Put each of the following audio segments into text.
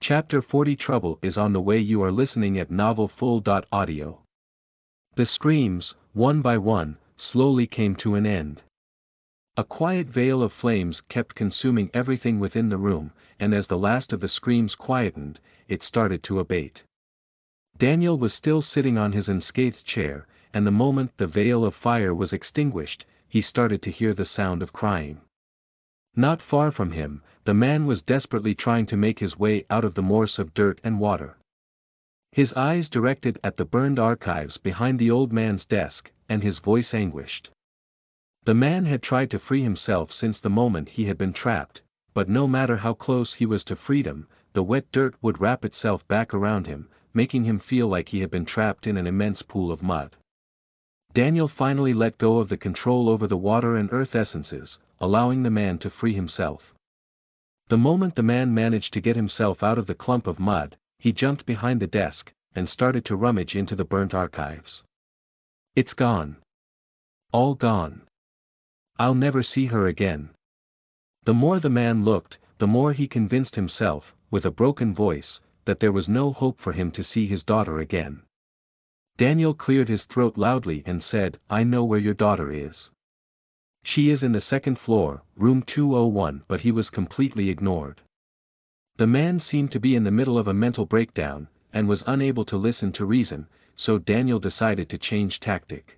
Chapter 40 Trouble is on the way. You are listening at novelfull.audio. The screams, one by one, slowly came to an end. A quiet veil of flames kept consuming everything within the room, and as the last of the screams quietened, it started to abate. Daniel was still sitting on his unscathed chair, and the moment the veil of fire was extinguished, he started to hear the sound of crying. Not far from him, the man was desperately trying to make his way out of the morass of dirt and water. His eyes directed at the burned archives behind the old man's desk, and his voice anguished. The man had tried to free himself since the moment he had been trapped, but no matter how close he was to freedom, the wet dirt would wrap itself back around him, making him feel like he had been trapped in an immense pool of mud. Daniel finally let go of the control over the water and earth essences, allowing the man to free himself. The moment the man managed to get himself out of the clump of mud, he jumped behind the desk, and started to rummage into the burnt archives. It's gone. All gone. I'll never see her again. The more the man looked, the more he convinced himself, with a broken voice, that there was no hope for him to see his daughter again. Daniel cleared his throat loudly and said, "I know where your daughter is. She is in the second floor, room 201." But he was completely ignored. The man seemed to be in the middle of a mental breakdown, and was unable to listen to reason, so Daniel decided to change tactic.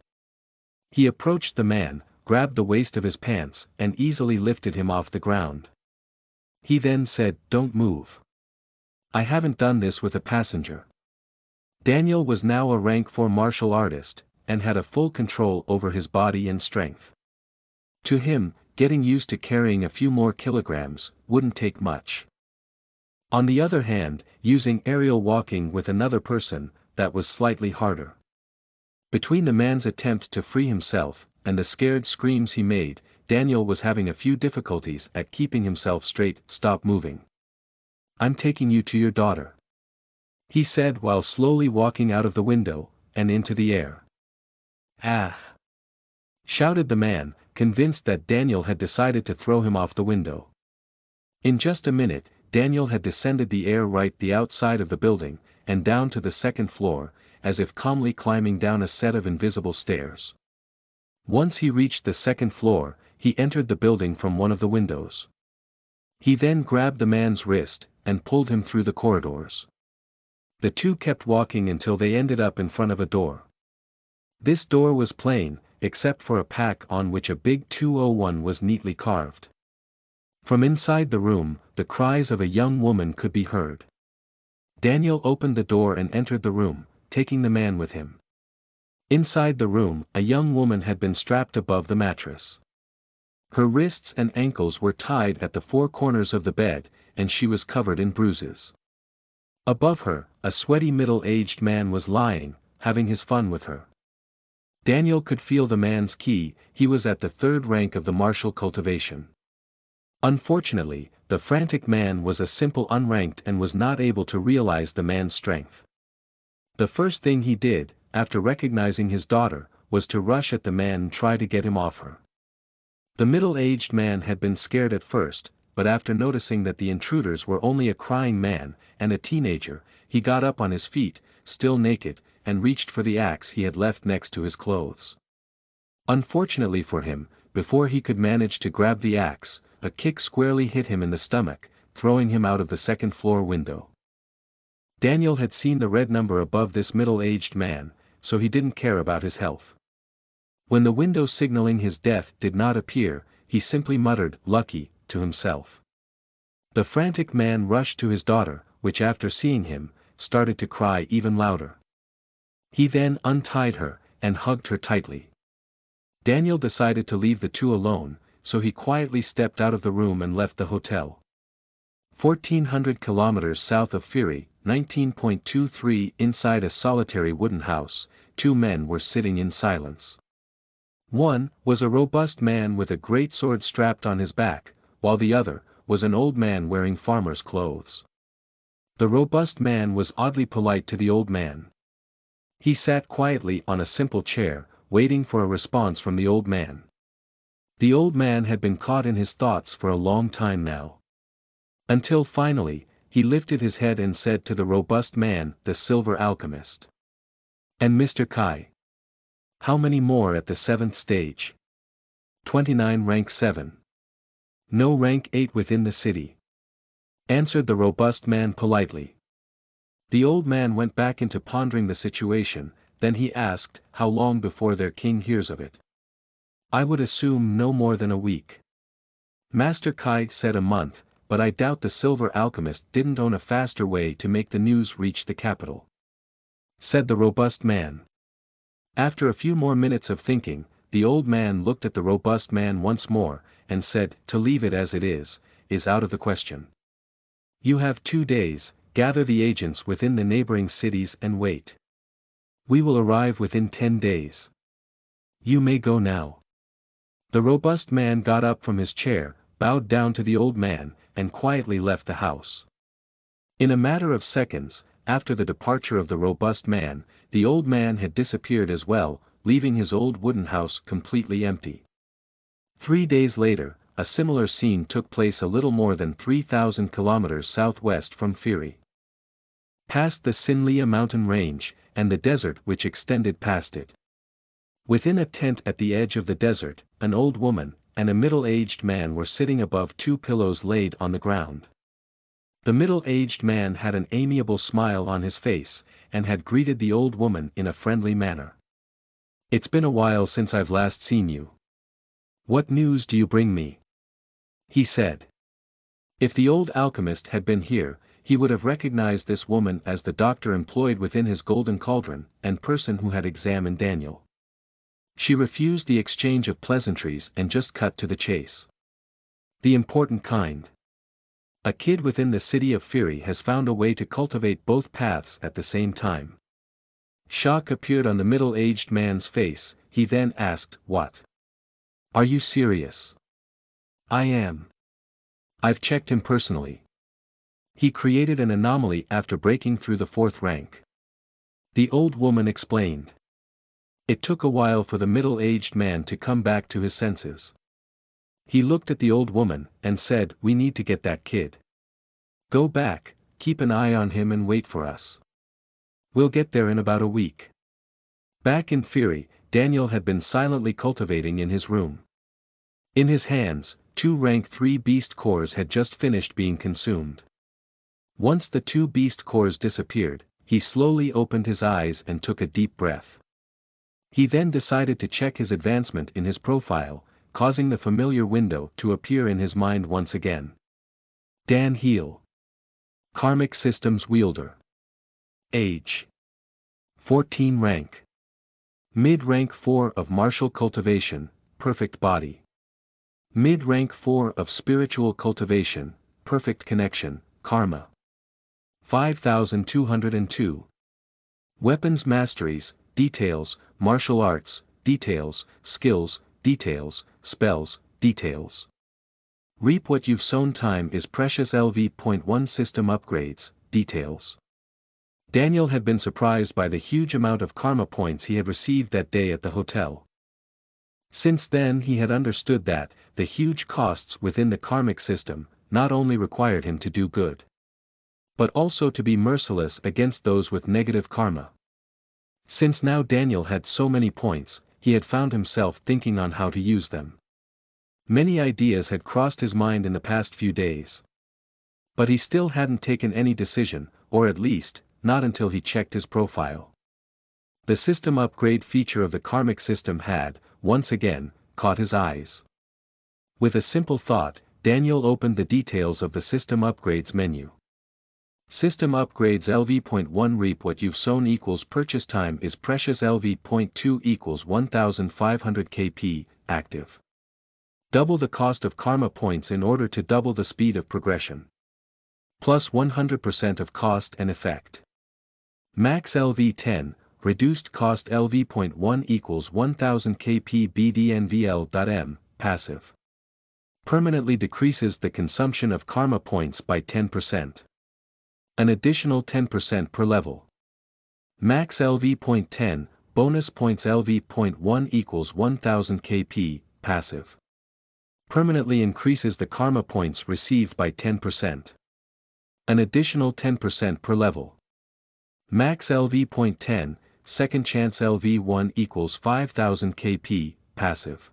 He approached the man, grabbed the waist of his pants, and easily lifted him off the ground. He then said, "Don't move. I haven't done this with a passenger." Daniel was now a rank 4 martial artist, and had a full control over his body and strength. To him, getting used to carrying a few more kilograms wouldn't take much. On the other hand, using aerial walking with another person, that was slightly harder. Between the man's attempt to free himself, and the scared screams he made, Daniel was having a few difficulties at keeping himself straight. "Stop moving. I'm taking you to your daughter," he said while slowly walking out of the window, and into the air. "Ah!" shouted the man, convinced that Daniel had decided to throw him off the window. In just a minute, Daniel had descended the air right the outside of the building, and down to the second floor, as if calmly climbing down a set of invisible stairs. Once he reached the second floor, he entered the building from one of the windows. He then grabbed the man's wrist, and pulled him through the corridors. The two kept walking until they ended up in front of a door. This door was plain, except for a pack on which a big 201 was neatly carved. From inside the room, the cries of a young woman could be heard. Daniel opened the door and entered the room, taking the man with him. Inside the room, a young woman had been strapped above the mattress. Her wrists and ankles were tied at the four corners of the bed, and she was covered in bruises. Above her, a sweaty middle-aged man was lying, having his fun with her. Daniel could feel the man's ki. He was at the third rank of the martial cultivation. Unfortunately, the frantic man was a simple unranked and was not able to realize the man's strength. The first thing he did, after recognizing his daughter, was to rush at the man and try to get him off her. The middle-aged man had been scared at first, but after noticing that the intruders were only a crying man and a teenager, he got up on his feet, still naked, and reached for the axe he had left next to his clothes. Unfortunately for him, before he could manage to grab the axe, a kick squarely hit him in the stomach, throwing him out of the second-floor window. Daniel had seen the red number above this middle-aged man, so he didn't care about his health. When the window signaling his death did not appear, he simply muttered, "Lucky," to himself. The frantic man rushed to his daughter, which after seeing him, started to cry even louder. He then untied her, and hugged her tightly. Daniel decided to leave the two alone, so he quietly stepped out of the room and left the hotel. 1,400 kilometers south of Firi, 19.23. Inside a solitary wooden house, two men were sitting in silence. One was a robust man with a great sword strapped on his back, while the other was an old man wearing farmer's clothes. The robust man was oddly polite to the old man. He sat quietly on a simple chair, waiting for a response from the old man. The old man had been caught in his thoughts for a long time now. Until finally, he lifted his head and said to the robust man, the silver alchemist. And Mr. Kai? How many more at the 7th stage? 29 rank 7. No rank 8 within the city. Answered the robust man politely. The old man went back into pondering the situation, then he asked, how long before their king hears of it? I would assume no more than a week. Master Kai said a month, but I doubt the silver alchemist didn't own a faster way to make the news reach the capital. Said the robust man. After a few more minutes of thinking, the old man looked at the robust man once more, and said, to leave it as it is out of the question. You have 2 days, gather the agents within the neighboring cities and wait. We will arrive within 10 days. You may go now. The robust man got up from his chair, bowed down to the old man, and quietly left the house. In a matter of seconds, after the departure of the robust man, the old man had disappeared as well, leaving his old wooden house completely empty. 3 days later, a similar scene took place a little more than 3,000 kilometers southwest from Firi. Past the Sinlia mountain range, and the desert which extended past it. Within a tent at the edge of the desert, an old woman and a middle-aged man were sitting above 2 pillows laid on the ground. The middle-aged man had an amiable smile on his face, and had greeted the old woman in a friendly manner. It's been a while since I've last seen you. What news do you bring me? He said. If the old alchemist had been here, he would have recognized this woman as the doctor employed within his golden cauldron, and person who had examined Daniel. She refused the exchange of pleasantries and just cut to the chase. The important kind. A kid within the city of Firi has found a way to cultivate both paths at the same time. Shock appeared on the middle-aged man's face. He then asked, what? Are you serious? I am. I've checked him personally. He created an anomaly after breaking through the 4th rank. The old woman explained. It took a while for the middle-aged man to come back to his senses. He looked at the old woman, and said, we need to get that kid. Go back, keep an eye on him and wait for us. We'll get there in about a week. Back in Firi, Daniel had been silently cultivating in his room. In his hands, 2 rank 3 beast cores had just finished being consumed. Once the 2 beast cores disappeared, he slowly opened his eyes and took a deep breath. He then decided to check his advancement in his profile, causing the familiar window to appear in his mind once again. Dan Heel. Karmic Systems wielder. Age. 14 rank. Mid-rank 4 of martial cultivation, perfect body. Mid-rank 4 of spiritual cultivation, perfect connection, karma. 5202. Weapons masteries, details, martial arts, details, skills, details, spells, details. Reap what you've sown. Time is precious. LV.1 System upgrades, details. Daniel had been surprised by the huge amount of karma points he had received that day at the hotel. Since then he had understood that, the huge costs within the karmic system, not only required him to do good, but also to be merciless against those with negative karma. Since now Daniel had so many points, he had found himself thinking on how to use them. Many ideas had crossed his mind in the past few days. But he still hadn't taken any decision, or at least, not until he checked his profile. The system upgrade feature of the karmic system had, once again, caught his eyes. With a simple thought, Daniel opened the details of the system upgrades menu. System upgrades. LV.1 Reap what you've sown equals purchase time is precious. LV.2 equals 1500 KP, active. Double the cost of karma points in order to double the speed of progression. Plus 100% of cost and effect. Max LV10, reduced cost. LV.1 equals 1000 KP BDNVL.M, passive. Permanently decreases the consumption of karma points by 10%. An additional 10% per level. Max LV.10, bonus points. LV.1 equals 1000 KP, passive. Permanently increases the karma points received by 10%. An additional 10% per level. Max LV.10, second chance LV1 equals 5000 KP, passive.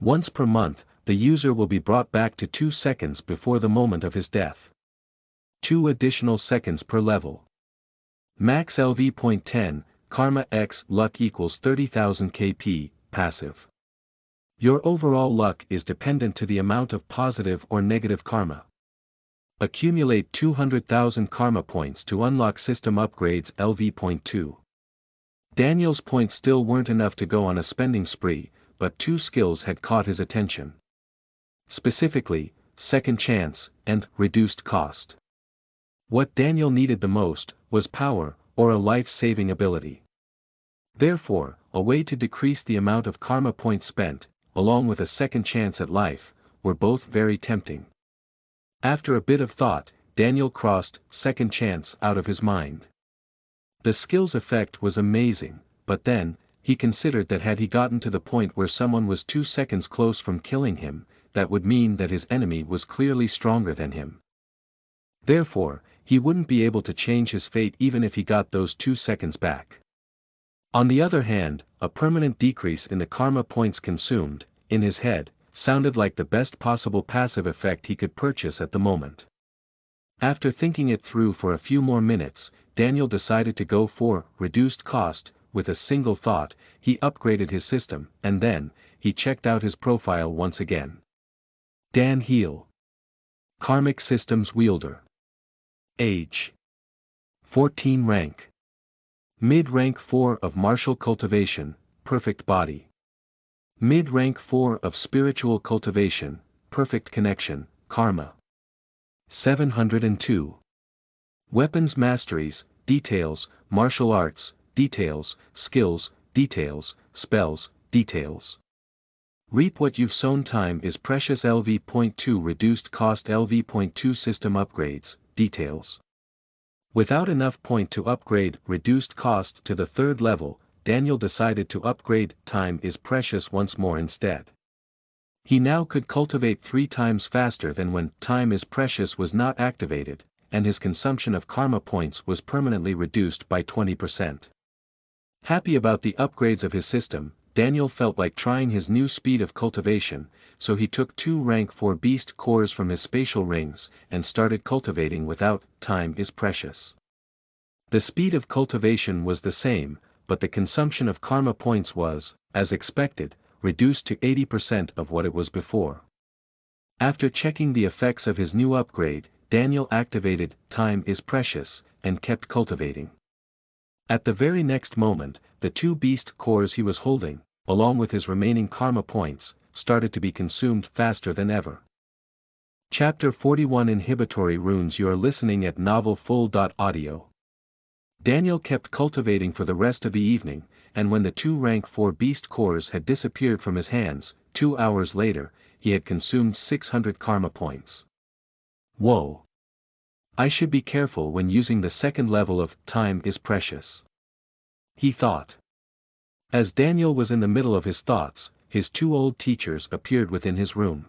Once per month, the user will be brought back to 2 seconds before the moment of his death. 2 additional seconds per level. Max LV.10, Karma X luck equals 30,000 KP, passive. Your overall luck is dependent to the amount of positive or negative karma. Accumulate 200,000 karma points to unlock system upgrades LV.2. Daniel's points still weren't enough to go on a spending spree, but 2 skills had caught his attention. Specifically, second chance, and reduced cost. What Daniel needed the most was power, or a life-saving ability. Therefore, a way to decrease the amount of karma points spent, along with a second chance at life, were both very tempting. After a bit of thought, Daniel crossed second chance out of his mind. The skill's effect was amazing, but then, he considered that had he gotten to the point where someone was 2 seconds close from killing him, that would mean that his enemy was clearly stronger than him. Therefore, he wouldn't be able to change his fate even if he got those 2 seconds back. On the other hand, a permanent decrease in the karma points consumed, in his head, sounded like the best possible passive effect he could purchase at the moment. After thinking it through for a few more minutes, Daniel decided to go for reduced cost. With a single thought, he upgraded his system, and then, he checked out his profile once again. Dan Heel. Karmic Systems Wielder. Age. 14 rank. Mid-rank 4 of Martial Cultivation, Perfect Body. Mid-rank 4 of Spiritual Cultivation, Perfect Connection, Karma. 702. Weapons Masteries, Details, Martial Arts, Details, Skills, Details, Spells, Details. Reap what you've sown. Time is precious. LV.2 Reduced cost. LV.2 System upgrades, Details. Without enough point to upgrade reduced cost to the 3rd level, Daniel decided to upgrade Time is Precious once more instead. He now could cultivate 3 times faster than when Time is Precious was not activated, and his consumption of karma points was permanently reduced by 20%. Happy about the upgrades of his system, Daniel felt like trying his new speed of cultivation, so he took 2 rank 4 beast cores from his spatial rings and started cultivating without Time is Precious. The speed of cultivation was the same, but the consumption of karma points was, as expected, reduced to 80% of what it was before. After checking the effects of his new upgrade, Daniel activated Time is Precious and kept cultivating. At the very next moment, the 2 beast cores he was holding, along with his remaining karma points, started to be consumed faster than ever. Chapter 41 Inhibitory Runes. You are listening at novelfull.audio. Daniel kept cultivating for the rest of the evening, and when the 2 rank 4 beast cores had disappeared from his hands, 2 hours later, he had consumed 600 karma points. Whoa! I should be careful when using the 2nd level of Time is Precious, he thought. As Daniel was in the middle of his thoughts, his 2 old teachers appeared within his room.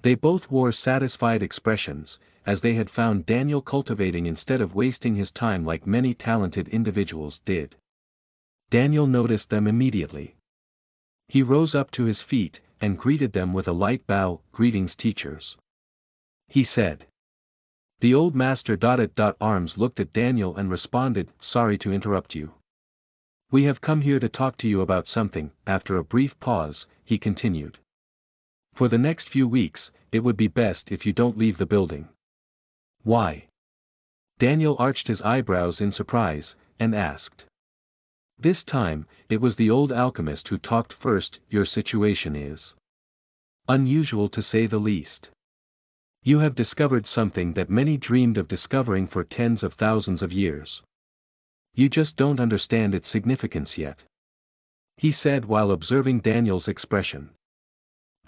They both wore satisfied expressions, as they had found Daniel cultivating instead of wasting his time like many talented individuals did. Daniel noticed them immediately. He rose up to his feet, and greeted them with a light bow. Greetings, teachers, he said. The old master arms looked at Daniel and responded, Sorry to interrupt you. We have come here to talk to you about something. After a brief pause, he continued. For the next few weeks, it would be best if you don't leave the building. Why? Daniel arched his eyebrows in surprise, and asked. This time, it was the old alchemist who talked first. Your situation is unusual to say the least. You have discovered something that many dreamed of discovering for tens of thousands of years. You just don't understand its significance yet, he said while observing Daniel's expression.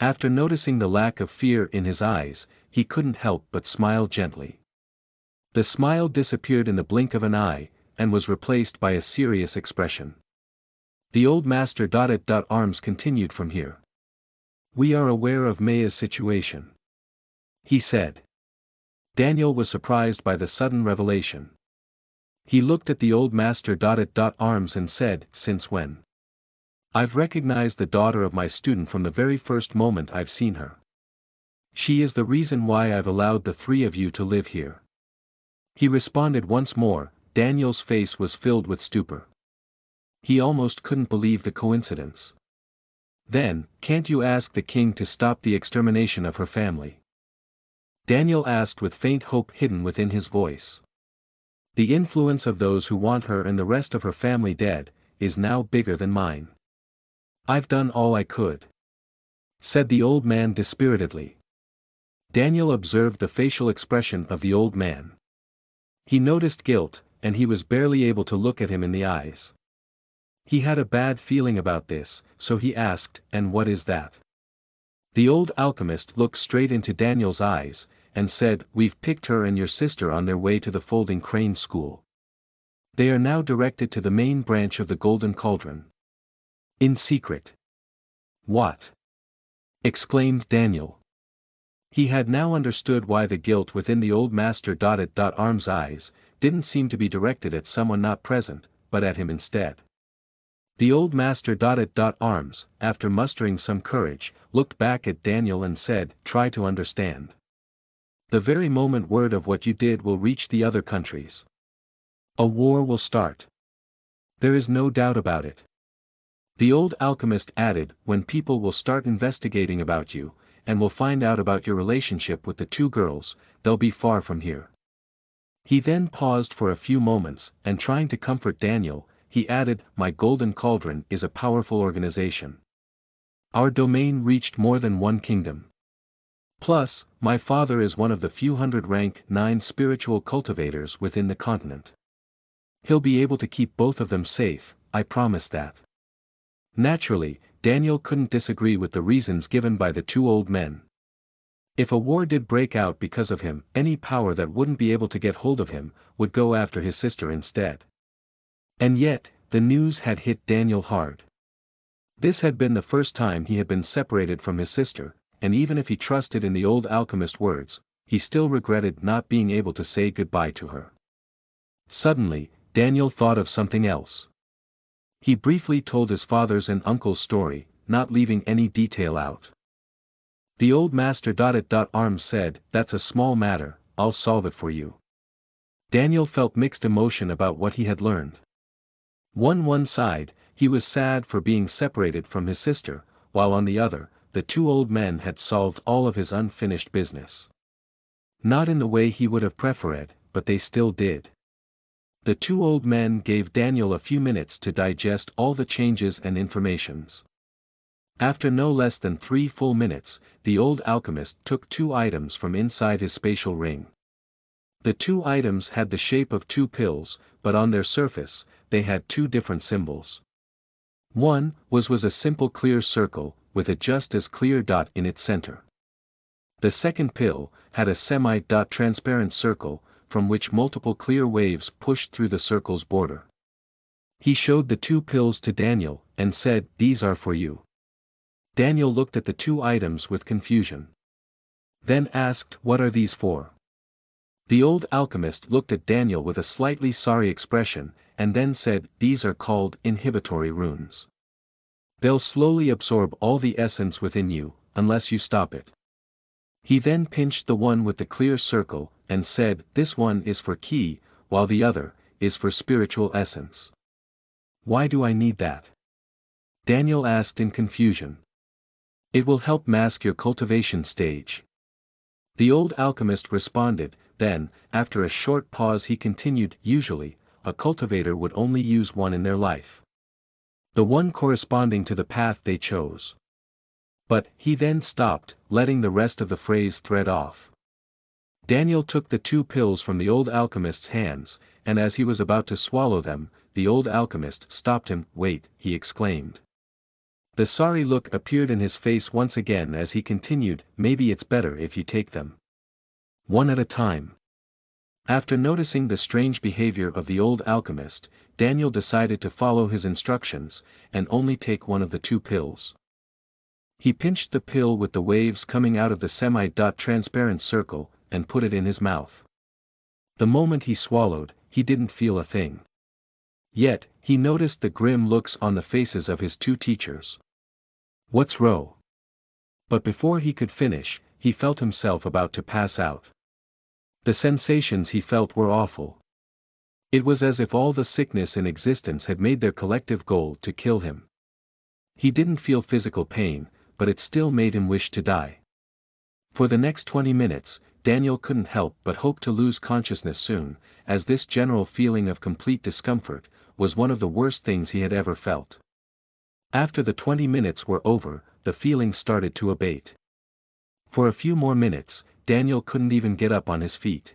After noticing the lack of fear in his eyes, he couldn't help but smile gently. The smile disappeared in the blink of an eye, and was replaced by a serious expression. The old master arms continued from here. We are aware of Maya's situation, he said. Daniel was surprised by the sudden revelation. He looked at the old master. Arms and said, "Since when? I've recognized the daughter of my student from the very first moment I've seen her. She is the reason why I've allowed the three of you to live here." He responded once more. Daniel's face was filled with stupor. He almost couldn't believe the coincidence. "Then, can't you ask the king to stop the extermination of her family?" Daniel asked with faint hope hidden within his voice. "The influence of those who want her and the rest of her family dead, is now bigger than mine. I've done all I could," said the old man dispiritedly. Daniel observed the facial expression of the old man. He noticed guilt, and he was barely able to look at him in the eyes. He had a bad feeling about this, so he asked, "And what is that?" The old alchemist looked straight into Daniel's eyes, and said, "We've picked her and your sister on their way to the Folding Crane School. They are now directed to the main branch of the Golden Cauldron. In secret." "What?" exclaimed Daniel. He had now understood why the guilt within the old master. Arm's eyes didn't seem to be directed at someone not present, but at him instead. The old master. Arms, after mustering some courage, looked back at Daniel and said, "Try to understand. The very moment word of what you did will reach the other countries, a war will start. There is no doubt about it." The old alchemist added, "When people will start investigating about you, and will find out about your relationship with the two girls, they'll be far from here." He then paused for a few moments, and trying to comfort Daniel, he added, "My Golden Cauldron is a powerful organization. Our domain reached more than one kingdom. Plus, my father is one of the few hundred rank 9 spiritual cultivators within the continent. He'll be able to keep both of them safe, I promise that." Naturally, Daniel couldn't disagree with the reasons given by the two old men. If a war did break out because of him, any power that wouldn't be able to get hold of him, would go after his sister instead. And yet, the news had hit Daniel hard. This had been the first time he had been separated from his sister, and even if he trusted in the old alchemist's words, he still regretted not being able to say goodbye to her. Suddenly, Daniel thought of something else. He briefly told his father's and uncle's story, not leaving any detail out. The old master. Arms said, "That's a small matter, I'll solve it for you." Daniel felt mixed emotion about what he had learned. One side, he was sad for being separated from his sister, while on the other, the two old men had solved all of his unfinished business. Not in the way he would have preferred, but they still did. The two old men gave Daniel a few minutes to digest all the changes and informations. After no less than 3 full minutes, the old alchemist took 2 items from inside his spatial ring. The 2 items had the shape of 2 pills, but on their surface, they had 2 different symbols. One was a simple clear circle, with a just as clear dot in its center. The second pill had a semi-transparent circle, from which multiple clear waves pushed through the circle's border. He showed the 2 pills to Daniel, and said, "These are for you." Daniel looked at the 2 items with confusion. Then asked, "What are these for?" The old alchemist looked at Daniel with a slightly sorry expression, and then said, "These are called inhibitory runes. They'll slowly absorb all the essence within you, unless you stop it." He then pinched the one with the clear circle, and said, "This one is for ki, while the other is for spiritual essence." "Why do I need that?" Daniel asked in confusion. "It will help mask your cultivation stage." The old alchemist responded. Then, after a short pause he continued, "Usually, a cultivator would only use one in their life. The one corresponding to the path they chose. But," he then stopped, letting the rest of the phrase thread off. Daniel took the 2 pills from the old alchemist's hands, and as he was about to swallow them, the old alchemist stopped him. "Wait," he exclaimed. The sorry look appeared in his face once again as he continued, "Maybe it's better if you take them one at a time." After noticing the strange behavior of the old alchemist, Daniel decided to follow his instructions, and only take one of the 2 pills. He pinched the pill with the waves coming out of the semi-transparent circle, and put it in his mouth. The moment he swallowed, he didn't feel a thing. Yet, he noticed the grim looks on the faces of his two teachers. "What's wrong?" But before he could finish, he felt himself about to pass out. The sensations he felt were awful. It was as if all the sickness in existence had made their collective goal to kill him. He didn't feel physical pain, but it still made him wish to die. For the next 20 minutes, Daniel couldn't help but hope to lose consciousness soon, as this general feeling of complete discomfort was one of the worst things he had ever felt. After the 20 minutes were over, the feeling started to abate. For a few more minutes, Daniel couldn't even get up on his feet.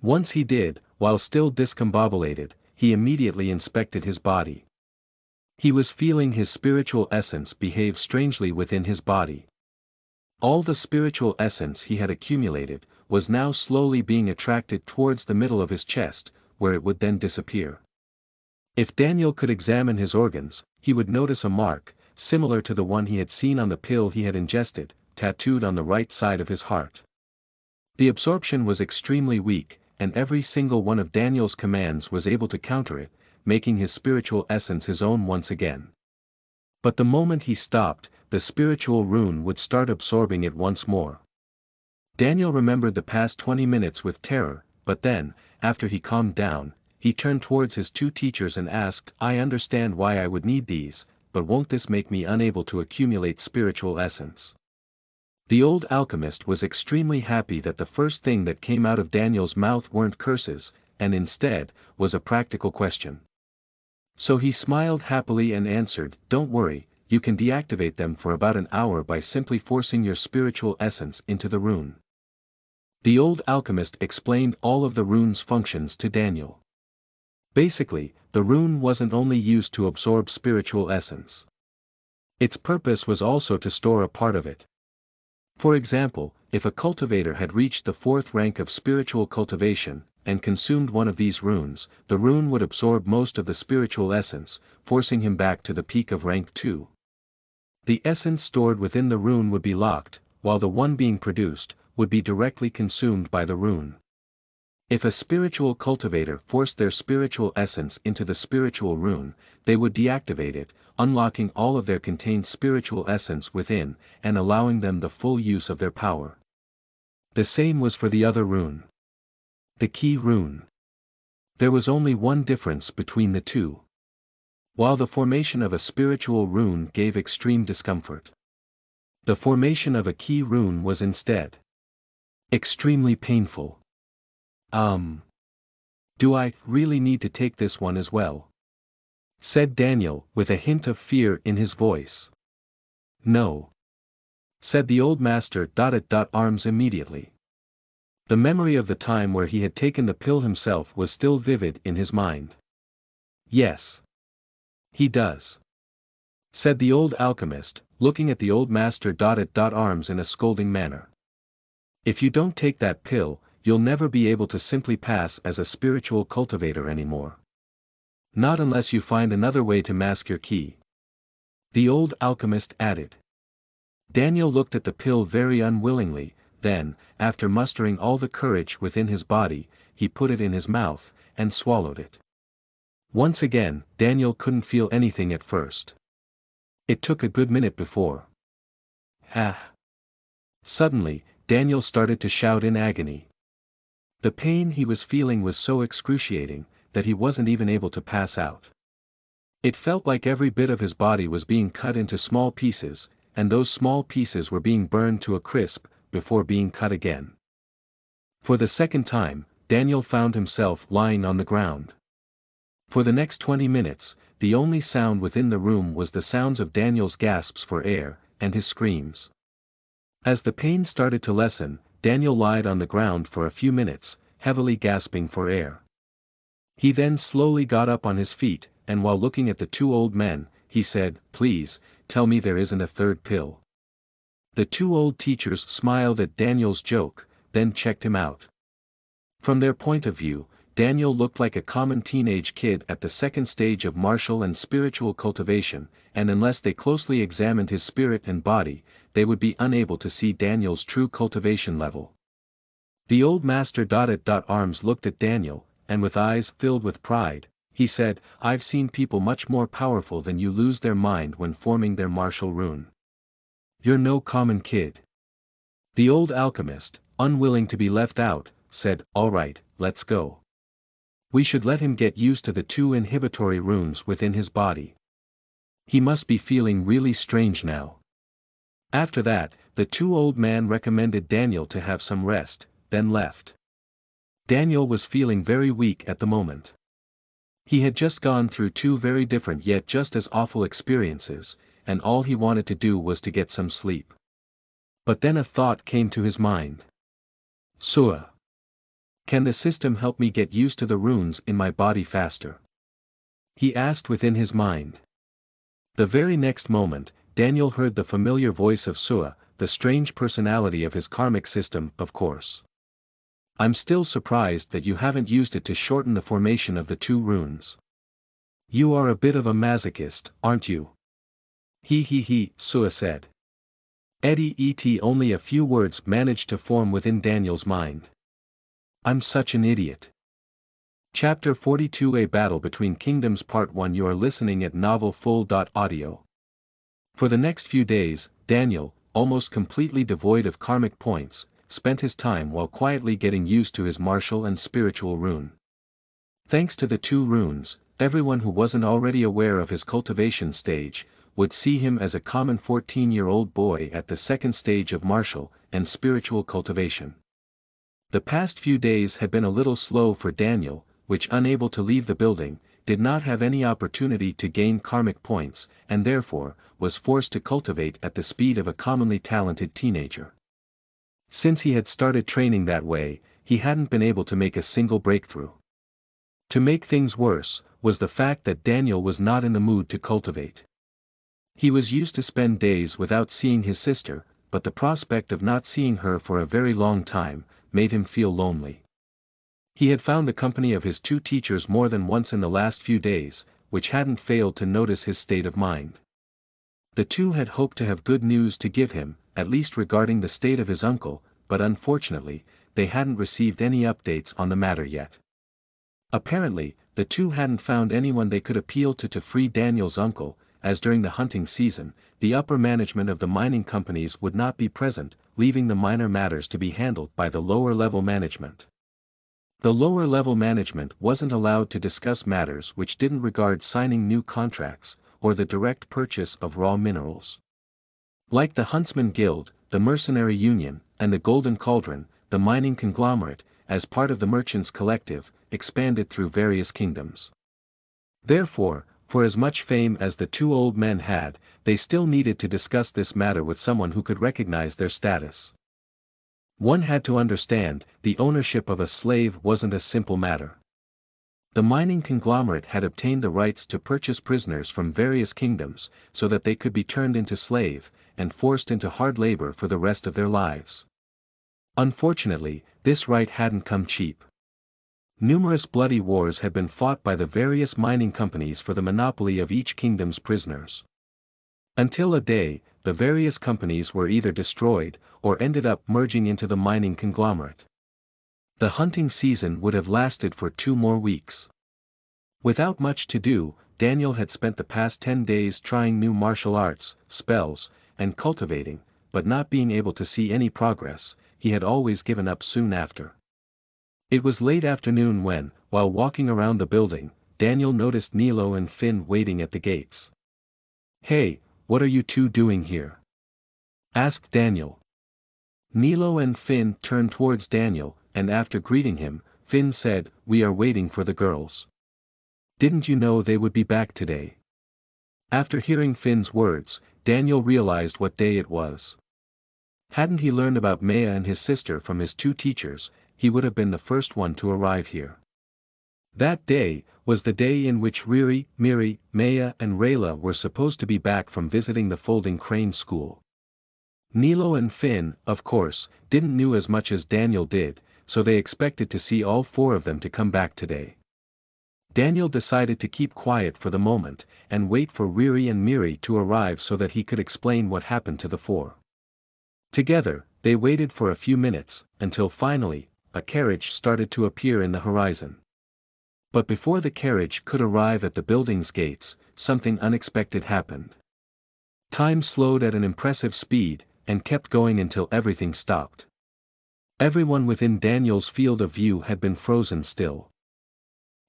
Once he did, while still discombobulated, he immediately inspected his body. He was feeling his spiritual essence behave strangely within his body. All the spiritual essence he had accumulated was now slowly being attracted towards the middle of his chest, where it would then disappear. If Daniel could examine his organs, he would notice a mark, similar to the one he had seen on the pill he had ingested, tattooed on the right side of his heart. The absorption was extremely weak, and every single one of Daniel's commands was able to counter it, making his spiritual essence his own once again. But the moment he stopped, the spiritual rune would start absorbing it once more. Daniel remembered the past 20 minutes with terror, but then, after he calmed down, he turned towards his two teachers and asked, "I understand why I would need these, but won't this make me unable to accumulate spiritual essence?" The old alchemist was extremely happy that the first thing that came out of Daniel's mouth weren't curses, and instead, was a practical question. So he smiled happily and answered, "Don't worry, you can deactivate them for about an hour by simply forcing your spiritual essence into the rune." The old alchemist explained all of the rune's functions to Daniel. Basically, the rune wasn't only used to absorb spiritual essence. Its purpose was also to store a part of it. For example, if a cultivator had reached the 4th rank of spiritual cultivation, and consumed one of these runes, the rune would absorb most of the spiritual essence, forcing him back to the peak of rank 2. The essence stored within the rune would be locked, while the one being produced, would be directly consumed by the rune. If a spiritual cultivator forced their spiritual essence into the spiritual rune, they would deactivate it, unlocking all of their contained spiritual essence within, and allowing them the full use of their power. The same was for the other rune. The key rune. There was only one difference between the two. While the formation of a spiritual rune gave extreme discomfort, the formation of a key rune was instead extremely painful. Do I really need to take this one as well?" said Daniel, with a hint of fear in his voice. "No," said the old master. Arms immediately. The memory of the time where he had taken the pill himself was still vivid in his mind. "Yes. He does," said the old alchemist, looking at the old master. Arms in a scolding manner. "If you don't take that pill, you'll never be able to simply pass as a spiritual cultivator anymore. Not unless you find another way to mask your key," the old alchemist added. Daniel looked at the pill very unwillingly, then, after mustering all the courage within his body, he put it in his mouth, and swallowed it. Once again, Daniel couldn't feel anything at first. It took a good minute before. Suddenly, Daniel started to shout in agony. The pain he was feeling was so excruciating, that he wasn't even able to pass out. It felt like every bit of his body was being cut into small pieces, and those small pieces were being burned to a crisp, before being cut again. For the second time, Daniel found himself lying on the ground. For the next 20 minutes, the only sound within the room was the sounds of Daniel's gasps for air, and his screams. As the pain started to lessen, Daniel lied on the ground for a few minutes, heavily gasping for air. He then slowly got up on his feet, and while looking at the two old men, he said, "Please, tell me there isn't a third pill." The two old teachers smiled at Daniel's joke, then checked him out. From their point of view, Daniel looked like a common teenage kid at the second stage of martial and spiritual cultivation, and unless they closely examined his spirit and body, they would be unable to see Daniel's true cultivation level. The old master arms looked at Daniel, and with eyes filled with pride, he said, I've seen people much more powerful than you lose their mind when forming their martial rune. You're no common kid. The old alchemist, unwilling to be left out, said, all right, let's go. We should let him get used to the 2 inhibitory runes within his body. He must be feeling really strange now. After that, the 2 old men recommended Daniel to have some rest, then left. Daniel was feeling very weak at the moment. He had just gone through 2 very different yet just as awful experiences, and all he wanted to do was to get some sleep. But then a thought came to his mind. Sua. Can the system help me get used to the runes in my body faster? He asked within his mind. The very next moment, Daniel heard the familiar voice of Sua, the strange personality of his karmic system, of course. I'm still surprised that you haven't used it to shorten the formation of the 2 runes. You are a bit of a masochist, aren't you? He, Sua said. Only a few words managed to form within Daniel's mind. I'm such an idiot. Chapter 42 A Battle Between Kingdoms Part 1 You are listening at novelfull.audio. For the next few days, Daniel, almost completely devoid of karmic points, spent his time while quietly getting used to his martial and spiritual rune. Thanks to the 2 runes, everyone who wasn't already aware of his cultivation stage, would see him as a common 14-year-old boy at the 2nd stage of martial and spiritual cultivation. The past few days had been a little slow for Daniel, which unable to leave the building, did not have any opportunity to gain karmic points, and therefore, was forced to cultivate at the speed of a commonly talented teenager. Since he had started training that way, he hadn't been able to make a single breakthrough. To make things worse, was the fact that Daniel was not in the mood to cultivate. He was used to spend days without seeing his sister, but the prospect of not seeing her for a very long time, made him feel lonely. He had found the company of his 2 teachers more than once in the last few days, which hadn't failed to notice his state of mind. The 2 had hoped to have good news to give him, at least regarding the state of his uncle, but unfortunately, they hadn't received any updates on the matter yet. Apparently, the 2 hadn't found anyone they could appeal to free Daniel's uncle, as during the hunting season, the upper management of the mining companies would not be present, leaving the minor matters to be handled by the lower-level management. The lower-level management wasn't allowed to discuss matters which didn't regard signing new contracts, or the direct purchase of raw minerals. Like the Huntsman Guild, the Mercenary Union, and the Golden Cauldron, the mining conglomerate, as part of the Merchants Collective, expanded through various kingdoms. Therefore, for as much fame as the 2 old men had, they still needed to discuss this matter with someone who could recognize their status. One had to understand, the ownership of a slave wasn't a simple matter. The mining conglomerate had obtained the rights to purchase prisoners from various kingdoms, so that they could be turned into slave, and forced into hard labor for the rest of their lives. Unfortunately, this right hadn't come cheap. Numerous bloody wars had been fought by the various mining companies for the monopoly of each kingdom's prisoners. Until a day, the various companies were either destroyed, or ended up merging into the mining conglomerate. The hunting season would have lasted for 2 more weeks. Without much to do, Daniel had spent the past 10 days trying new martial arts, spells, and cultivating, but not being able to see any progress, he had always given up soon after. It was late afternoon when, while walking around the building, Daniel noticed Nilo and Finn waiting at the gates. "Hey, what are you 2 doing here?" asked Daniel. Nilo and Finn turned towards Daniel, and after greeting him, Finn said, "We are waiting for the girls. Didn't you know they would be back today?" After hearing Finn's words, Daniel realized what day it was. Hadn't he learned about Maya and his sister from his 2 teachers, he would have been the first one to arrive here. That day, was the day in which Riri, Miri, Maya and Rayla were supposed to be back from visiting the Folding Crane School. Nilo and Finn, of course, didn't know as much as Daniel did, so they expected to see all 4 of them to come back today. Daniel decided to keep quiet for the moment, and wait for Riri and Miri to arrive so that he could explain what happened to the 4. Together, they waited for a few minutes, until finally, a carriage started to appear in the horizon. But before the carriage could arrive at the building's gates, something unexpected happened. Time slowed at an impressive speed, and kept going until everything stopped. Everyone within Daniel's field of view had been frozen still.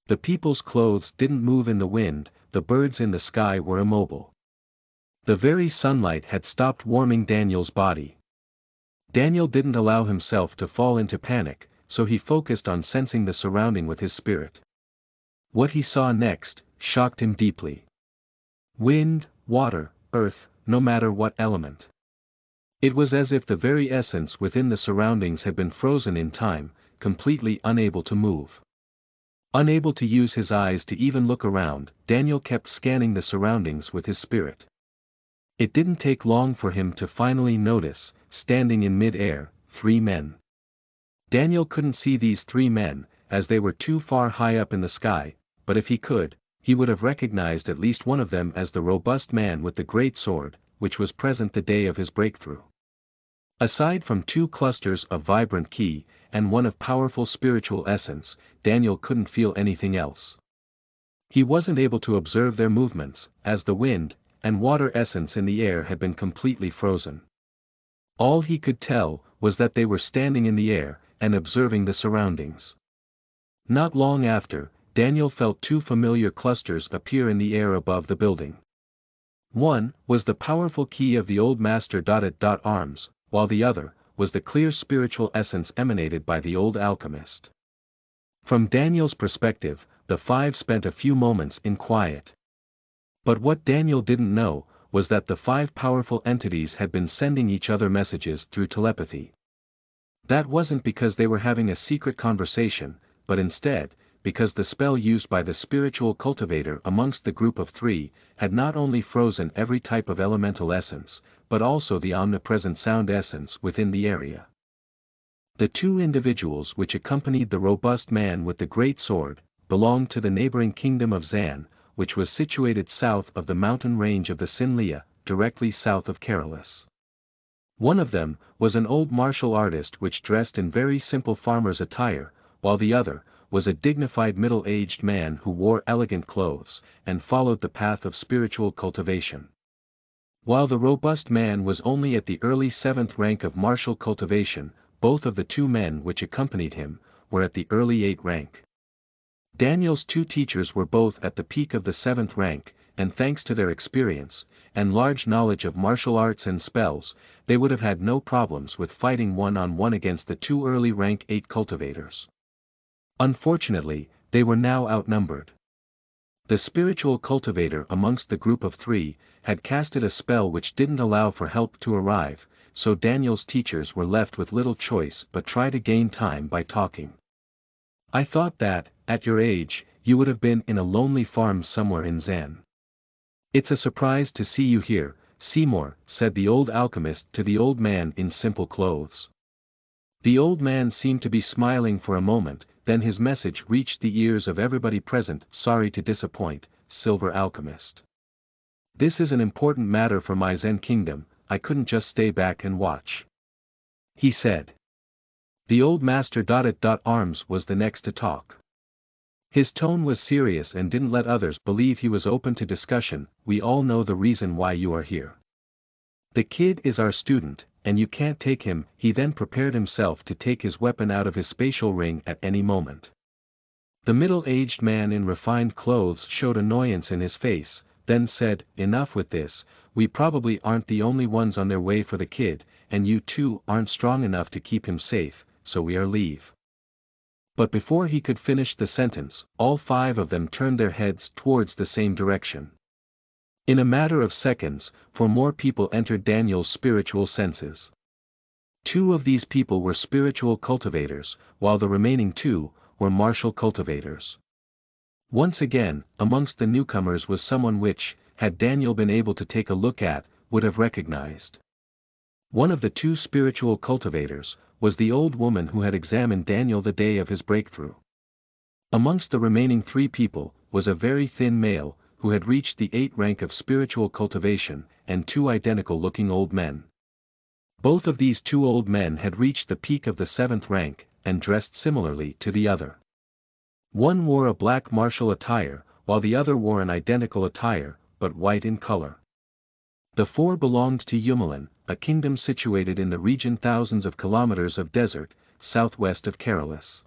The people's clothes didn't move in the wind, the birds in the sky were immobile. The very sunlight had stopped warming Daniel's body. Daniel didn't allow himself to fall into panic, so he focused on sensing the surrounding with his spirit. What he saw next shocked him deeply. Wind, water, earth, no matter what element. It was as if the very essence within the surroundings had been frozen in time, completely unable to move. Unable to use his eyes to even look around, Daniel kept scanning the surroundings with his spirit. It didn't take long for him to finally notice, standing in mid-air, 3 men. Daniel couldn't see these 3 men, as they were too far high up in the sky, but if he could, he would have recognized at least one of them as the robust man with the great sword, which was present the day of his breakthrough. Aside from 2 clusters of vibrant ki, and 1 of powerful spiritual essence, Daniel couldn't feel anything else. He wasn't able to observe their movements, as the wind and water essence in the air had been completely frozen. All he could tell was that they were standing in the air, and observing the surroundings. Not long after, Daniel felt 2 familiar clusters appear in the air above the building. One was the powerful ki of the old master arms, while the other was the clear spiritual essence emanated by the old alchemist. From Daniel's perspective, the 5 spent a few moments in quiet. But what Daniel didn't know was that the 5 powerful entities had been sending each other messages through telepathy. That wasn't because they were having a secret conversation, but instead, because the spell used by the spiritual cultivator amongst the group of 3, had not only frozen every type of elemental essence, but also the omnipresent sound essence within the area. The 2 individuals which accompanied the robust man with the great sword, belonged to the neighboring kingdom of Zan, which was situated south of the mountain range of the Sinlia, directly south of Keralus. One of them was an old martial artist which dressed in very simple farmer's attire, while the other was a dignified middle-aged man who wore elegant clothes, and followed the path of spiritual cultivation. While the robust man was only at the early 7th rank of martial cultivation, both of the 2 men which accompanied him were at the early 8th rank. Daniel's 2 teachers were both at the peak of the 7th rank, and thanks to their experience and large knowledge of martial arts and spells, they would have had no problems with fighting one-on-one against the 2 early rank 8 cultivators. Unfortunately, they were now outnumbered. The spiritual cultivator amongst the group of 3 had casted a spell which didn't allow for help to arrive, so Daniel's teachers were left with little choice but try to gain time by talking. I thought that, at your age, you would have been in a lonely farm somewhere in Zan. It's a surprise to see you here, Seymour, said the old alchemist to the old man in simple clothes. The old man seemed to be smiling for a moment, then his message reached the ears of everybody present. Sorry to disappoint, Silver Alchemist. This is an important matter for my Zen kingdom, I couldn't just stay back and watch. He said. The old master arms was the next to talk. His tone was serious and didn't let others believe he was open to discussion. We all know the reason why you are here. The kid is our student, and you can't take him. He then prepared himself to take his weapon out of his spatial ring at any moment. The middle-aged man in refined clothes showed annoyance in his face, then said, enough with this, we probably aren't the only ones on their way for the kid, and you too aren't strong enough to keep him safe, so we are leave. But before he could finish the sentence, all 5 of them turned their heads towards the same direction. In a matter of seconds, 4 more people entered Daniel's spiritual senses. 2 of these people were spiritual cultivators, while the remaining 2 were martial cultivators. Once again, amongst the newcomers was someone which, had Daniel been able to take a look at, would have recognized. One of the 2 spiritual cultivators was the old woman who had examined Daniel the day of his breakthrough. Amongst the remaining 3 people was a very thin male, who had reached the 8th rank of spiritual cultivation, and 2 identical-looking old men. Both of these 2 old men had reached the peak of the 7th rank, and dressed similarly to the other. One wore a black martial attire, while the other wore an identical attire, but white in color. The four belonged to Yumalan, a kingdom situated in the region thousands of kilometers of desert, southwest of Kerala.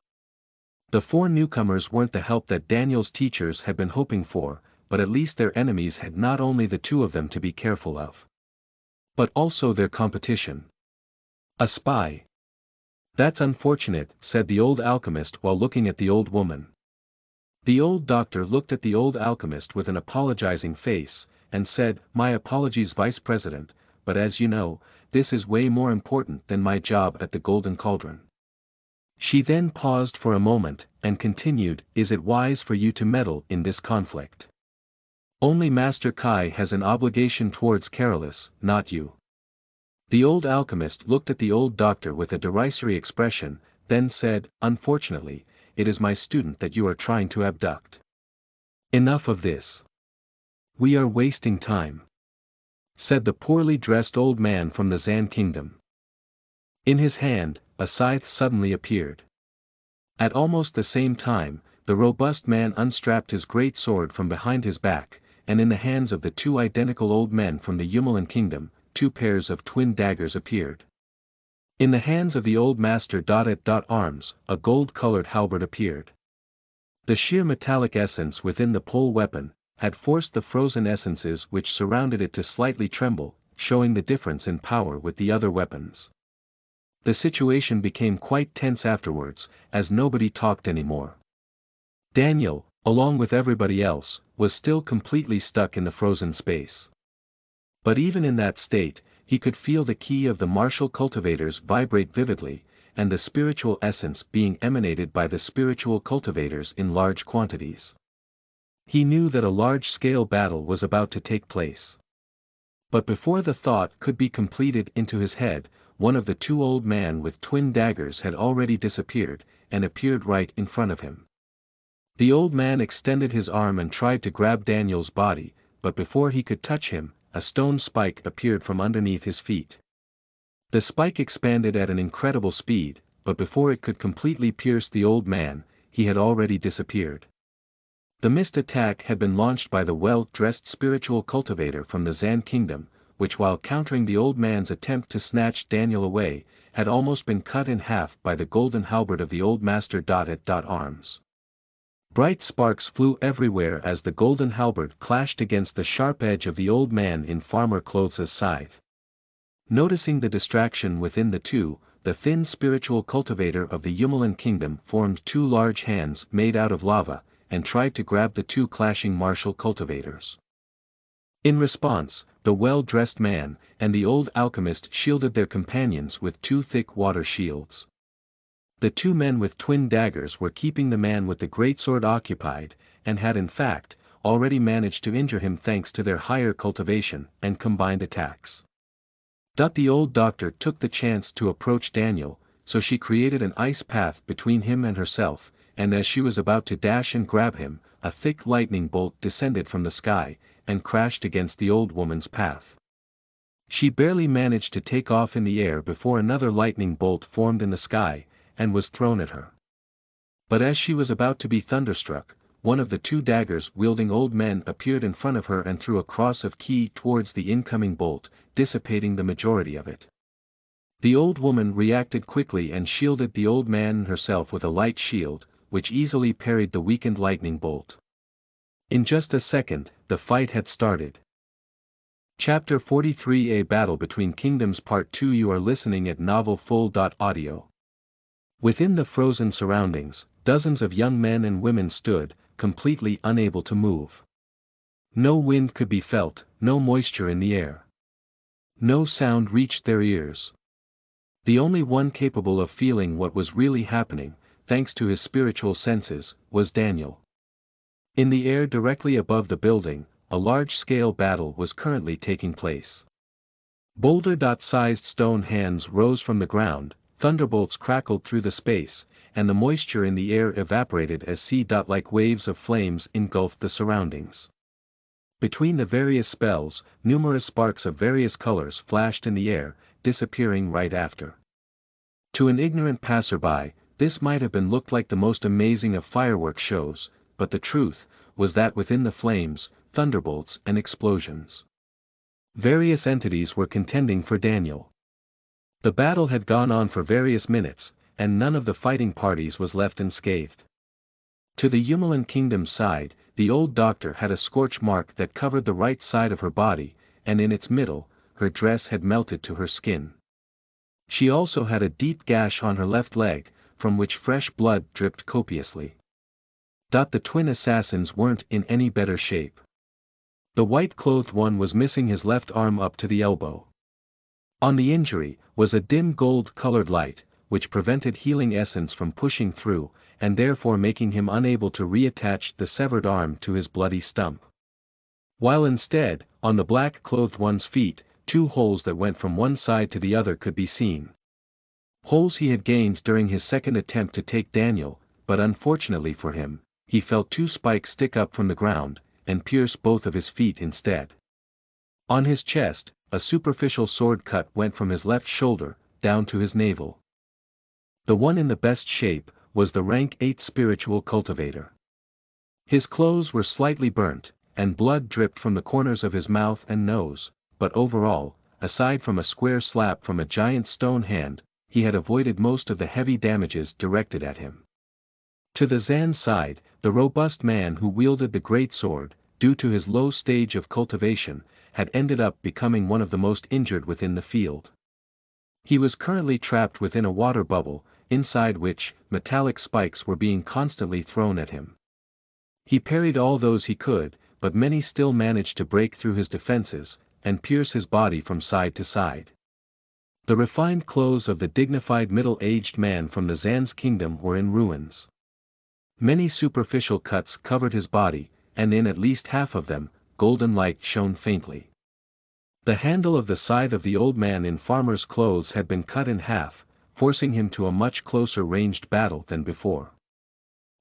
The four newcomers weren't the help that Daniel's teachers had been hoping for, but at least their enemies had not only the two of them to be careful of, but also their competition. A spy. That's unfortunate, said the old alchemist while looking at the old woman. The old doctor looked at the old alchemist with an apologizing face, and said, "My apologies, Vice President, but as you know, this is way more important than my job at the Golden Cauldron." She then paused for a moment, and continued, "Is it wise for you to meddle in this conflict? Only Master Kai has an obligation towards Kerala, not you." The old alchemist looked at the old doctor with a derisory expression, then said, "Unfortunately, it is my student that you are trying to abduct. Enough of this. We are wasting time," said the poorly dressed old man from the Zan kingdom. In his hand, a scythe suddenly appeared. At almost the same time, the robust man unstrapped his great sword from behind his back, and in the hands of the two identical old men from the Yumalan kingdom, two pairs of twin daggers appeared. In the hands of the old master at arms, a gold-colored halberd appeared. The sheer metallic essence within the pole weapon had forced the frozen essences which surrounded it to slightly tremble, showing the difference in power with the other weapons. The situation became quite tense afterwards, as nobody talked anymore. Daniel, along with everybody else, was still completely stuck in the frozen space. But even in that state, he could feel the key of the martial cultivators vibrate vividly, and the spiritual essence being emanated by the spiritual cultivators in large quantities. He knew that a large-scale battle was about to take place. But before the thought could be completed into his head, one of the two old men with twin daggers had already disappeared, and appeared right in front of him. The old man extended his arm and tried to grab Daniel's body, but before he could touch him, a stone spike appeared from underneath his feet. The spike expanded at an incredible speed, but before it could completely pierce the old man, he had already disappeared. The missed attack had been launched by the well-dressed spiritual cultivator from the Zan kingdom, which while countering the old man's attempt to snatch Daniel away, had almost been cut in half by the golden halberd of the old master at arms. Bright sparks flew everywhere as the golden halberd clashed against the sharp edge of the old man in farmer clothes' scythe. Noticing the distraction within the two, the thin spiritual cultivator of the Yumalan kingdom formed two large hands made out of lava, and tried to grab the two clashing martial cultivators. In response, the well-dressed man and the old alchemist shielded their companions with two thick water shields. The two men with twin daggers were keeping the man with the greatsword occupied, and had in fact, already managed to injure him thanks to their higher cultivation and combined attacks. The old doctor took the chance to approach Daniel, so she created an ice path between him and herself, and as she was about to dash and grab him, a thick lightning bolt descended from the sky, and crashed against the old woman's path. She barely managed to take off in the air before another lightning bolt formed in the sky, and was thrown at her. But as she was about to be thunderstruck, one of the two daggers-wielding old men appeared in front of her and threw a cross of ki towards the incoming bolt, dissipating the majority of it. The old woman reacted quickly and shielded the old man and herself with a light shield, which easily parried the weakened lightning bolt. In just a second, the fight had started. Chapter 43: A Battle Between Kingdoms Part 2. You are listening at novelfull.audio. Within the frozen surroundings, dozens of young men and women stood, completely unable to move. No wind could be felt, no moisture in the air. No sound reached their ears. The only one capable of feeling what was really happening, thanks to his spiritual senses, was Daniel. In the air directly above the building, a large-scale battle was currently taking place. Boulder-sized stone hands rose from the ground, thunderbolts crackled through the space, and the moisture in the air evaporated as sea-like waves of flames engulfed the surroundings. Between the various spells, numerous sparks of various colors flashed in the air, disappearing right after. To an ignorant passerby, this might have been looked like the most amazing of fireworks shows, but the truth was that within the flames, thunderbolts and explosions, various entities were contending for Daniel. The battle had gone on for various minutes, and none of the fighting parties was left unscathed. To the Yumalan kingdom's side, the old doctor had a scorch mark that covered the right side of her body, and in its middle, her dress had melted to her skin. She also had a deep gash on her left leg, from which fresh blood dripped copiously. The twin assassins weren't in any better shape. The white-clothed one was missing his left arm up to the elbow. On the injury, was a dim gold-colored light, which prevented healing essence from pushing through, and therefore making him unable to reattach the severed arm to his bloody stump. While instead, on the black-clothed one's feet, 2 holes that went from one side to the other could be seen. Holes he had gained during his second attempt to take Daniel, but unfortunately for him, he felt 2 spikes stick up from the ground, and pierce both of his feet instead. On his chest, a superficial sword cut went from his left shoulder, down to his navel. The one in the best shape, was the rank 8 spiritual cultivator. His clothes were slightly burnt, and blood dripped from the corners of his mouth and nose, but overall, aside from a square slap from a giant stone hand, he had avoided most of the heavy damages directed at him. To the Zan side, the robust man who wielded the great sword, due to his low stage of cultivation, had ended up becoming one of the most injured within the field. He was currently trapped within a water bubble, inside which, metallic spikes were being constantly thrown at him. He parried all those he could, but many still managed to break through his defenses, and pierce his body from side to side. The refined clothes of the dignified middle-aged man from the Zan's kingdom were in ruins. Many superficial cuts covered his body, and in at least half of them, golden light shone faintly. The handle of the scythe of the old man in farmer's clothes had been cut in half, forcing him to a much closer ranged battle than before.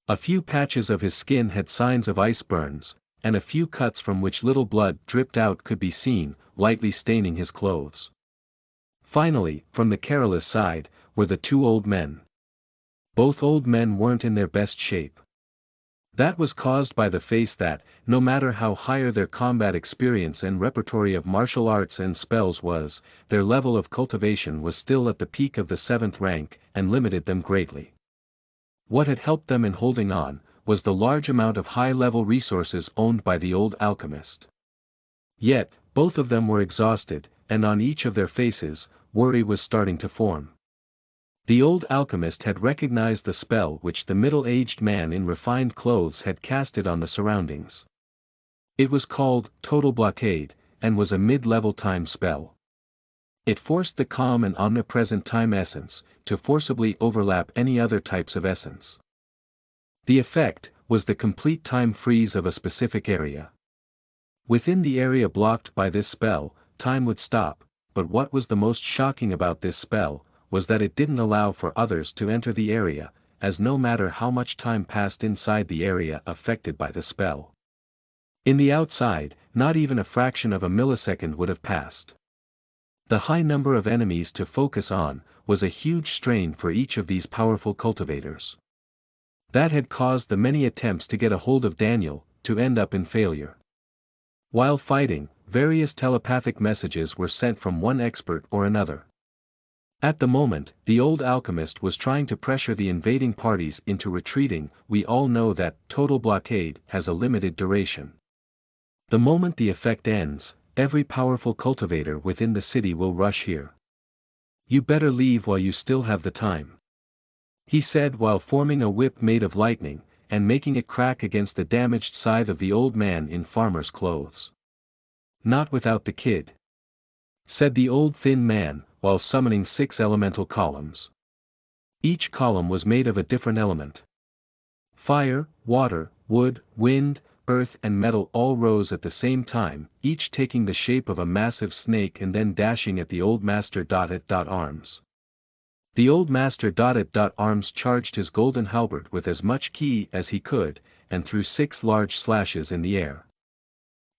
A few patches of his skin had signs of ice burns, and a few cuts from which little blood dripped out could be seen, lightly staining his clothes. Finally, from the Kerala's side, were the 2 old men. Both old men weren't in their best shape. That was caused by the face that, no matter how higher their combat experience and repertory of martial arts and spells was, their level of cultivation was still at the peak of the 7th rank, and limited them greatly. What had helped them in holding on, was the large amount of high-level resources owned by the old alchemist. Yet, both of them were exhausted, and on each of their faces, worry was starting to form. The old alchemist had recognized the spell which the middle-aged man in refined clothes had casted on the surroundings. It was called Total Blockade, and was a mid-level time spell. It forced the calm and omnipresent time essence to forcibly overlap any other types of essence. The effect was the complete time freeze of a specific area. Within the area blocked by this spell, time would stop, but what was the most shocking about this spell, was that it didn't allow for others to enter the area, as no matter how much time passed inside the area affected by the spell. In the outside, not even a fraction of a millisecond would have passed. The high number of enemies to focus on, was a huge strain for each of these powerful cultivators. That had caused the many attempts to get a hold of Daniel, to end up in failure. While fighting, various telepathic messages were sent from one expert or another. At the moment, the old alchemist was trying to pressure the invading parties into retreating. We all know that total blockade has a limited duration. The moment the effect ends, every powerful cultivator within the city will rush here. You better leave while you still have the time, he said while forming a whip made of lightning, and making it crack against the damaged scythe of the old man in farmer's clothes. Not without the kid, said the old thin man, while summoning 6 elemental columns. Each column was made of a different element. Fire, water, wood, wind, earth and metal all rose at the same time, each taking the shape of a massive snake and then dashing at the old master. Arms. The old master. Arms charged his golden halberd with as much ki as he could, and threw 6 large slashes in the air.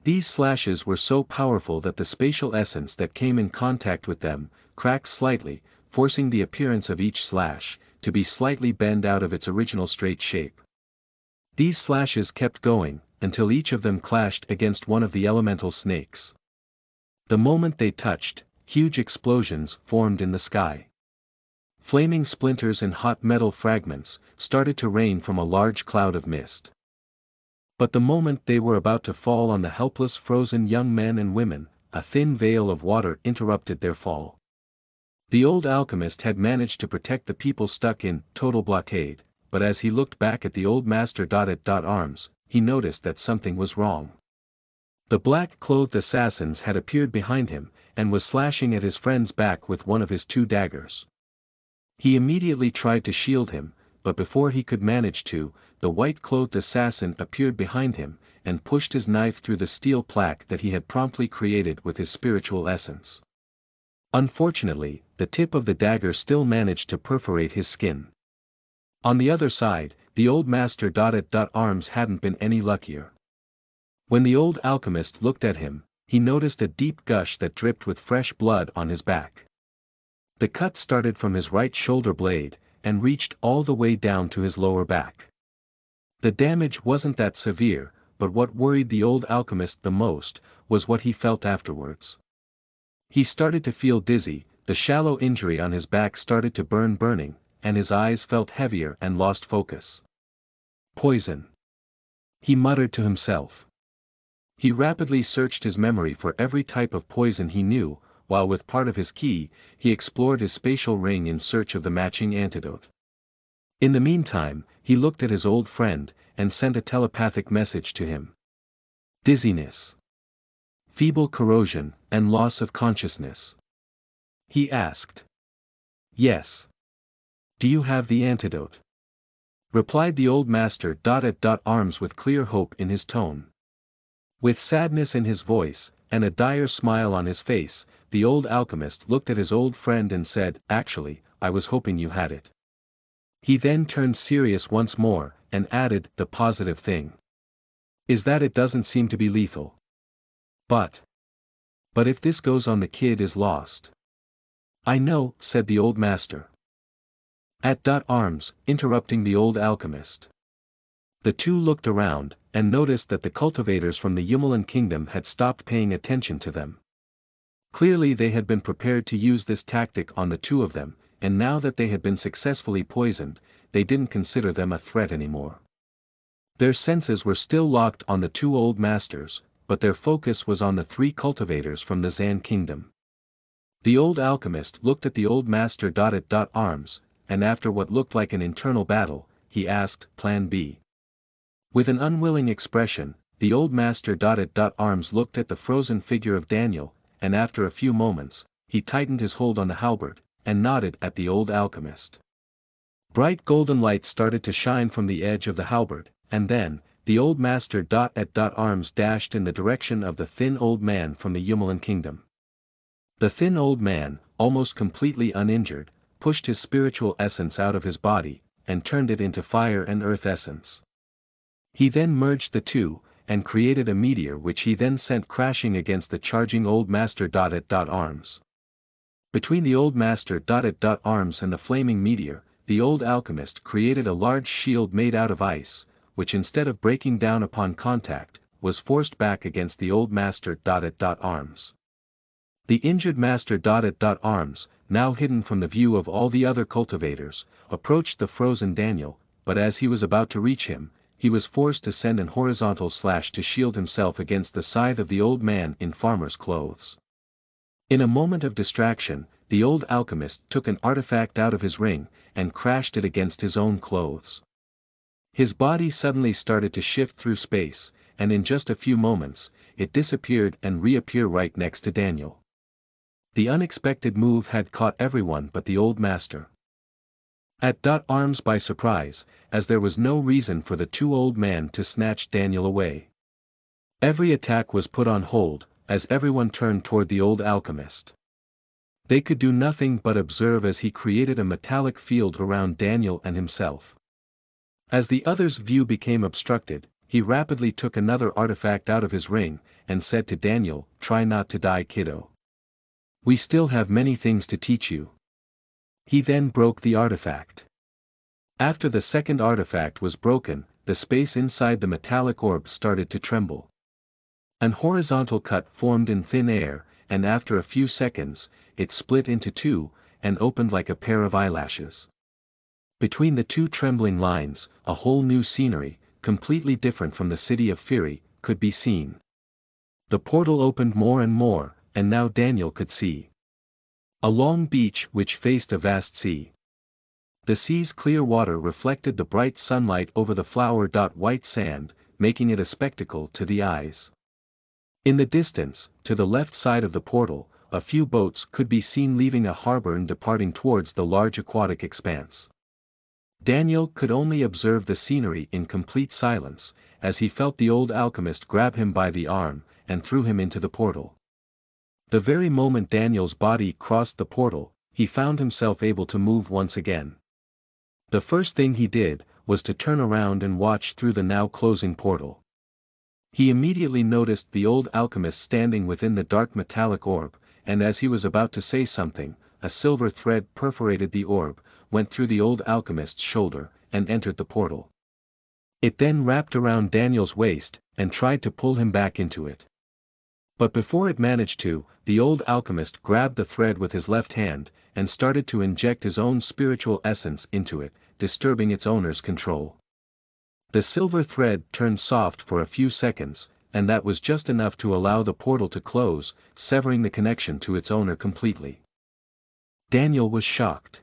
These slashes were so powerful that the spatial essence that came in contact with them, cracked slightly, forcing the appearance of each slash, to be slightly bent out of its original straight shape. These slashes kept going, until each of them clashed against one of the elemental snakes. The moment they touched, huge explosions formed in the sky. Flaming splinters and hot metal fragments started to rain from a large cloud of mist. But the moment they were about to fall on the helpless frozen young men and women, a thin veil of water interrupted their fall. The old alchemist had managed to protect the people stuck in total blockade, but as he looked back at the old master at arms, he noticed that something was wrong. The black-clothed assassins had appeared behind him, and was slashing at his friend's back with one of his two daggers. He immediately tried to shield him, but before he could manage to, the white-clothed assassin appeared behind him, and pushed his knife through the steel plaque that he had promptly created with his spiritual essence. Unfortunately, the tip of the dagger still managed to perforate his skin. On the other side, the old master at arms hadn't been any luckier. When the old alchemist looked at him, he noticed a deep gush that dripped with fresh blood on his back. The cut started from his right shoulder blade, and reached all the way down to his lower back. The damage wasn't that severe, but what worried the old alchemist the most, was what he felt afterwards. He started to feel dizzy, the shallow injury on his back started to burning, and his eyes felt heavier and lost focus. Poison. He muttered to himself. He rapidly searched his memory for every type of poison he knew, while with part of his key, he explored his spatial ring in search of the matching antidote. In the meantime, he looked at his old friend, and sent a telepathic message to him. Dizziness. Feeble corrosion, and loss of consciousness. He asked. Yes. Do you have the antidote? Replied the old master at arms with clear hope in his tone. With sadness in his voice, and a dire smile on his face, the old alchemist looked at his old friend and said, Actually, I was hoping you had it. He then turned serious once more, and added, the positive thing is that it doesn't seem to be lethal. But if this goes on, the kid is lost. I know, said the old master at arms, interrupting the old alchemist. The two looked around, and noticed that the cultivators from the Yumalan kingdom had stopped paying attention to them. Clearly they had been prepared to use this tactic on the two of them, and now that they had been successfully poisoned, they didn't consider them a threat anymore. Their senses were still locked on the two old masters, but their focus was on the three cultivators from the Zan kingdom. The old alchemist looked at the old master at arms, and after what looked like an internal battle, he asked, Plan B. With an unwilling expression, the old master at arms looked at the frozen figure of Daniel, and after a few moments, he tightened his hold on the halberd, and nodded at the old alchemist. Bright golden light started to shine from the edge of the halberd, and then, the old master at arms dashed in the direction of the thin old man from the Yumalan kingdom. The thin old man, almost completely uninjured, pushed his spiritual essence out of his body, and turned it into fire and earth essence. He then merged the two, and created a meteor which he then sent crashing against the charging old master at arms. Between the old master at arms and the flaming meteor, the old alchemist created a large shield made out of ice, which instead of breaking down upon contact, was forced back against the old master at arms. The injured master at arms, now hidden from the view of all the other cultivators, approached the frozen Daniel, but as he was about to reach him, he was forced to send an horizontal slash to shield himself against the scythe of the old man in farmer's clothes. In a moment of distraction, the old alchemist took an artifact out of his ring, and crashed it against his own clothes. His body suddenly started to shift through space, and in just a few moments, it disappeared and reappeared right next to Daniel. The unexpected move had caught everyone but the old master at arms by surprise, as there was no reason for the two old men to snatch Daniel away. Every attack was put on hold, as everyone turned toward the old alchemist. They could do nothing but observe as he created a metallic field around Daniel and himself. As the other's view became obstructed, he rapidly took another artifact out of his ring, and said to Daniel, Try not to die, kiddo. We still have many things to teach you. He then broke the artifact. After the second artifact was broken, the space inside the metallic orb started to tremble. An horizontal cut formed in thin air, and after a few seconds, it split into two, and opened like a pair of eyelashes. Between the two trembling lines, a whole new scenery, completely different from the city of Fury, could be seen. The portal opened more and more, and now Daniel could see a long beach which faced a vast sea. The sea's clear water reflected the bright sunlight over the flower-white sand, making it a spectacle to the eyes. In the distance, to the left side of the portal, a few boats could be seen leaving a harbor and departing towards the large aquatic expanse. Daniel could only observe the scenery in complete silence, as he felt the old alchemist grab him by the arm, and threw him into the portal. The very moment Daniel's body crossed the portal, he found himself able to move once again. The first thing he did, was to turn around and watch through the now closing portal. He immediately noticed the old alchemist standing within the dark metallic orb, and as he was about to say something, a silver thread perforated the orb, went through the old alchemist's shoulder, and entered the portal. It then wrapped around Daniel's waist, and tried to pull him back into it. But before it managed to, the old alchemist grabbed the thread with his left hand, and started to inject his own spiritual essence into it, disturbing its owner's control. The silver thread turned soft for a few seconds, and that was just enough to allow the portal to close, severing the connection to its owner completely. Daniel was shocked.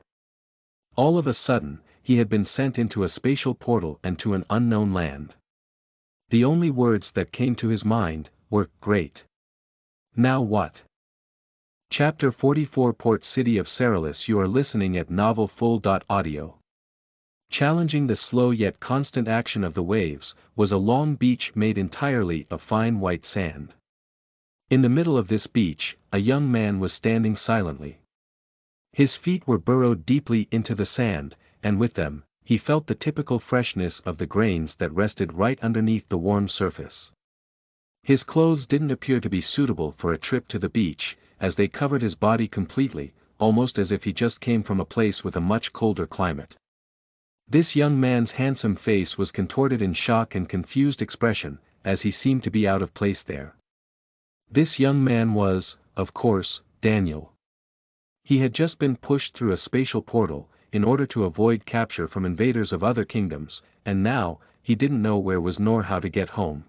All of a sudden, he had been sent into a spatial portal and to an unknown land. The only words that came to his mind were, "Great. Now what?" Chapter 44 Port City of Ceralis. You are listening at novelfull.audio. Challenging the slow yet constant action of the waves, was a long beach made entirely of fine white sand. In the middle of this beach, a young man was standing silently. His feet were burrowed deeply into the sand, and with them, he felt the typical freshness of the grains that rested right underneath the warm surface. His clothes didn't appear to be suitable for a trip to the beach, as they covered his body completely, almost as if he just came from a place with a much colder climate. This young man's handsome face was contorted in shock and confused expression, as he seemed to be out of place there. This young man was, of course, Daniel. He had just been pushed through a spatial portal, in order to avoid capture from invaders of other kingdoms, and now, he didn't know where was nor how to get home.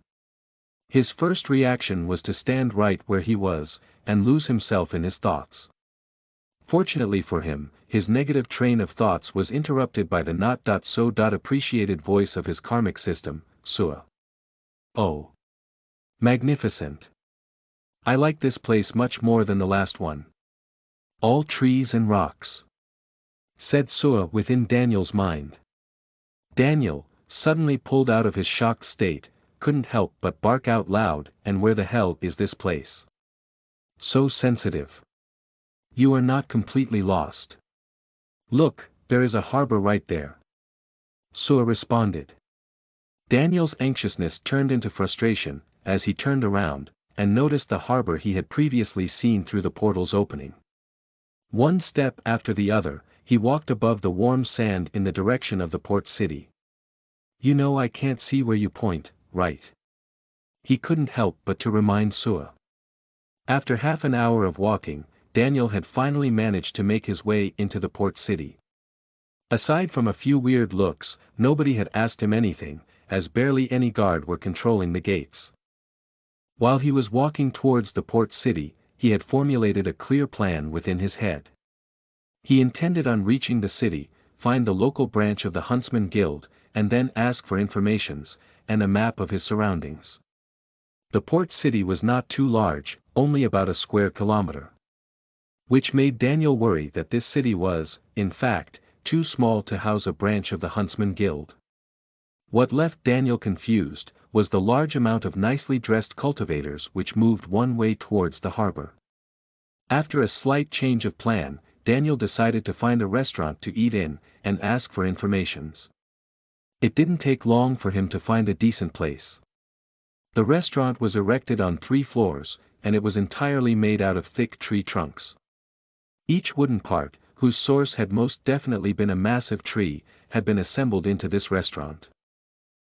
His first reaction was to stand right where he was, and lose himself in his thoughts. Fortunately for him, his negative train of thoughts was interrupted by the not-so-appreciated voice of his karmic system, Sua. "Oh. Magnificent. I like this place much more than the last one. All trees and rocks," said Sua within Daniel's mind. Daniel, suddenly pulled out of his shocked state, couldn't help but bark out loud, "And where the hell is this place? So sensitive. You are not completely lost. Look, there is a harbor right there." Sua responded. Daniel's anxiousness turned into frustration, as he turned around, and noticed the harbor he had previously seen through the portal's opening. One step after the other, he walked above the warm sand in the direction of the port city. "You know I can't see where you point, right?" He couldn't help but to remind Sua. After half an hour of walking, Daniel had finally managed to make his way into the port city. Aside from a few weird looks, nobody had asked him anything, as barely any guard were controlling the gates. While he was walking towards the port city, he had formulated a clear plan within his head. He intended on reaching the city, find the local branch of the Huntsman Guild, and then ask for informations, and a map of his surroundings. The port city was not too large, only about a square kilometer. Which made Daniel worry that this city was, in fact, too small to house a branch of the Huntsman Guild. What left Daniel confused, was the large amount of nicely dressed cultivators which moved one way towards the harbor. After a slight change of plan, Daniel decided to find a restaurant to eat in, and ask for informations. It didn't take long for him to find a decent place. The restaurant was erected on 3 floors, and it was entirely made out of thick tree trunks. Each wooden part, whose source had most definitely been a massive tree, had been assembled into this restaurant.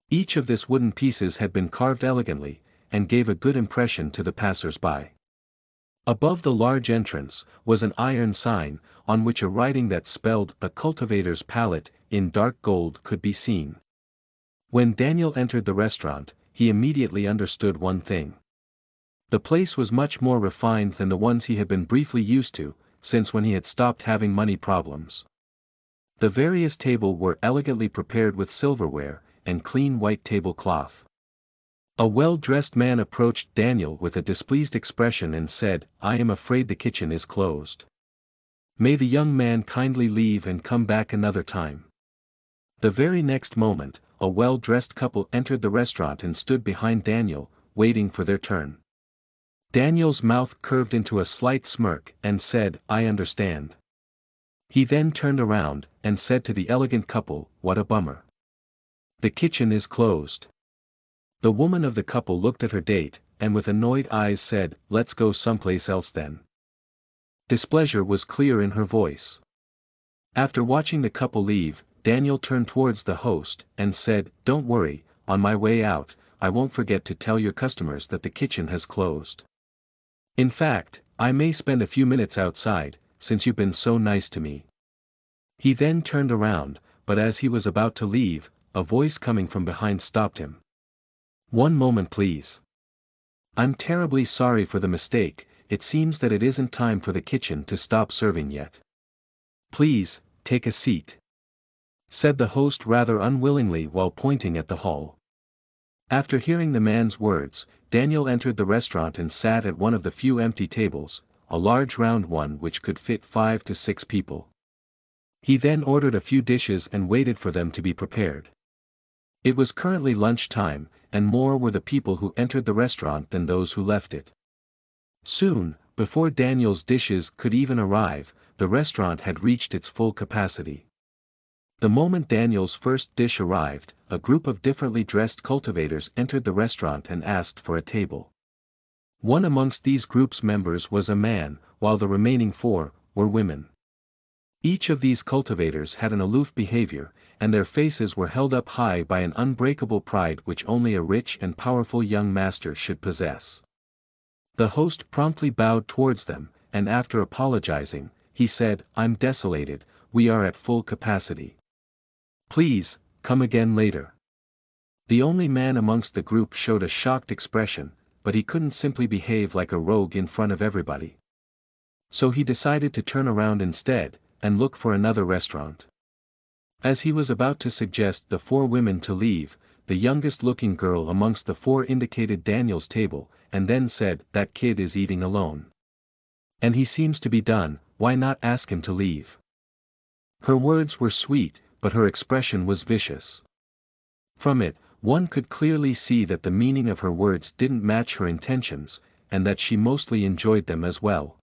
Each of these wooden pieces had been carved elegantly, and gave a good impression to the passers-by. Above the large entrance, was an iron sign, on which a writing that spelled "A Cultivator's Palate," in dark gold could be seen. When Daniel entered the restaurant, he immediately understood one thing. The place was much more refined than the ones he had been briefly used to, since when he had stopped having money problems. The various tables were elegantly prepared with silverware, and clean white tablecloth. A well-dressed man approached Daniel with a displeased expression and said, "I am afraid the kitchen is closed. May the young man kindly leave and come back another time." The very next moment, a well-dressed couple entered the restaurant and stood behind Daniel, waiting for their turn. Daniel's mouth curved into a slight smirk and said, "I understand." He then turned around, and said to the elegant couple, "What a bummer. The kitchen is closed." The woman of the couple looked at her date, and with annoyed eyes said, "Let's go someplace else then." Displeasure was clear in her voice. After watching the couple leave, Daniel turned towards the host, and said, "Don't worry, on my way out, I won't forget to tell your customers that the kitchen has closed. In fact, I may spend a few minutes outside, since you've been so nice to me." He then turned around, but as he was about to leave, a voice coming from behind stopped him. "One moment please. I'm terribly sorry for the mistake, it seems that it isn't time for the kitchen to stop serving yet. Please, take a seat," said the host rather unwillingly while pointing at the hall. After hearing the man's words, Daniel entered the restaurant and sat at one of the few empty tables, a large round one which could fit 5 to 6 people. He then ordered a few dishes and waited for them to be prepared. It was currently lunch time, and more were the people who entered the restaurant than those who left it. Soon, before Daniel's dishes could even arrive, the restaurant had reached its full capacity. The moment Daniel's first dish arrived, a group of differently dressed cultivators entered the restaurant and asked for a table. One amongst these group's members was a man, while the remaining 4 were women. Each of these cultivators had an aloof behavior, and their faces were held up high by an unbreakable pride which only a rich and powerful young master should possess. The host promptly bowed towards them, and after apologizing, he said, "I'm desolated, we are at full capacity. Please, come again later." The only man amongst the group showed a shocked expression, but he couldn't simply behave like a rogue in front of everybody. So he decided to turn around instead, and look for another restaurant. As he was about to suggest the 4 women to leave, the youngest-looking girl amongst the 4 indicated Daniel's table, and then said, "That kid is eating alone. And he seems to be done, why not ask him to leave?" Her words were sweet, but her expression was vicious. From it, one could clearly see that the meaning of her words didn't match her intentions, and that she mostly enjoyed them as well.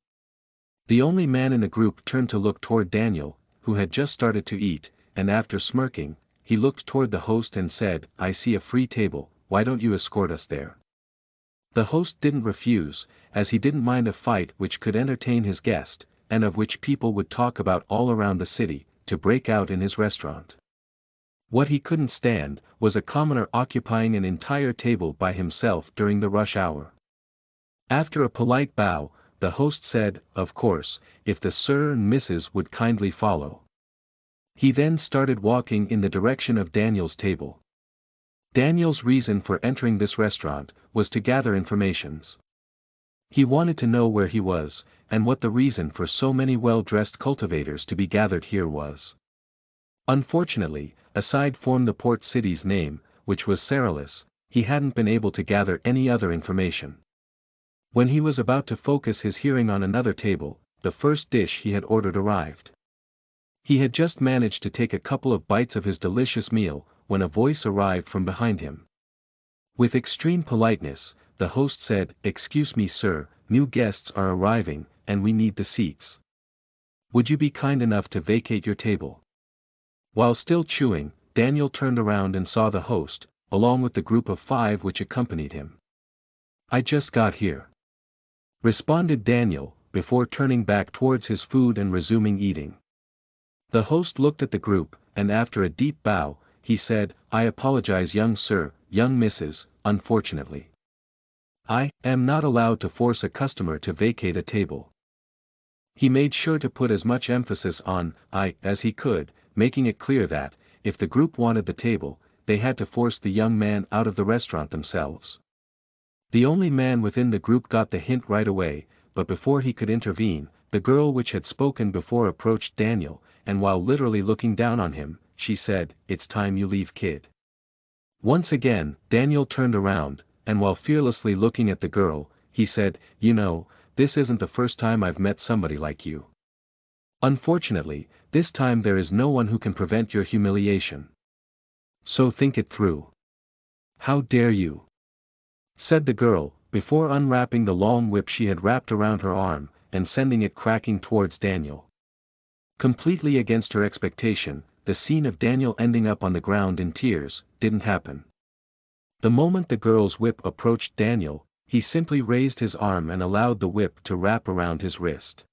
The only man in the group turned to look toward Daniel, who had just started to eat, and after smirking, he looked toward the host and said, "I see a free table, why don't you escort us there?" The host didn't refuse, as he didn't mind a fight which could entertain his guest, and of which people would talk about all around the city, to break out in his restaurant. What he couldn't stand, was a commoner occupying an entire table by himself during the rush hour. After a polite bow, the host said, "Of course, if the Sir and Mrs. would kindly follow." He then started walking in the direction of Daniel's table. Daniel's reason for entering this restaurant, was to gather informations. He wanted to know where he was, and what the reason for so many well-dressed cultivators to be gathered here was. Unfortunately, aside from the port city's name, which was Ceralis, he hadn't been able to gather any other information. When he was about to focus his hearing on another table, the first dish he had ordered arrived. He had just managed to take a couple of bites of his delicious meal, when a voice arrived from behind him. With extreme politeness, the host said, "Excuse me sir, new guests are arriving, and we need the seats. Would you be kind enough to vacate your table?" While still chewing, Daniel turned around and saw the host, along with the group of 5 which accompanied him. "I just got here," responded Daniel, before turning back towards his food and resuming eating. The host looked at the group, and after a deep bow, he said, "I apologize, young sir, young missus, unfortunately. I am not allowed to force a customer to vacate a table." He made sure to put as much emphasis on "I" as he could, making it clear that, if the group wanted the table, they had to force the young man out of the restaurant themselves. The only man within the group got the hint right away, but before he could intervene, the girl which had spoken before approached Daniel, and while literally looking down on him, she said, "It's time you leave, kid." Once again, Daniel turned around, and while fearlessly looking at the girl, he said, "You know, this isn't the first time I've met somebody like you. Unfortunately, this time there is no one who can prevent your humiliation. So think it through." "How dare you?" said the girl, before unwrapping the long whip she had wrapped around her arm, and sending it cracking towards Daniel. Completely against her expectation, the scene of Daniel ending up on the ground in tears, didn't happen. The moment the girl's whip approached Daniel, he simply raised his arm and allowed the whip to wrap around his wrist.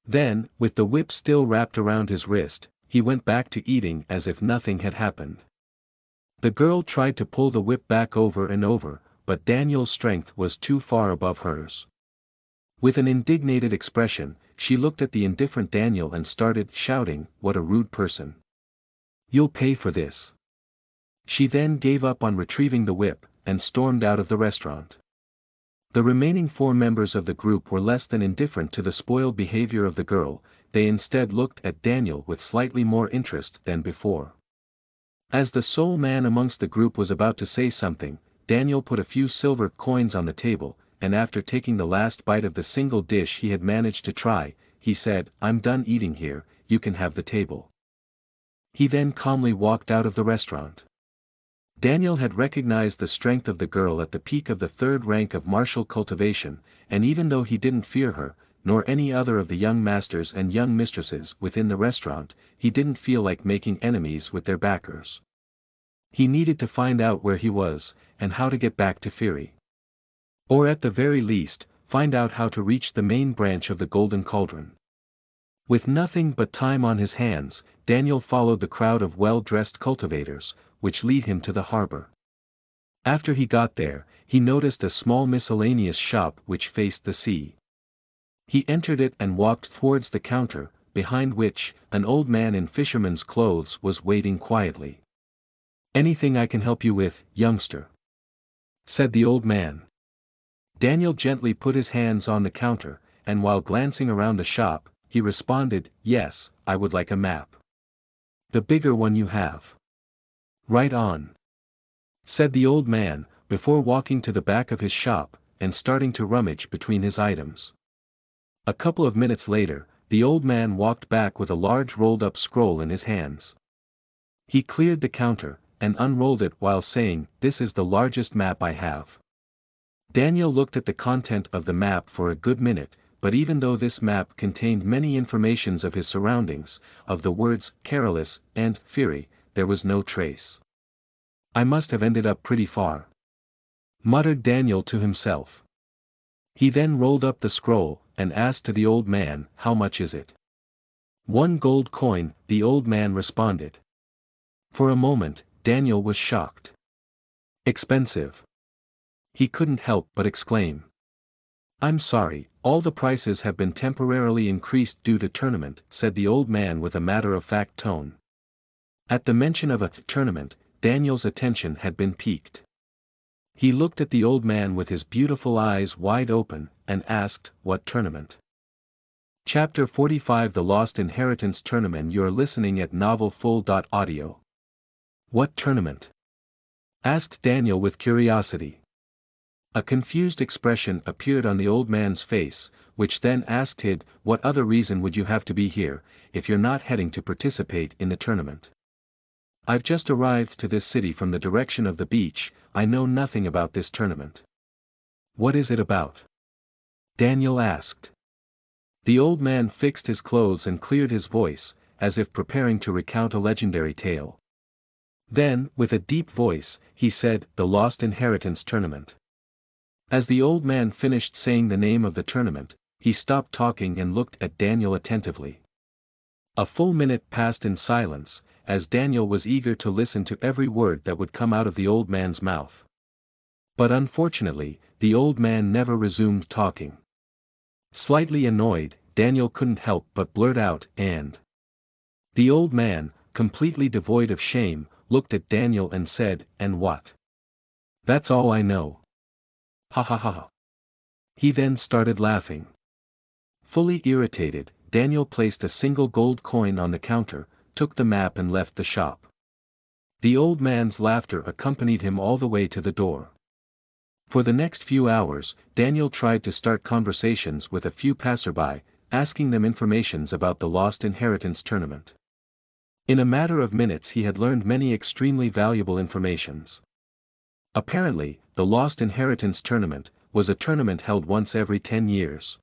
Then, with the whip still wrapped around his wrist, he went back to eating as if nothing had happened. The girl tried to pull the whip back over and over, but Daniel's strength was too far above hers. With an indignated expression, she looked at the indifferent Daniel and started shouting, "What a rude person. You'll pay for this." She then gave up on retrieving the whip, and stormed out of the restaurant. The remaining 4 members of the group were less than indifferent to the spoiled behavior of the girl, they instead looked at Daniel with slightly more interest than before. As the sole man amongst the group was about to say something, Daniel put a few silver coins on the table, and after taking the last bite of the single dish he had managed to try, he said, "I'm done eating here, you can have the table." He then calmly walked out of the restaurant. Daniel had recognized the strength of the girl at the peak of the 3rd rank of martial cultivation, and even though he didn't fear her, nor any other of the young masters and young mistresses within the restaurant, he didn't feel like making enemies with their backers. He needed to find out where he was, and how to get back to Fury. Or at the very least, find out how to reach the main branch of the Golden Cauldron. With nothing but time on his hands, Daniel followed the crowd of well-dressed cultivators, which lead him to the harbor. After he got there, he noticed a small miscellaneous shop which faced the sea. He entered it and walked towards the counter, behind which, an old man in fisherman's clothes was waiting quietly. "Anything I can help you with, youngster?" said the old man. Daniel gently put his hands on the counter, and while glancing around the shop, he responded, "Yes, I would like a map." "The bigger one you have." "Right on," said the old man, before walking to the back of his shop, and starting to rummage between his items. A couple of minutes later, the old man walked back with a large rolled-up scroll in his hands. He cleared the counter, and unrolled it while saying, "This is the largest map I have." Daniel looked at the content of the map for a good minute, but even though this map contained many informations of his surroundings, of the words Carolus and Fury, there was no trace. "I must have ended up pretty far," muttered Daniel to himself. He then rolled up the scroll, and asked to the old man, "How much is it?" "1 gold coin," the old man responded. For a moment, Daniel was shocked. "Expensive." He couldn't help but exclaim. "I'm sorry, all the prices have been temporarily increased due to tournament," said the old man with a matter-of-fact tone. At the mention of a tournament, Daniel's attention had been piqued. He looked at the old man with his beautiful eyes wide open, and asked, "What tournament?" Chapter 45 The Lost Inheritance Tournament. You're listening at novelfull.audio. "What tournament?" asked Daniel with curiosity. A confused expression appeared on the old man's face, which then asked him, "What other reason would you have to be here, if you're not heading to participate in the tournament?" "I've just arrived to this city from the direction of the beach, I know nothing about this tournament." "What is it about?" Daniel asked. The old man fixed his clothes and cleared his voice, as if preparing to recount a legendary tale. Then, with a deep voice, he said, "The Lost Inheritance Tournament." As the old man finished saying the name of the tournament, he stopped talking and looked at Daniel attentively. A full minute passed in silence, as Daniel was eager to listen to every word that would come out of the old man's mouth. But unfortunately, the old man never resumed talking. Slightly annoyed, Daniel couldn't help but blurt out, "And?" The old man, completely devoid of shame, looked at Daniel and said, "And what?" "That's all I know." "Ha ha ha." He then started laughing. Fully irritated, Daniel placed a single gold coin on the counter, took the map and left the shop. The old man's laughter accompanied him all the way to the door. For the next few hours, Daniel tried to start conversations with a few passerby, asking them informations about the Lost Inheritance tournament. In a matter of minutes he had learned many extremely valuable informations. Apparently, the Lost Inheritance tournament was a tournament held once every 10 years.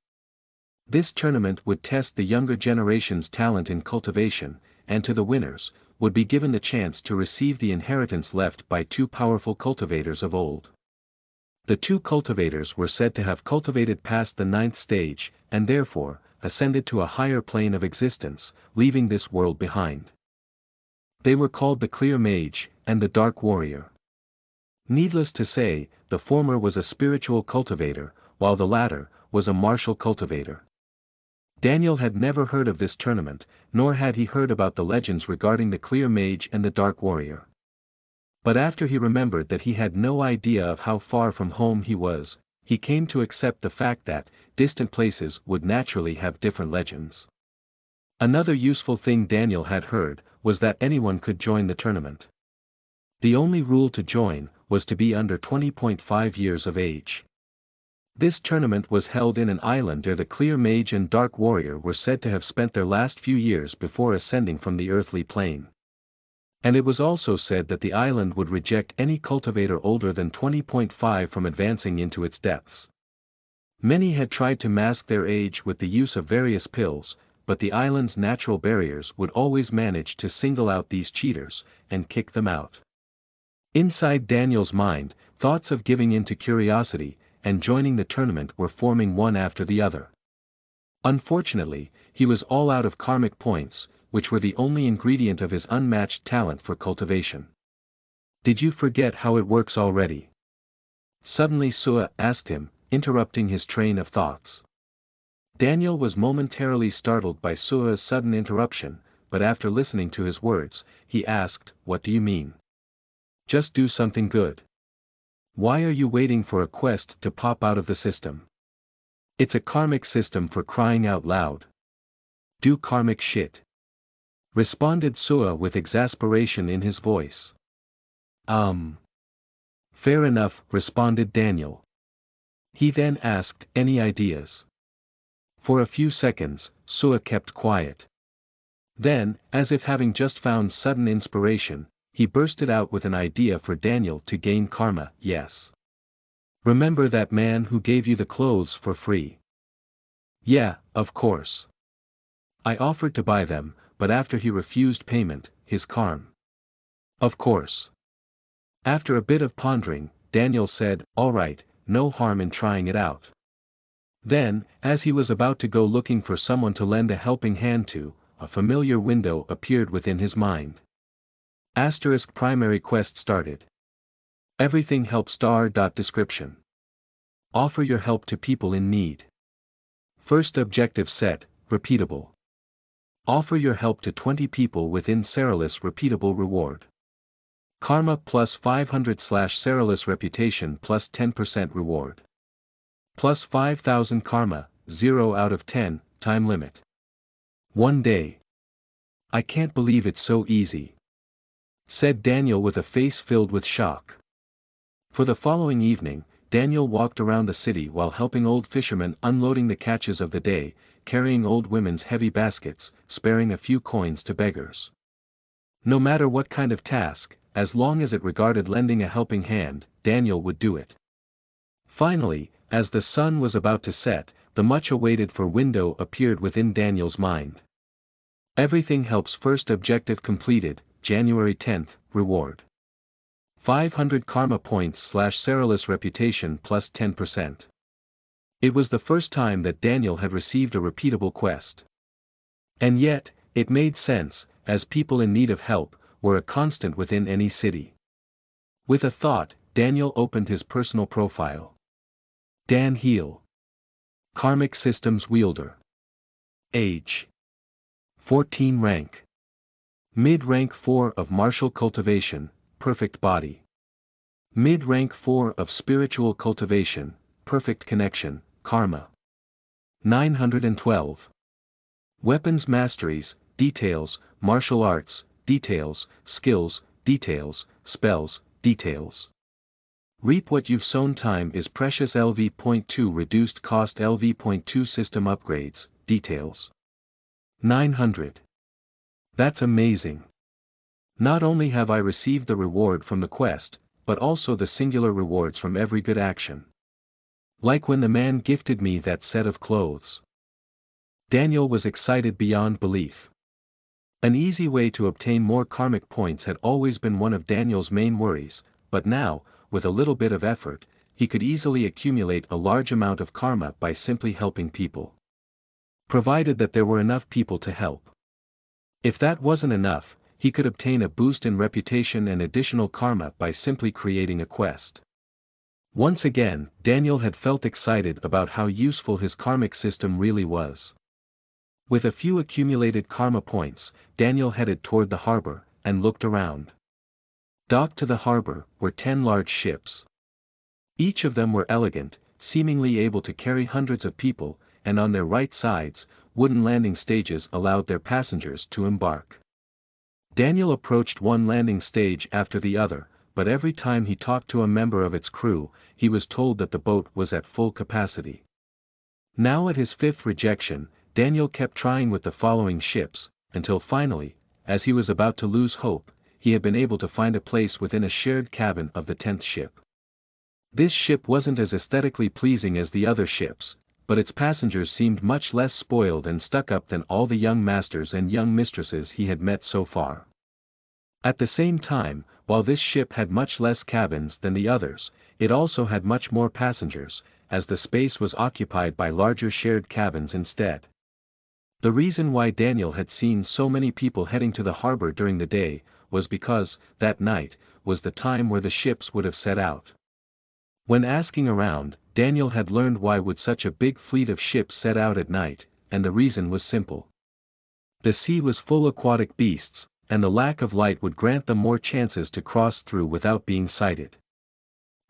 This tournament would test the younger generation's talent in cultivation, and to the winners, would be given the chance to receive the inheritance left by two powerful cultivators of old. The two cultivators were said to have cultivated past the 9th stage, and therefore, ascended to a higher plane of existence, leaving this world behind. They were called the Clear Mage, and the Dark Warrior. Needless to say, the former was a spiritual cultivator, while the latter was a martial cultivator. Daniel had never heard of this tournament, nor had he heard about the legends regarding the Clear Mage and the Dark Warrior. But after he remembered that he had no idea of how far from home he was, he came to accept the fact that distant places would naturally have different legends. Another useful thing Daniel had heard was that anyone could join the tournament. The only rule to join was to be under 20.5 years of age. This tournament was held in an island where the Clear Mage and Dark Warrior were said to have spent their last few years before ascending from the earthly plane. And it was also said that the island would reject any cultivator older than 20.5 from advancing into its depths. Many had tried to mask their age with the use of various pills, but the island's natural barriers would always manage to single out these cheaters, and kick them out. Inside Daniel's mind, thoughts of giving in to curiosity, and joining the tournament were forming one after the other. Unfortunately, he was all out of karmic points, which were the only ingredient of his unmatched talent for cultivation. "Did you forget how it works already?" Suddenly Sua asked him, interrupting his train of thoughts. Daniel was momentarily startled by Sua's sudden interruption, but after listening to his words, he asked, "What do you mean?" "Just do something good. Why are you waiting for a quest to pop out of the system? It's a karmic system for crying out loud. Do karmic shit," responded Sua with exasperation in his voice. Fair enough," responded Daniel. He then asked, "Any ideas?" For a few seconds, Sua kept quiet. Then, as if having just found sudden inspiration, he bursted out with an idea for Daniel to gain karma. "Yes. Remember that man who gave you the clothes for free?" "Yeah, of course. I offered to buy them, but after he refused payment, his karma." "Of course." After a bit of pondering, Daniel said, "All right, no harm in trying it out." Then, as he was about to go looking for someone to lend a helping hand to, a familiar window appeared within his mind. Primary quest started. Everything help star. Description. Offer your help to people in need. First objective set, repeatable. Offer your help to 20 people within Ceralis repeatable reward. Karma plus 500 / Ceralis reputation plus 10% reward. Plus 5,000 karma, 0 out of 10, time limit. 1 day. I can't believe it's so easy," said Daniel with a face filled with shock. For the following evening, Daniel walked around the city while helping old fishermen unloading the catches of the day, carrying old women's heavy baskets, sparing a few coins to beggars. No matter what kind of task, as long as it regarded lending a helping hand, Daniel would do it. Finally, as the sun was about to set, the much-awaited-for window appeared within Daniel's mind. Everything helps first objective completed, January 10th, reward. 500 karma points / Ceralis reputation plus 10%. It was the first time that Daniel had received a repeatable quest. And yet, It made sense, as people in need of help were a constant within any city. With a thought, Daniel opened his personal profile. Dan Heel. Karmic Systems wielder. Age. 14 rank. Mid-rank 4 of martial cultivation, perfect body. Mid-rank 4 of spiritual cultivation, perfect connection, karma. 912. Weapons masteries, details, martial arts, details, skills, details, spells, details. Reap what you've sown. Time is precious. LV.2 reduced cost. LV.2 system upgrades, details. 900. That's amazing. Not only have I received the reward from the quest, but also the singular rewards from every good action. Like when the man gifted me that set of clothes. Daniel was excited beyond belief. An easy way to obtain more karmic points had always been one of Daniel's main worries, but now, with a little bit of effort, he could easily accumulate a large amount of karma by simply helping people. Provided that there were enough people to help. If that wasn't enough, he could obtain a boost in reputation and additional karma by simply creating a quest. Once again, Daniel had felt excited about how useful his karmic system really was. With a few accumulated karma points, Daniel headed toward the harbor, and looked around. Docked to the harbor were 10 large ships. Each of them were elegant, seemingly able to carry hundreds of people, and on their right sides, wooden landing stages allowed their passengers to embark. Daniel approached one landing stage after the other, but every time he talked to a member of its crew, he was told that the boat was at full capacity. Now at his 5th rejection, Daniel kept trying with the following ships, until finally, as he was about to lose hope, he had been able to find a place within a shared cabin of the 10th ship. This ship wasn't as aesthetically pleasing as the other ships, but its passengers seemed much less spoiled and stuck up than all the young masters and young mistresses he had met so far. At the same time, while this ship had much less cabins than the others, it also had much more passengers, as the space was occupied by larger shared cabins instead. The reason why Daniel had seen so many people heading to the harbor during the day, was because, that night, was the time where the ships would have set out. When asking around, Daniel had learned why would such a big fleet of ships set out at night, and the reason was simple. The sea was full of aquatic beasts, and the lack of light would grant them more chances to cross through without being sighted.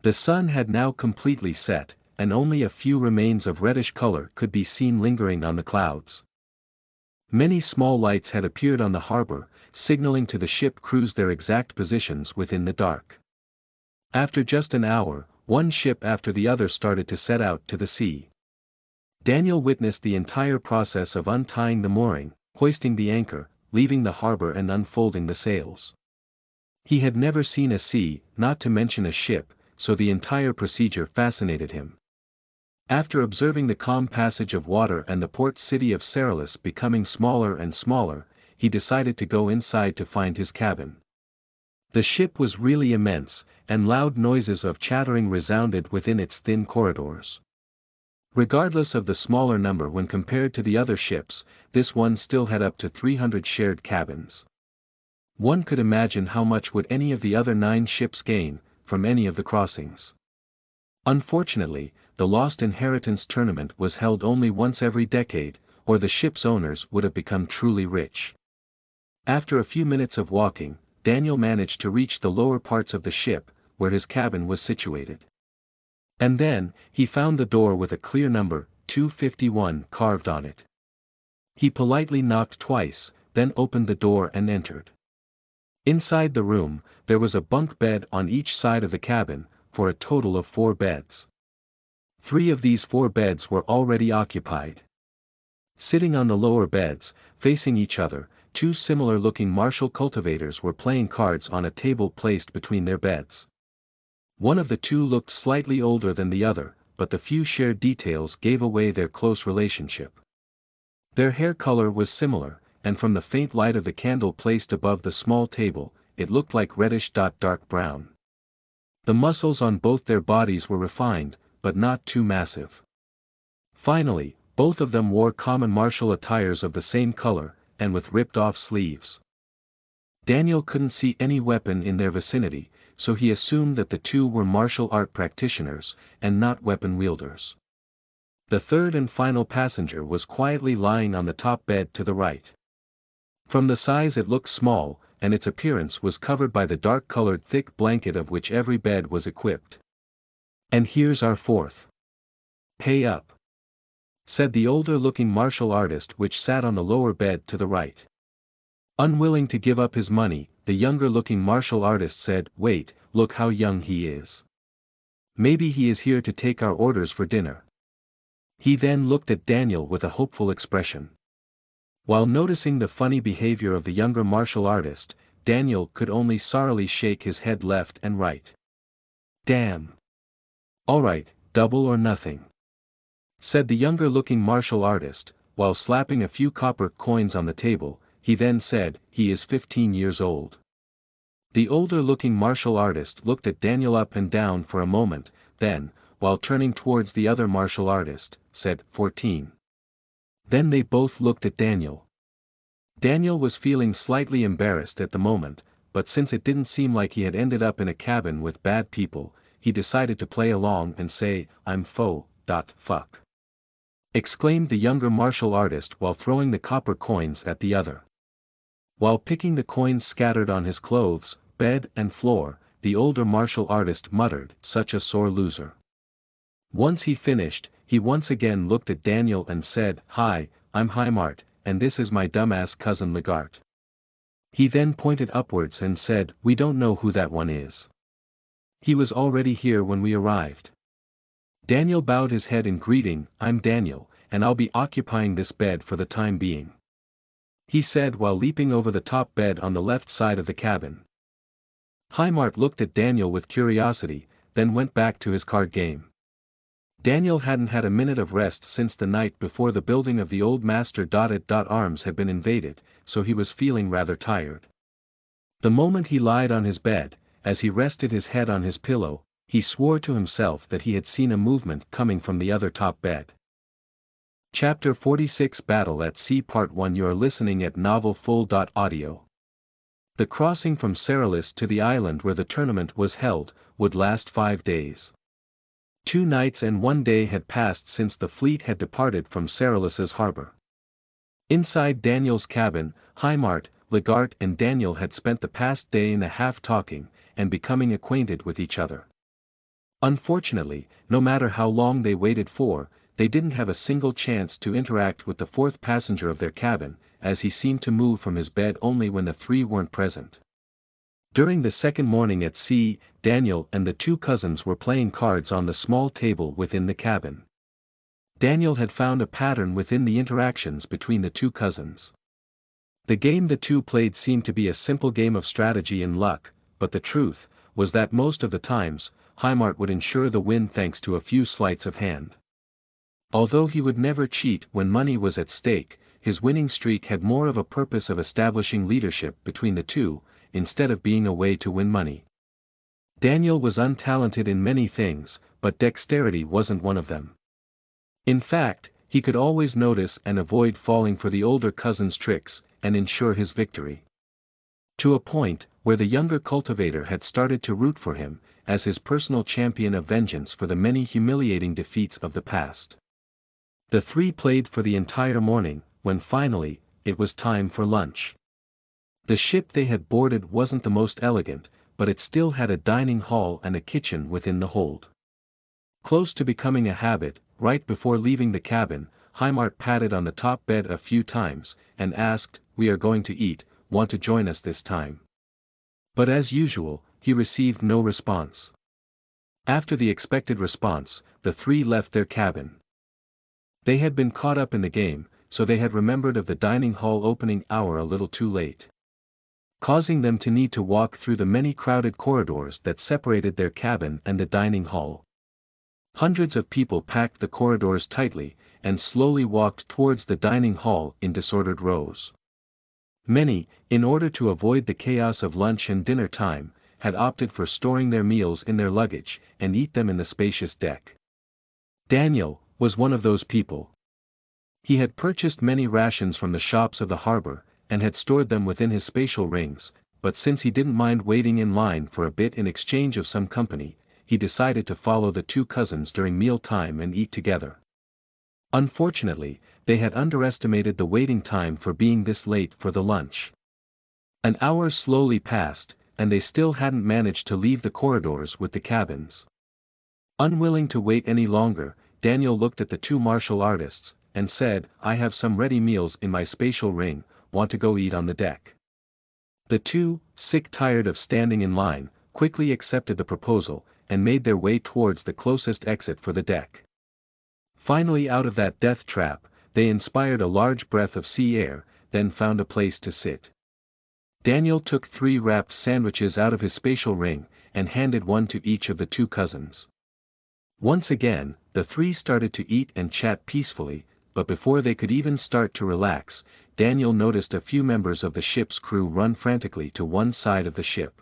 The sun had now completely set, and only a few remains of reddish color could be seen lingering on the clouds. Many small lights had appeared on the harbor, signaling to the ship crews their exact positions within the dark. After just an hour, one ship after the other started to set out to the sea. Daniel witnessed the entire process of untying the mooring, hoisting the anchor, leaving the harbor and unfolding the sails. He had never seen a sea, not to mention a ship, so the entire procedure fascinated him. After observing the calm passage of water and the port city of Ceralis becoming smaller and smaller, he decided to go inside to find his cabin. The ship was really immense, and loud noises of chattering resounded within its thin corridors. Regardless of the smaller number when compared to the other ships, this one still had up to 300 shared cabins. One could imagine how much would any of the other 9 ships gain, from any of the crossings. Unfortunately, the Lost Inheritance tournament was held only once every decade, or the ship's owners would have become truly rich. After a few minutes of walking, Daniel managed to reach the lower parts of the ship, where his cabin was situated. And then, he found the door with a clear number, 251, carved on it. He politely knocked twice, then opened the door and entered. Inside the room, there was a bunk bed on each side of the cabin, for a total of 4 beds. 3 of these 4 beds were already occupied. Sitting on the lower beds, facing each other, 2 similar-looking martial cultivators were playing cards on a table placed between their beds. One of the 2 looked slightly older than the other, but the few shared details gave away their close relationship. Their hair color was similar, and from the faint light of the candle placed above the small table, it looked like reddish-dark brown. The muscles on both their bodies were refined, but not too massive. Finally, both of them wore common martial attires of the same color, and with ripped-off sleeves. Daniel couldn't see any weapon in their vicinity, so he assumed that the two were martial art practitioners, and not weapon wielders. The third and final passenger was quietly lying on the top bed to the right. From the size it looked small, and its appearance was covered by the dark-colored thick blanket of which every bed was equipped. "And here's our fourth. Pay up," said the older-looking martial artist which sat on the lower bed to the right. Unwilling to give up his money, the younger-looking martial artist said, "Wait, look how young he is. Maybe he is here to take our orders for dinner." He then looked at Daniel with a hopeful expression. While noticing the funny behavior of the younger martial artist, Daniel could only sorrowfully shake his head left and right. "Damn. All right, double or nothing," said the younger-looking martial artist, while slapping a few copper coins on the table. He then said, "He is 15 years old." The older-looking martial artist looked at Daniel up and down for a moment, then, while turning towards the other martial artist, said, 14. Then they both looked at Daniel. Daniel was feeling slightly embarrassed at the moment, but since it didn't seem like he had ended up in a cabin with bad people, he decided to play along and say, "I'm fuck," exclaimed the younger martial artist while throwing the copper coins at the other. While picking the coins scattered on his clothes, bed and floor, the older martial artist muttered, "Such a sore loser." Once he finished, he once again looked at Daniel and said, "Hi, I'm Heimart, and this is my dumbass cousin Legart." He then pointed upwards and said, "We don't know who that one is. He was already here when we arrived." Daniel bowed his head in greeting, "I'm Daniel, and I'll be occupying this bed for the time being," he said while leaping over the top bed on the left side of the cabin. Heimart looked at Daniel with curiosity, then went back to his card game. Daniel hadn't had a minute of rest since the night before the building of the old master. Arms had been invaded, so he was feeling rather tired. The moment he lied on his bed, as he rested his head on his pillow, he swore to himself that he had seen a movement coming from the other top bed. Chapter 46 Battle at Sea Part 1. You are listening at novelfull.audio. The crossing from Serilis to the island where the tournament was held, would last 5 days. 2 nights and 1 day had passed since the fleet had departed from Serilis's harbor. Inside Daniel's cabin, Heimart, Legart and Daniel had spent the past day and a half talking, and becoming acquainted with each other. Unfortunately, no matter how long they waited for, they didn't have a single chance to interact with the fourth passenger of their cabin, as he seemed to move from his bed only when the three weren't present. During the second morning at sea, Daniel and the 2 cousins were playing cards on the small table within the cabin. Daniel had found a pattern within the interactions between the 2 cousins. The game the two played seemed to be a simple game of strategy and luck, but the truth was that most of the times, Heimart would ensure the win thanks to a few sleights of hand. Although he would never cheat when money was at stake, his winning streak had more of a purpose of establishing leadership between the two, instead of being a way to win money. Daniel was untalented in many things, but dexterity wasn't one of them. In fact, he could always notice and avoid falling for the older cousin's tricks, and ensure his victory. To a point, where the younger cultivator had started to root for him, as his personal champion of vengeance for the many humiliating defeats of the past. The 3 played for the entire morning, when finally, it was time for lunch. The ship they had boarded wasn't the most elegant, but it still had a dining hall and a kitchen within the hold. Close to becoming a habit, right before leaving the cabin, Heimart patted on the top bed a few times, and asked, "We are going to eat, want to join us this time?" But as usual, he received no response. After the expected response, the 3 left their cabin. They had been caught up in the game, so they had remembered of the dining hall opening hour a little too late, causing them to need to walk through the many crowded corridors that separated their cabin and the dining hall. Hundreds of people packed the corridors tightly, and slowly walked towards the dining hall in disordered rows. Many, in order to avoid the chaos of lunch and dinner time, had opted for storing their meals in their luggage, and eat them in the spacious deck. Daniel was one of those people. He had purchased many rations from the shops of the harbor, and had stored them within his spatial rings, but since he didn't mind waiting in line for a bit in exchange of some company, he decided to follow the two cousins during meal time and eat together. Unfortunately, they had underestimated the waiting time for being this late for the lunch. An hour slowly passed, and they still hadn't managed to leave the corridors with the cabins. Unwilling to wait any longer, Daniel looked at the two martial artists, and said, "I have some ready meals in my spatial ring, want to go eat on the deck?" The two, tired of standing in line, quickly accepted the proposal, and made their way towards the closest exit for the deck. Finally out of that death trap, they inspired a large breath of sea air, then found a place to sit. Daniel took 3 wrapped sandwiches out of his spatial ring, and handed one to each of the two cousins. Once again, the 3 started to eat and chat peacefully, but before they could even start to relax, Daniel noticed a few members of the ship's crew run frantically to one side of the ship.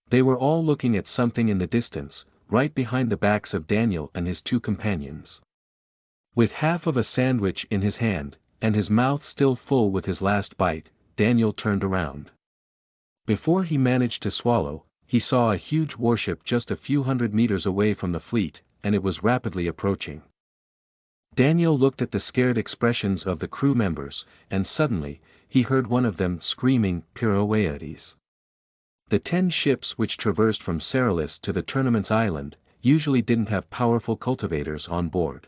They were all looking at something in the distance, right behind the backs of Daniel and his two companions. With half of a sandwich in his hand, and his mouth still full with his last bite, Daniel turned around. Before he managed to swallow, he saw a huge warship just a few hundred meters away from the fleet, and it was rapidly approaching. Daniel looked at the scared expressions of the crew members, and suddenly, he heard one of them screaming, "Pirouettes." The 10 ships which traversed from Serilis to the Tournament's Island, usually didn't have powerful cultivators on board.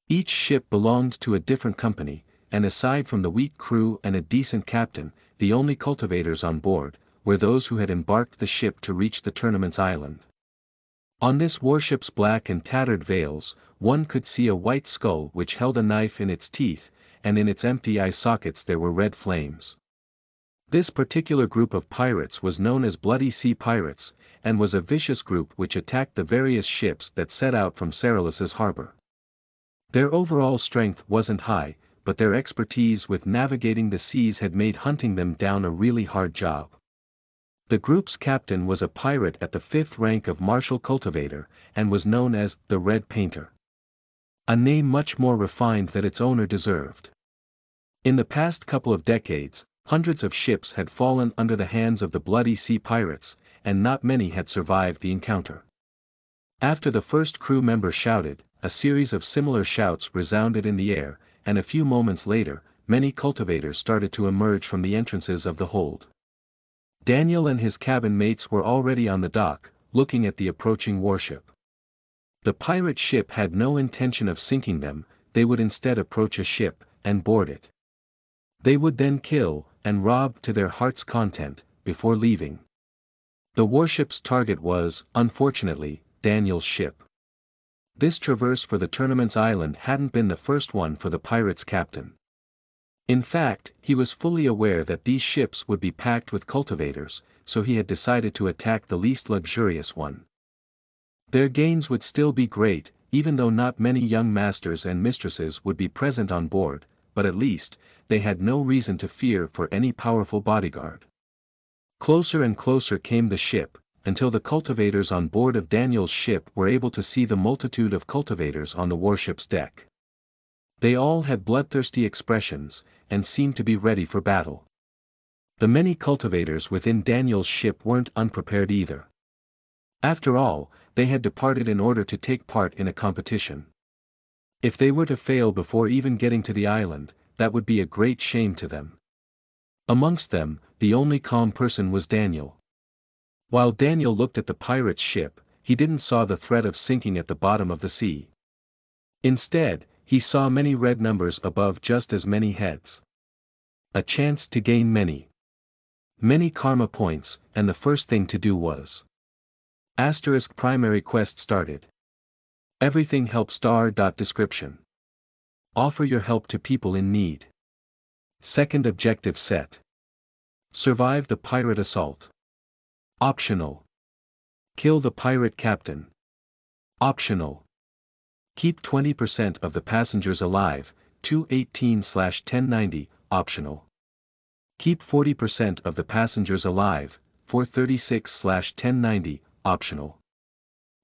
Each ship belonged to a different company, and aside from the weak crew and a decent captain, the only cultivators on board were those who had embarked the ship to reach the Tournament's Island. On this warship's black and tattered veils, one could see a white skull which held a knife in its teeth, and in its empty eye sockets there were red flames. This particular group of pirates was known as Bloody Sea Pirates, and was a vicious group which attacked the various ships that set out from Serilis's harbor. Their overall strength wasn't high, but their expertise with navigating the seas had made hunting them down a really hard job. The group's captain was a pirate at the 5th rank of Martial Cultivator, and was known as the Red Painter. A name much more refined than its owner deserved. In the past couple of decades, hundreds of ships had fallen under the hands of the Bloody Sea Pirates, and not many had survived the encounter. After the first crew member shouted, a series of similar shouts resounded in the air, and a few moments later, many cultivators started to emerge from the entrances of the hold. Daniel and his cabin mates were already on the dock, looking at the approaching warship. The pirate ship had no intention of sinking them, they would instead approach a ship, and board it. They would then kill, and rob to their heart's content, before leaving. The warship's target was, unfortunately, Daniel's ship. This traverse for the Tournament's Island hadn't been the first one for the pirate's captain. In fact, he was fully aware that these ships would be packed with cultivators, so he had decided to attack the least luxurious one. Their gains would still be great, even though not many young masters and mistresses would be present on board, but at least, they had no reason to fear for any powerful bodyguard. Closer and closer came the ship, until the cultivators on board of Daniel's ship were able to see the multitude of cultivators on the warship's deck. They all had bloodthirsty expressions, and seemed to be ready for battle. The many cultivators within Daniel's ship weren't unprepared either. After all, they had departed in order to take part in a competition. If they were to fail before even getting to the island, that would be a great shame to them. Amongst them, the only calm person was Daniel. While Daniel looked at the pirate's ship, he didn't saw the threat of sinking at the bottom of the sea. Instead, he saw many red numbers above just as many heads. A chance to gain many karma points, and the first thing to do was * primary quest started. Everything help star. Description. Offer your help to people in need. Second objective set. Survive the pirate assault. Optional. Kill the pirate captain. Optional. Keep 20% of the passengers alive, 218/1090, optional. Keep 40% of the passengers alive, 436/1090, optional.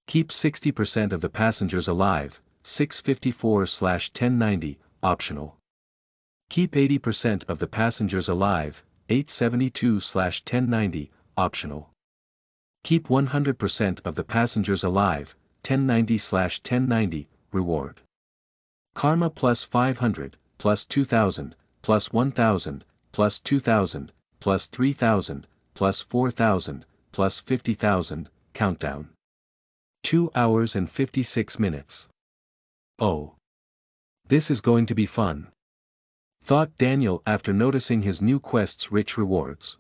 Keep 60% of the passengers alive, 654/1090, optional. Keep 80% of the passengers alive, 872/1090, optional. Keep 100% of the passengers alive, 1090/1090, reward. Karma plus 500, plus 2000, plus 1000, plus 2000, plus 3000, plus 4000, plus 50,000, countdown. 2 hours and 56 minutes. Oh. This is going to be fun, thought Daniel after noticing his new quest's rich rewards.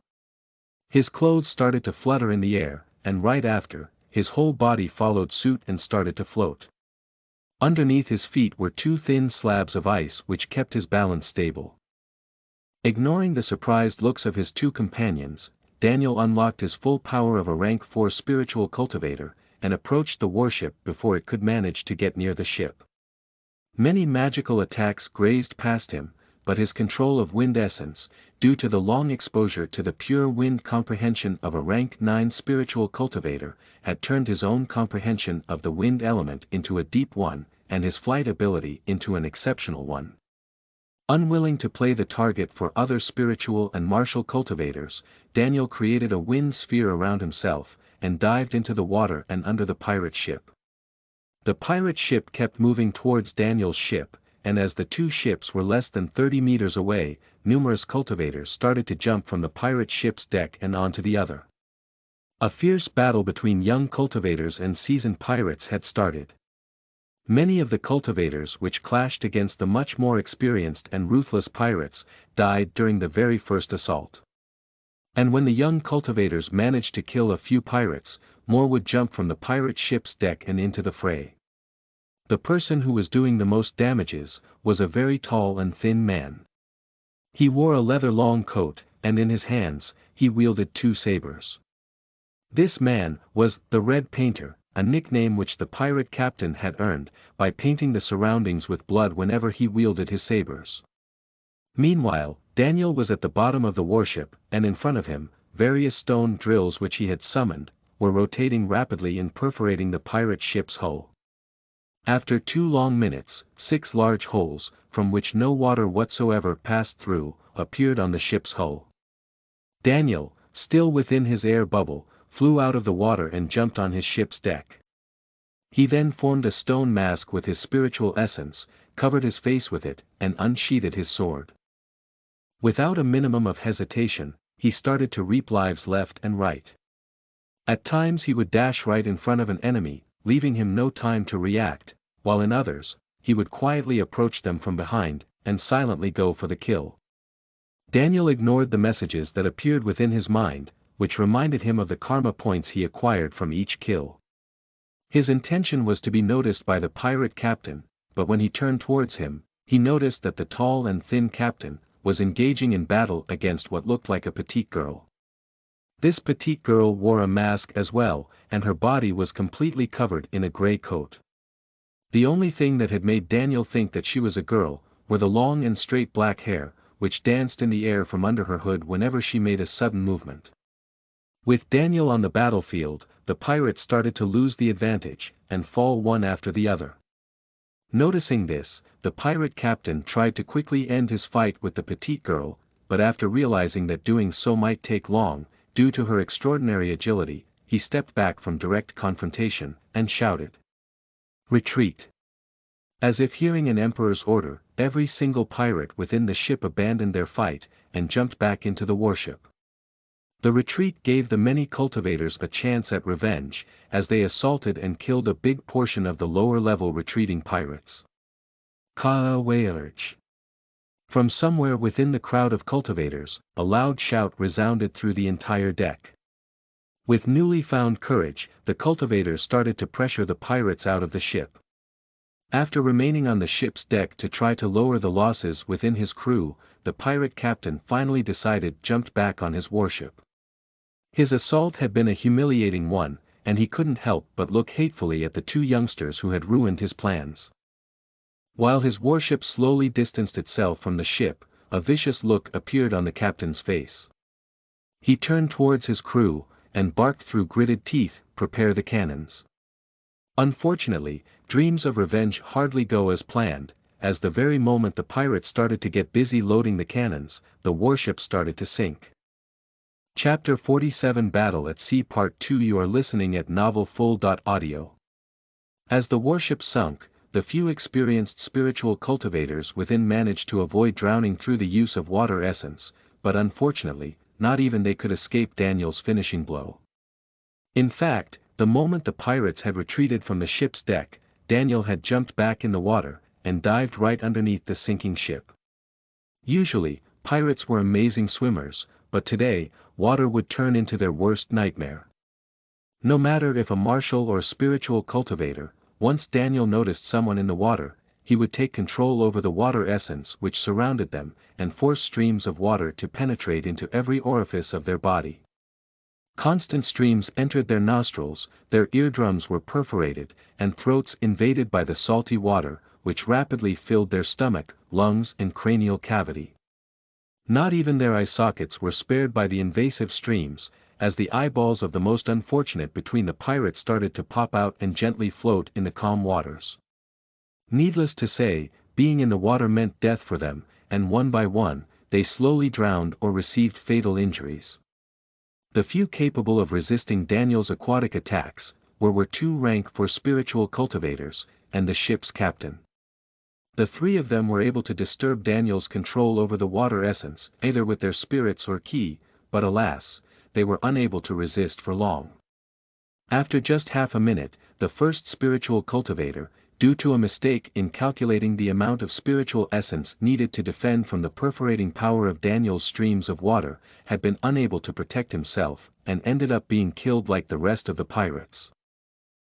His clothes started to flutter in the air, and right after, his whole body followed suit and started to float. Underneath his feet were 2 thin slabs of ice which kept his balance stable. Ignoring the surprised looks of his 2 companions, Daniel unlocked his full power of a rank 4 spiritual cultivator, and approached the warship before it could manage to get near the ship. Many magical attacks grazed past him, but his control of wind essence, due to the long exposure to the pure wind comprehension of a rank 9 spiritual cultivator, had turned his own comprehension of the wind element into a deep one, and his flight ability into an exceptional one. Unwilling to play the target for other spiritual and martial cultivators, Daniel created a wind sphere around himself, and dived into the water and under the pirate ship. The pirate ship kept moving towards Daniel's ship, and as the 2 ships were less than 30 meters away, numerous cultivators started to jump from the pirate ship's deck and onto the other. A fierce battle between young cultivators and seasoned pirates had started. Many of the cultivators which clashed against the much more experienced and ruthless pirates, died during the very first assault. And when the young cultivators managed to kill a few pirates, more would jump from the pirate ship's deck and into the fray. The person who was doing the most damages, was a very tall and thin man. He wore a leather long coat, and in his hands, he wielded 2 sabers. This man, was, the Red Painter, a nickname which the pirate captain had earned, by painting the surroundings with blood whenever he wielded his sabers. Meanwhile, Daniel was at the bottom of the warship, and in front of him, various stone drills which he had summoned, were rotating rapidly and perforating the pirate ship's hull. After 2 long minutes, 6 large holes, from which no water whatsoever passed through, appeared on the ship's hull. Daniel, still within his air bubble, flew out of the water and jumped on his ship's deck. He then formed a stone mask with his spiritual essence, covered his face with it, and unsheathed his sword. Without a minimum of hesitation, he started to reap lives left and right. At times he would dash right in front of an enemy, leaving him no time to react, while in others, he would quietly approach them from behind, and silently go for the kill. Daniel ignored the messages that appeared within his mind, which reminded him of the karma points he acquired from each kill. His intention was to be noticed by the pirate captain, but when he turned towards him, he noticed that the tall and thin captain, was engaging in battle against what looked like a petite girl. This petite girl wore a mask as well, and her body was completely covered in a grey coat. The only thing that had made Daniel think that she was a girl, were the long and straight black hair, which danced in the air from under her hood whenever she made a sudden movement. With Daniel on the battlefield, the pirates started to lose the advantage, and fall one after the other. Noticing this, the pirate captain tried to quickly end his fight with the petite girl, but after realizing that doing so might take long, due to her extraordinary agility, he stepped back from direct confrontation, and shouted, "Retreat!" As if hearing an emperor's order, every single pirate within the ship abandoned their fight, and jumped back into the warship. The retreat gave the many cultivators a chance at revenge, as they assaulted and killed a big portion of the lower-level retreating pirates. Ka-wayarch. From somewhere within the crowd of cultivators, a loud shout resounded through the entire deck. With newly found courage, the cultivators started to pressure the pirates out of the ship. After remaining on the ship's deck to try to lower the losses within his crew, the pirate captain finally decided jumped back on his warship. His assault had been a humiliating one, and he couldn't help but look hatefully at the 2 youngsters who had ruined his plans. While his warship slowly distanced itself from the ship, a vicious look appeared on the captain's face. He turned towards his crew, and barked through gritted teeth, "Prepare the cannons." Unfortunately, dreams of revenge hardly go as planned, as the very moment the pirates started to get busy loading the cannons, the warship started to sink. Chapter 47 Battle at Sea Part 2. You are listening at novelfull.audio. As the warship sunk, the few experienced spiritual cultivators within managed to avoid drowning through the use of water essence, but unfortunately, not even they could escape Daniel's finishing blow. In fact, the moment the pirates had retreated from the ship's deck, Daniel had jumped back in the water, and dived right underneath the sinking ship. Usually, pirates were amazing swimmers, but today, water would turn into their worst nightmare. No matter if a martial or spiritual cultivator, once Daniel noticed someone in the water, he would take control over the water essence which surrounded them, and force streams of water to penetrate into every orifice of their body. Constant streams entered their nostrils, their eardrums were perforated, and throats invaded by the salty water, which rapidly filled their stomach, lungs and cranial cavity. Not even their eye sockets were spared by the invasive streams, as the eyeballs of the most unfortunate between the pirates started to pop out and gently float in the calm waters. Needless to say, being in the water meant death for them, and one by one, they slowly drowned or received fatal injuries. The few capable of resisting Daniel's aquatic attacks, were too rank for spiritual cultivators, and the ship's captain. The three of them were able to disturb Daniel's control over the water essence, either with their spirits or ki, but alas, they were unable to resist for long. After just half a minute, the first spiritual cultivator, due to a mistake in calculating the amount of spiritual essence needed to defend from the perforating power of Daniel's streams of water, had been unable to protect himself, and ended up being killed like the rest of the pirates.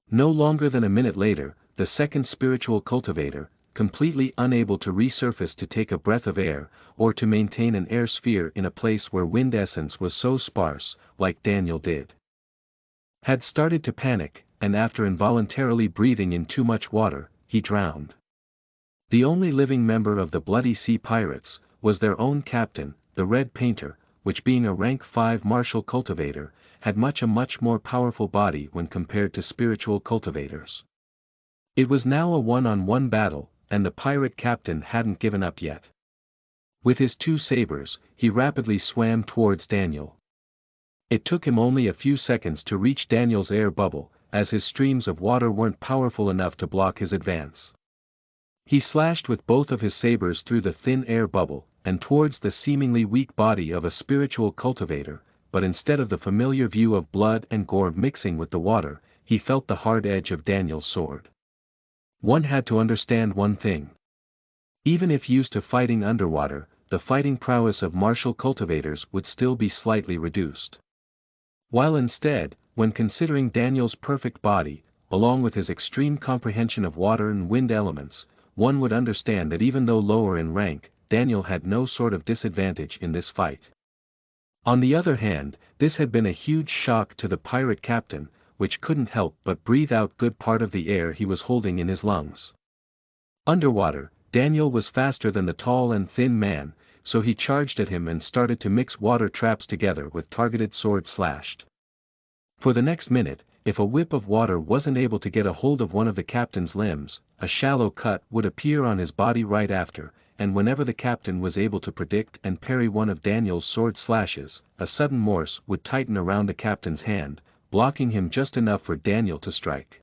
No longer than a minute later, the second spiritual cultivator, completely unable to resurface to take a breath of air, or to maintain an air sphere in a place where wind essence was so sparse, like Daniel did, had started to panic, and after involuntarily breathing in too much water, he drowned. The only living member of the Bloody Sea Pirates, was their own captain, the Red Painter, which being a rank 5 martial cultivator, had a much more powerful body when compared to spiritual cultivators. It was now a one-on-one battle, and the pirate captain hadn't given up yet. With his 2 sabers, he rapidly swam towards Daniel. It took him only a few seconds to reach Daniel's air bubble, as his streams of water weren't powerful enough to block his advance. He slashed with both of his sabers through the thin air bubble, and towards the seemingly weak body of a spiritual cultivator, but instead of the familiar view of blood and gore mixing with the water, he felt the hard edge of Daniel's sword. One had to understand one thing. Even if used to fighting underwater, the fighting prowess of martial cultivators would still be slightly reduced. While instead, when considering Daniel's perfect body, along with his extreme comprehension of water and wind elements, one would understand that even though lower in rank, Daniel had no sort of disadvantage in this fight. On the other hand, this had been a huge shock to the pirate captain, which couldn't help but breathe out good part of the air he was holding in his lungs. Underwater, Daniel was faster than the tall and thin man, so he charged at him and started to mix water traps together with targeted sword slashed. For the next minute, if a whip of water wasn't able to get a hold of one of the captain's limbs, a shallow cut would appear on his body right after, and whenever the captain was able to predict and parry one of Daniel's sword slashes, a sudden morse would tighten around the captain's hand, blocking him just enough for Daniel to strike.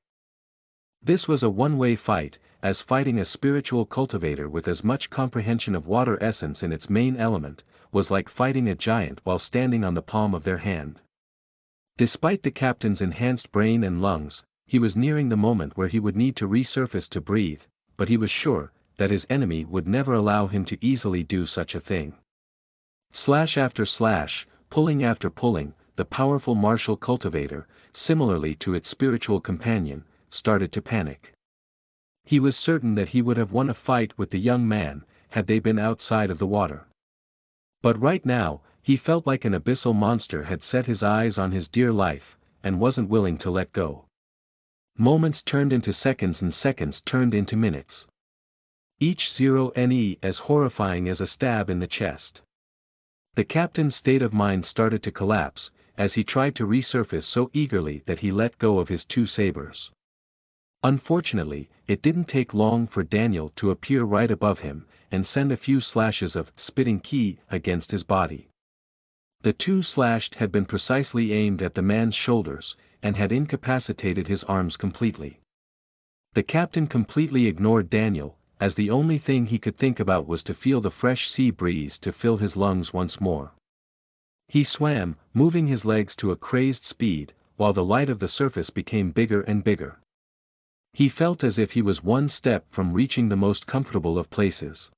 This was a one-way fight, as fighting a spiritual cultivator with as much comprehension of water essence in its main element, was like fighting a giant while standing on the palm of their hand. Despite the captain's enhanced brain and lungs, he was nearing the moment where he would need to resurface to breathe, but he was sure that his enemy would never allow him to easily do such a thing. Slash after slash, pulling after pulling, the powerful martial cultivator, similarly to its spiritual companion, started to panic. He was certain that he would have won a fight with the young man, had they been outside of the water. But right now, he felt like an abyssal monster had set his eyes on his dear life, and wasn't willing to let go. Moments turned into seconds and seconds turned into minutes. Each 0 as horrifying as a stab in the chest. The captain's state of mind started to collapse, as he tried to resurface so eagerly that he let go of his 2 sabers. Unfortunately, it didn't take long for Daniel to appear right above him, and send a few slashes of spitting key against his body. The two slashed had been precisely aimed at the man's shoulders, and had incapacitated his arms completely. The captain completely ignored Daniel, as the only thing he could think about was to feel the fresh sea breeze to fill his lungs once more. He swam, moving his legs to a crazed speed, while the light of the surface became bigger and bigger. He felt as if he was one step from reaching the most comfortable of places.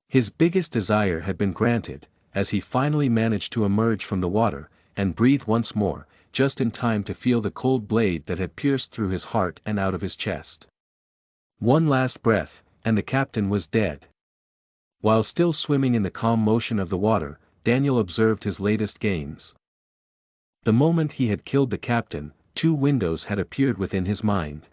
His biggest desire had been granted, as he finally managed to emerge from the water, and breathe once more, just in time to feel the cold blade that had pierced through his heart and out of his chest. One last breath, and the captain was dead. While still swimming in the calm motion of the water, Daniel observed his latest gains. The moment he had killed the captain, 2 windows had appeared within his mind.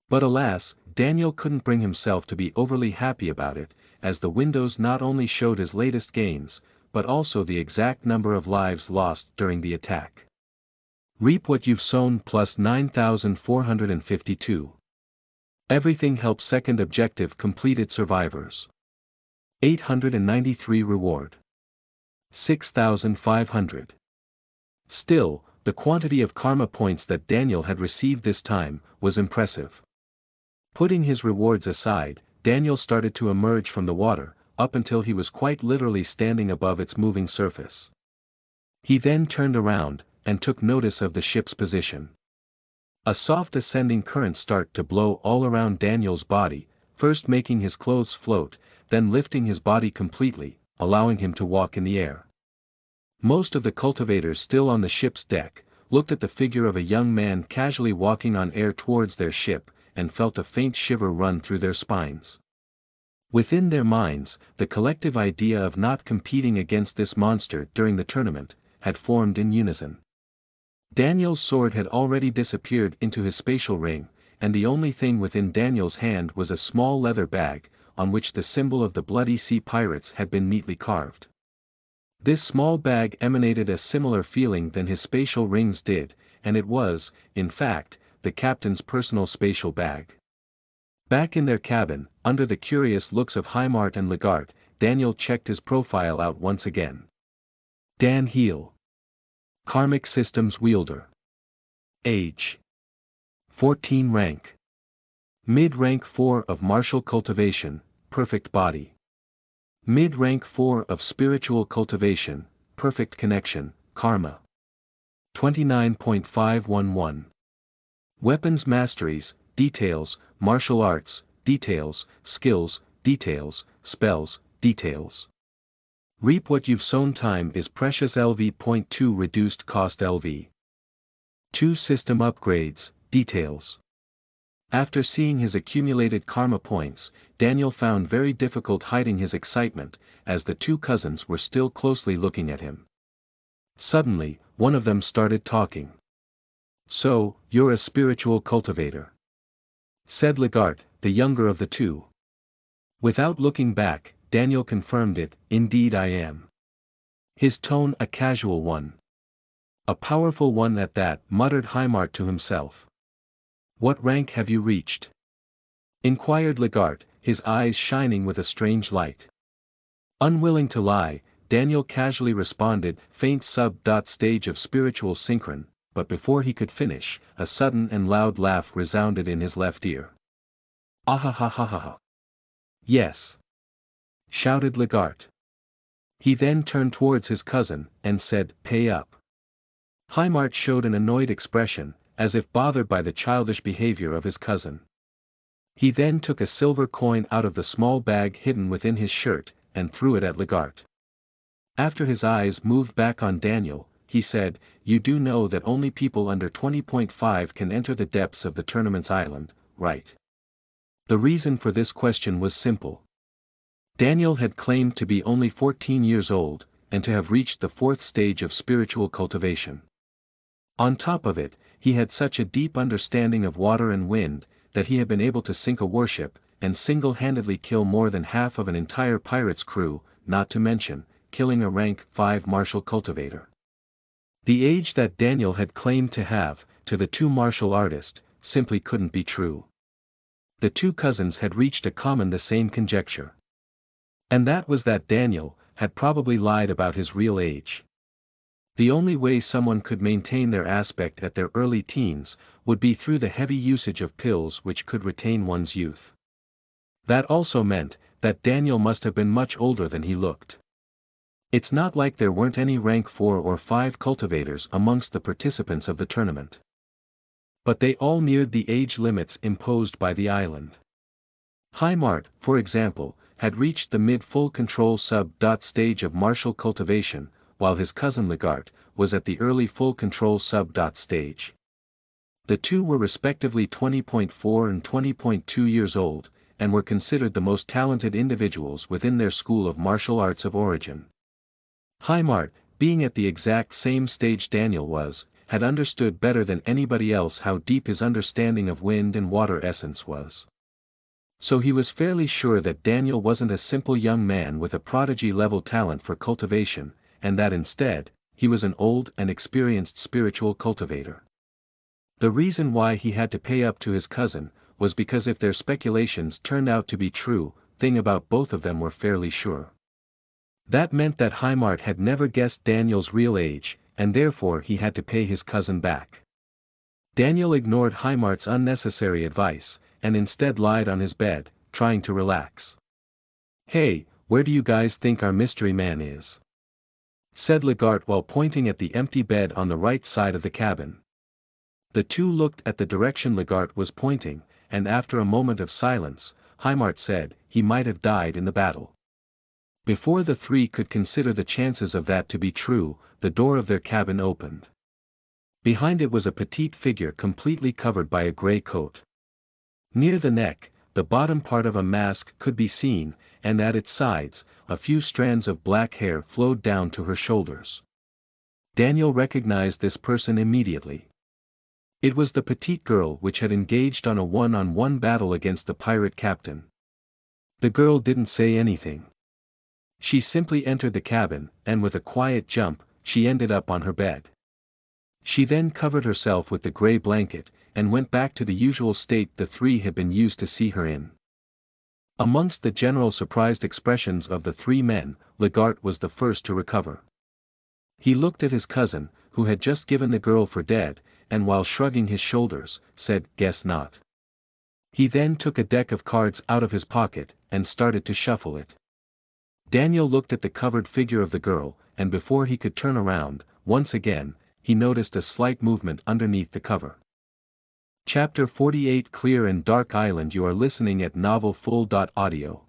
But alas, Daniel couldn't bring himself to be overly happy about it, as the windows not only showed his latest gains, but also the exact number of lives lost during the attack. Reap what you've sown plus 9,452. Everything helps. Second objective completed. Survivors 893. Reward 6,500. Still, the quantity of karma points that Daniel had received this time was impressive. Putting his rewards aside, Daniel started to emerge from the water, up until he was quite literally standing above its moving surface. He then turned around, and took notice of the ship's position. A soft ascending current started to blow all around Daniel's body, first making his clothes float, then lifting his body completely, allowing him to walk in the air. Most of the cultivators still on the ship's deck, looked at the figure of a young man casually walking on air towards their ship, and felt a faint shiver run through their spines. Within their minds, the collective idea of not competing against this monster during the tournament had formed in unison. Daniel's sword had already disappeared into his spatial ring, and the only thing within Daniel's hand was a small leather bag, on which the symbol of the Bloody Sea Pirates had been neatly carved. This small bag emanated a similar feeling than his spatial rings did, and it was, in fact, the captain's personal spatial bag. Back in their cabin, under the curious looks of Heimart and Legart, Daniel checked his profile out once again. Dan Heel. Karmic Systems wielder. Age. 14. Rank. Mid-rank 4 of martial cultivation, perfect body. Mid-rank 4 of spiritual cultivation, perfect connection, karma. 29.511. Weapons masteries, details, martial arts, details, skills, details, spells, details. Reap what you've sown. Time is precious. LV.2 reduced cost. LV. 2 system upgrades, details. After seeing his accumulated karma points, Daniel found very difficult hiding his excitement, as the 2 cousins were still closely looking at him. Suddenly, one of them started talking. "So, you're a spiritual cultivator?" said Legart, the younger of the 2. Without looking back, Daniel confirmed it. "Indeed I am." His tone a casual one. "A powerful one at that," muttered Heimart to himself. "What rank have you reached?" inquired Legart, his eyes shining with a strange light. Unwilling to lie, Daniel casually responded, "Faint stage of spiritual synchron," but before he could finish, a sudden and loud laugh resounded in his left ear. "Ahahahaha! Yes!" shouted Legart. He then turned towards his cousin, and said, "Pay up." Heimart showed an annoyed expression, as if bothered by the childish behavior of his cousin. He then took a silver coin out of the small bag hidden within his shirt, and threw it at Legart. After his eyes moved back on Daniel, he said, "You do know that only people under 20.5 can enter the depths of the tournament's island, right?" The reason for this question was simple. Daniel had claimed to be only 14 years old, and to have reached the 4th stage of spiritual cultivation. On top of it, he had such a deep understanding of water and wind, that he had been able to sink a warship, and single-handedly kill more than half of an entire pirate's crew, not to mention, killing a rank 5 martial cultivator. The age that Daniel had claimed to have, to the 2 martial artists, simply couldn't be true. The two cousins had reached the same conjecture. And that was that Daniel had probably lied about his real age. The only way someone could maintain their aspect at their early teens would be through the heavy usage of pills which could retain one's youth. That also meant that Daniel must have been much older than he looked. It's not like there weren't any rank 4 or 5 cultivators amongst the participants of the tournament. But they all neared the age limits imposed by the island. Highmart, for example, had reached the mid-full control stage of martial cultivation, while his cousin Legart was at the early full control stage. The two were respectively 20.4 and 20.2 years old, and were considered the most talented individuals within their school of martial arts of origin. Highmart, being at the exact same stage Daniel was, had understood better than anybody else how deep his understanding of wind and water essence was. So he was fairly sure that Daniel wasn't a simple young man with a prodigy-level talent for cultivation, and that instead, he was an old and experienced spiritual cultivator. The reason why he had to pay up to his cousin was because if their speculations turned out to be true, thing about both of them were fairly sure. That meant that Highmart had never guessed Daniel's real age, and therefore he had to pay his cousin back. Daniel ignored Highmart's unnecessary advice, and instead lied on his bed, trying to relax. "Hey, where do you guys think our mystery man is?" said Legart while pointing at the empty bed on the right side of the cabin. The two looked at the direction Legart was pointing, and after a moment of silence, Highmart said, "He might have died in the battle." Before the three could consider the chances of that to be true, the door of their cabin opened. Behind it was a petite figure completely covered by a gray coat. Near the neck, the bottom part of a mask could be seen, and at its sides, a few strands of black hair flowed down to her shoulders. Daniel recognized this person immediately. It was the petite girl which had engaged on a one-on-one battle against the pirate captain. The girl didn't say anything. She simply entered the cabin, and with a quiet jump, she ended up on her bed. She then covered herself with the gray blanket, and went back to the usual state the three had been used to see her in. Amongst the general surprised expressions of the three men, Legart was the first to recover. He looked at his cousin, who had just given the girl for dead, and while shrugging his shoulders, said, "Guess not." He then took a deck of cards out of his pocket, and started to shuffle it. Daniel looked at the covered figure of the girl, and before he could turn around, once again, he noticed a slight movement underneath the cover. Chapter 48 Clear and Dark Island. You are listening at novelfull.audio.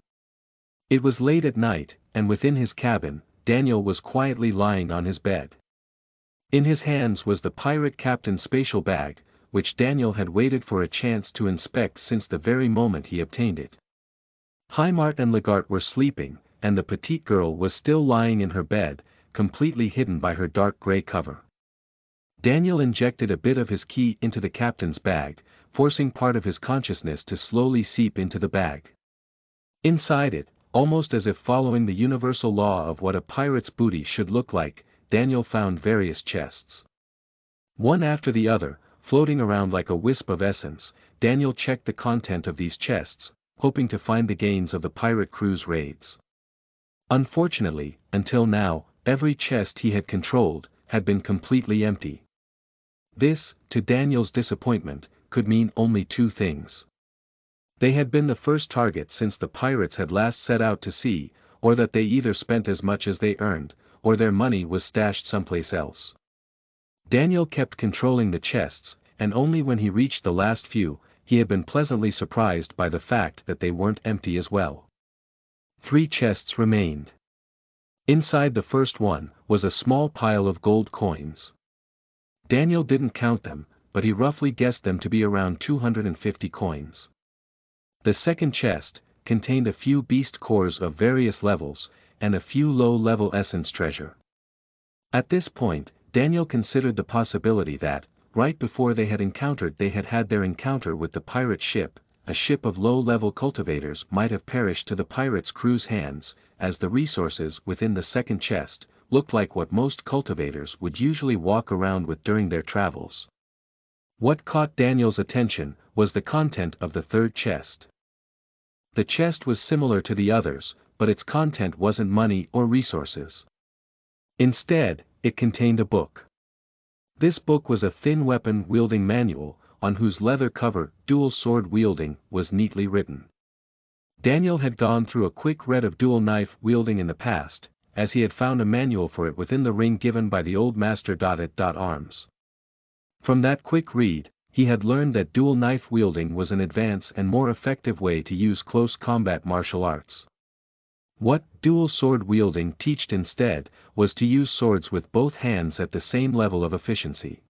It was late at night, and within his cabin, Daniel was quietly lying on his bed. In his hands was the pirate captain's spatial bag, which Daniel had waited for a chance to inspect since the very moment he obtained it. Highmart and Legart were sleeping, and the petite girl was still lying in her bed, completely hidden by her dark gray cover. Daniel injected a bit of his ki into the captain's bag, forcing part of his consciousness to slowly seep into the bag. Inside it, almost as if following the universal law of what a pirate's booty should look like, Daniel found various chests. One after the other, floating around like a wisp of essence, Daniel checked the content of these chests, hoping to find the gains of the pirate crew's raids. Unfortunately, until now, every chest he had controlled had been completely empty. This, to Daniel's disappointment, could mean only two things. They had been the first target since the pirates had last set out to sea, or that they either spent as much as they earned, or their money was stashed someplace else. Daniel kept controlling the chests, and only when he reached the last few, he had been pleasantly surprised by the fact that they weren't empty as well. 3 chests remained. Inside the first one was a small pile of gold coins. Daniel didn't count them, but he roughly guessed them to be around 250 coins. The second chest contained a few beast cores of various levels, and a few low-level essence treasure. At this point, Daniel considered the possibility that, right before they had had their encounter with the pirate ship, a ship of low-level cultivators might have perished to the pirates' crew's hands, as the resources within the second chest looked like what most cultivators would usually walk around with during their travels. What caught Daniel's attention was the content of the third chest. The chest was similar to the others, but its content wasn't money or resources. Instead, it contained a book. This book was a thin weapon-wielding manual, on whose leather cover "Dual Sword Wielding" was neatly written. Daniel had gone through a quick read of dual knife wielding in the past, as he had found a manual for it within the ring given by the old master at arms. From that quick read, he had learned that dual knife wielding was an advanced and more effective way to use close combat martial arts. What dual sword wielding taught instead was to use swords with both hands at the same level of efficiency.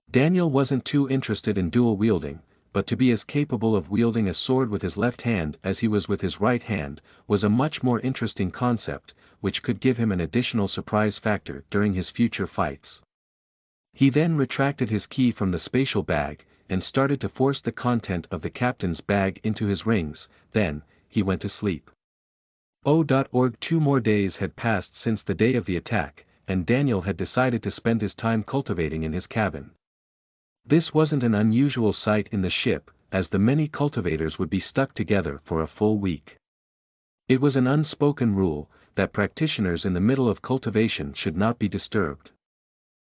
Daniel wasn't too interested in dual wielding, but to be as capable of wielding a sword with his left hand as he was with his right hand was a much more interesting concept, which could give him an additional surprise factor during his future fights. He then retracted his key from the spatial bag, and started to force the content of the captain's bag into his rings. Then he went to sleep. 2 more days had passed since the day of the attack, and Daniel had decided to spend his time cultivating in his cabin. This wasn't an unusual sight in the ship, as the many cultivators would be stuck together for a full week. It was an unspoken rule, that practitioners in the middle of cultivation should not be disturbed.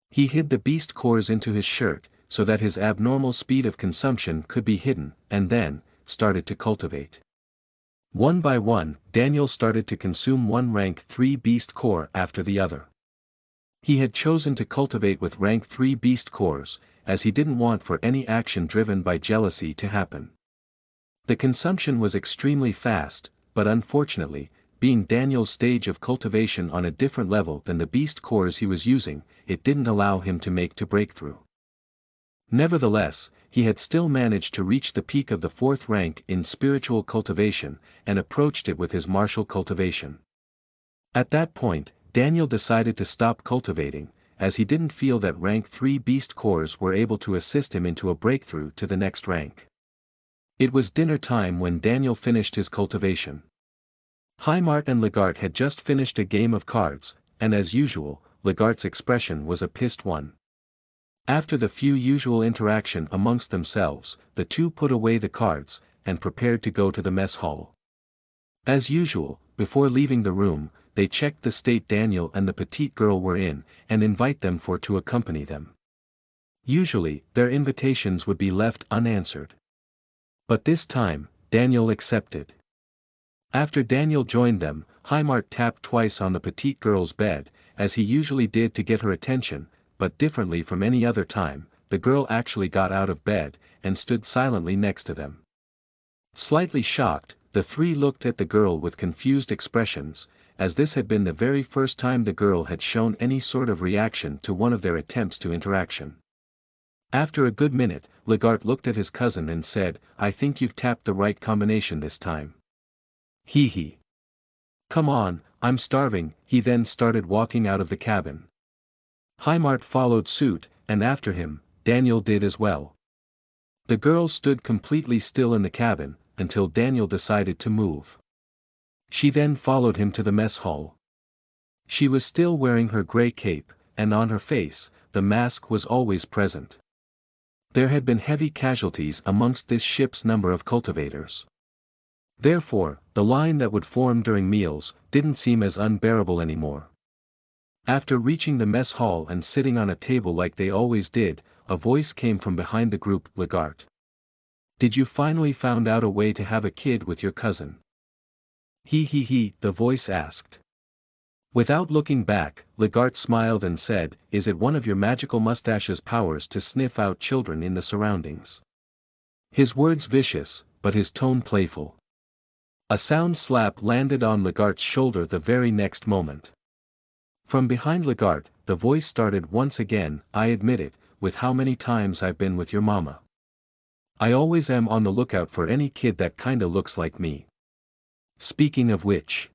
He hid the beast cores into his shirt, so that his abnormal speed of consumption could be hidden, and then started to cultivate. One by one, Daniel started to consume one rank 3 beast core after the other. He had chosen to cultivate with rank 3 beast cores, as he didn't want for any action driven by jealousy to happen. The consumption was extremely fast, but unfortunately, being Daniel's stage of cultivation on a different level than the beast cores he was using, it didn't allow him to make to breakthrough. Nevertheless, he had still managed to reach the peak of the 4th rank in spiritual cultivation, and approached it with his martial cultivation. At that point, Daniel decided to stop cultivating, as he didn't feel that rank 3 beast cores were able to assist him into a breakthrough to the next rank. It was dinner time when Daniel finished his cultivation. Heimart and Legart had just finished a game of cards, and as usual, Legart's expression was a pissed one. After the few usual interaction amongst themselves, the two put away the cards, and prepared to go to the mess hall. As usual, before leaving the room, they checked the state Daniel and the petite girl were in, and invite them to accompany them. Usually, their invitations would be left unanswered. But this time, Daniel accepted. After Daniel joined them, Heimart tapped twice on the petite girl's bed, as he usually did to get her attention, but differently from any other time, the girl actually got out of bed, and stood silently next to them. Slightly shocked, the three looked at the girl with confused expressions, as this had been the very first time the girl had shown any sort of reaction to one of their attempts to interaction. After a good minute, Legart looked at his cousin and said, "I think you've tapped the right combination this time." Hee. "Come on, I'm starving." He then started walking out of the cabin. Heimart followed suit, and after him, Daniel did as well. The girl stood completely still in the cabin, until Daniel decided to move. She then followed him to the mess hall. She was still wearing her gray cape, and on her face, the mask was always present. There had been heavy casualties amongst this ship's number of cultivators. Therefore, the line that would form during meals didn't seem as unbearable anymore. After reaching the mess hall and sitting on a table like they always did, a voice came from behind the group. "Legart, did you finally found out a way to have a kid with your cousin?" He, the voice asked. Without looking back, Legart smiled and said, "Is it one of your magical mustache's powers to sniff out children in the surroundings?" His words vicious, but his tone playful. A sound slap landed on Legart's shoulder the very next moment. From behind Legart, the voice started once again, "I admit it, with how many times I've been with your mama. I always am on the lookout for any kid that kinda looks like me. Speaking of which,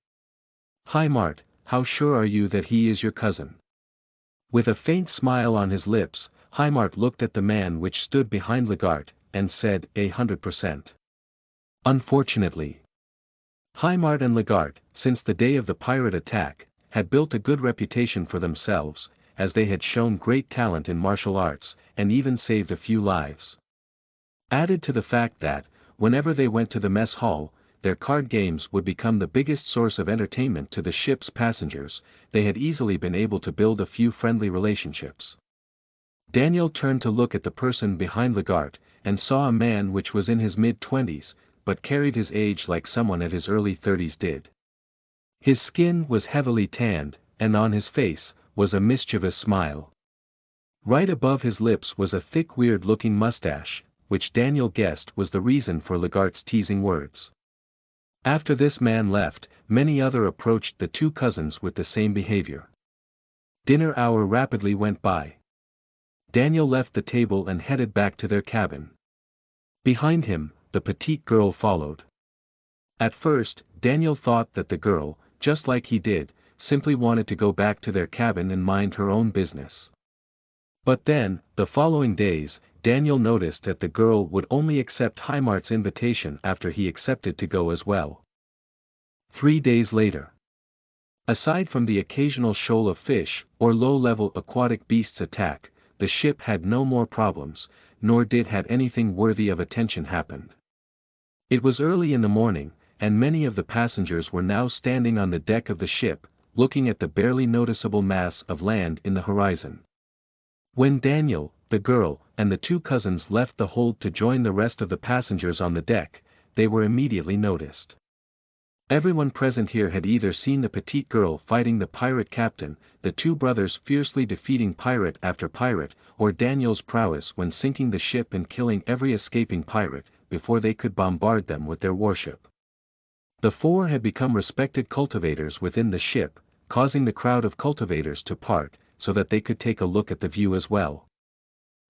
Heimart, how sure are you that he is your cousin?" With a faint smile on his lips, Heimart looked at the man which stood behind Legart, and said, 100%. Unfortunately, Heimart and Legart, since the day of the pirate attack, had built a good reputation for themselves, as they had shown great talent in martial arts, and even saved a few lives. Added to the fact that, whenever they went to the mess hall, their card games would become the biggest source of entertainment to the ship's passengers, they had easily been able to build a few friendly relationships. Daniel turned to look at the person behind Lagarde, and saw a man which was in his mid-20s, but carried his age like someone at his early 30s did. His skin was heavily tanned, and on his face was a mischievous smile. Right above his lips was a thick weird-looking mustache, which Daniel guessed was the reason for Lagarde's teasing words. After this man left, many other approached the two cousins with the same behavior. Dinner hour rapidly went by. Daniel left the table and headed back to their cabin. Behind him, the petite girl followed. At first, Daniel thought that the girl, just like he did, simply wanted to go back to their cabin and mind her own business. But then, the following days, Daniel noticed that the girl would only accept Heimart's invitation after he accepted to go as well. 3 days later. Aside from the occasional shoal of fish, or low-level aquatic beasts attack, the ship had no more problems, nor had anything worthy of attention happen. It was early in the morning, and many of the passengers were now standing on the deck of the ship, looking at the barely noticeable mass of land in the horizon. When Daniel, the girl, and the two cousins left the hold to join the rest of the passengers on the deck, they were immediately noticed. Everyone present here had either seen the petite girl fighting the pirate captain, the two brothers fiercely defeating pirate after pirate, or Daniel's prowess when sinking the ship and killing every escaping pirate, before they could bombard them with their warship. The four had become respected cultivators within the ship, causing the crowd of cultivators to part, so that they could take a look at the view as well.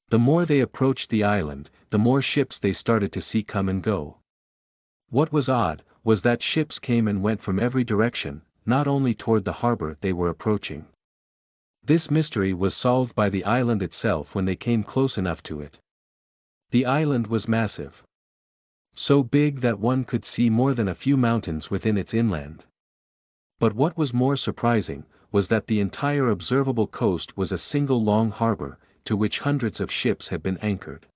The more they approached the island, the more ships they started to see come and go. What was odd, was that ships came and went from every direction, not only toward the harbor they were approaching. This mystery was solved by the island itself when they came close enough to it. The island was massive. So big that one could see more than a few mountains within its inland. But what was more surprising, was that the entire observable coast was a single long harbor, to which hundreds of ships had been anchored.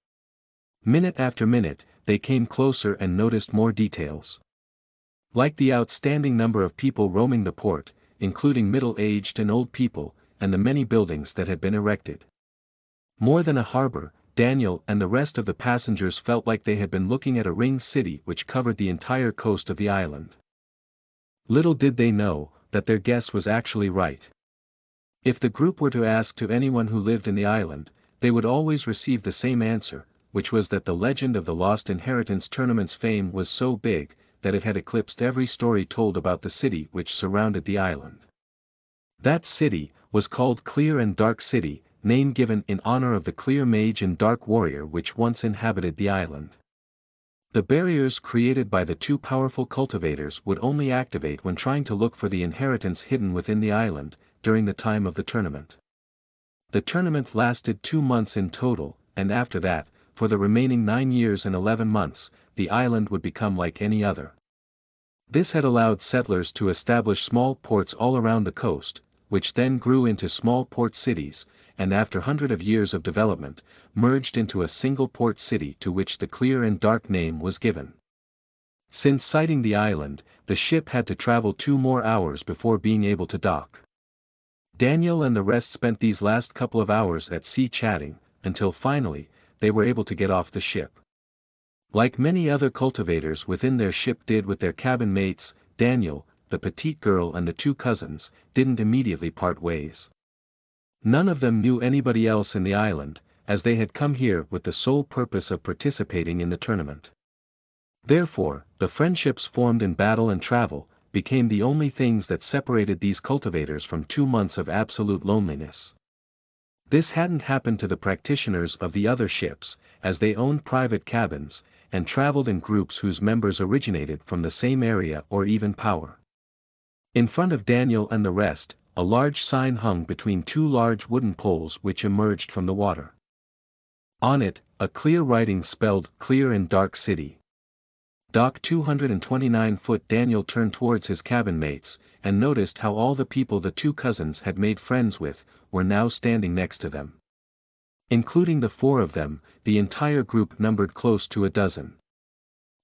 Minute after minute, they came closer and noticed more details. Like the outstanding number of people roaming the port, including middle-aged and old people, and the many buildings that had been erected. More than a harbor, Daniel and the rest of the passengers felt like they had been looking at a ring city which covered the entire coast of the island. Little did they know, that their guess was actually right. If the group were to ask to anyone who lived in the island, they would always receive the same answer, which was that the legend of the Lost Inheritance Tournament's fame was so big, that it had eclipsed every story told about the city which surrounded the island. That city was called Clear and Dark City, name given in honor of the clear mage and dark warrior which once inhabited the island. The barriers created by the two powerful cultivators would only activate when trying to look for the inheritance hidden within the island, during the time of the tournament. The tournament lasted 2 months in total, and after that, for the remaining 9 years and 11 months, the island would become like any other. This had allowed settlers to establish small ports all around the coast, which then grew into small port cities, and after hundreds of years of development, merged into a single port city to which the Clear and Dark name was given. Since sighting the island, the ship had to travel 2 more hours before being able to dock. Daniel and the rest spent these last couple of hours at sea chatting, until finally, they were able to get off the ship. Like many other cultivators within their ship did with their cabin mates, Daniel, the petite girl and the two cousins, didn't immediately part ways. None of them knew anybody else in the island, as they had come here with the sole purpose of participating in the tournament. Therefore, the friendships formed in battle and travel, became the only things that separated these cultivators from 2 months of absolute loneliness. This hadn't happened to the practitioners of the other ships, as they owned private cabins, and traveled in groups whose members originated from the same area or even power. In front of Daniel and the rest, a large sign hung between 2 large wooden poles which emerged from the water. On it, a clear writing spelled Clear and Dark City. Doc 229-foot Daniel turned towards his cabin mates, and noticed how all the people the two cousins had made friends with, were now standing next to them. Including the four of them, the entire group numbered close to a dozen.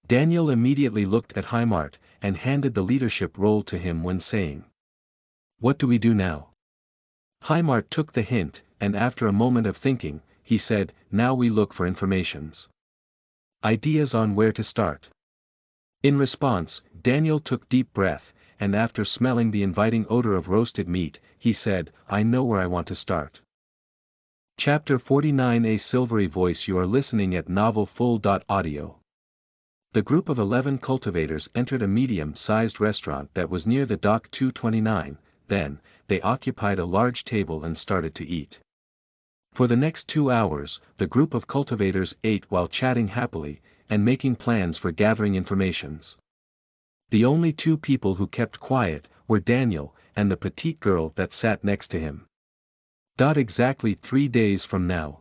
Daniel immediately looked at Heimart, and handed the leadership role to him when saying, "What do we do now?" Heimart took the hint, and after a moment of thinking, he said, "Now we look for informations. Ideas on where to start." In response, Daniel took deep breath, and after smelling the inviting odor of roasted meat, he said, "I know where I want to start." Chapter 49. A silvery voice. You are listening at novelfull.audio. The group of 11 cultivators entered a medium-sized restaurant that was near the Dock 229, then, they occupied a large table and started to eat. For the next 2 hours, the group of cultivators ate while chatting happily, and making plans for gathering informations. The only two people who kept quiet were Daniel and the petite girl that sat next to him. Exactly 3 days from now.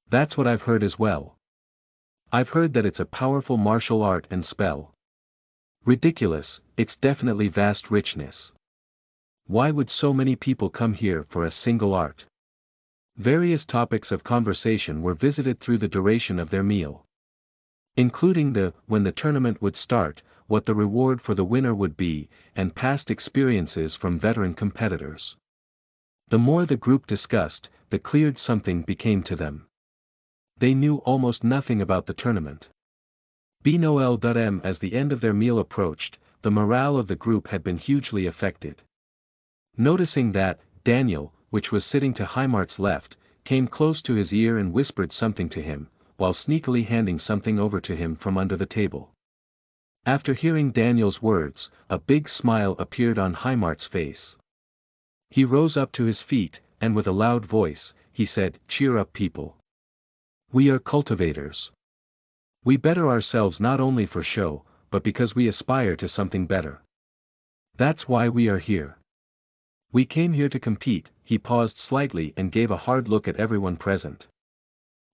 That's what I've heard as well. I've heard that it's a powerful martial art and spell. Ridiculous, it's definitely vast richness. Why would so many people come here for a single art? Various topics of conversation were visited through the duration of their meal, including when the tournament would start, what the reward for the winner would be, and past experiences from veteran competitors. The more the group discussed, the clearer something became to them. They knew almost nothing about the tournament. BNOL.M. As the end of their meal approached, the morale of the group had been hugely affected. Noticing that, Daniel, which was sitting to Heimart's left, came close to his ear and whispered something to him, while sneakily handing something over to him from under the table. After hearing Daniel's words, a big smile appeared on Heimart's face. He rose up to his feet, and with a loud voice, he said, "Cheer up, people. We are cultivators. We better ourselves not only for show, but because we aspire to something better. That's why we are here. We came here to compete." He paused slightly and gave a hard look at everyone present.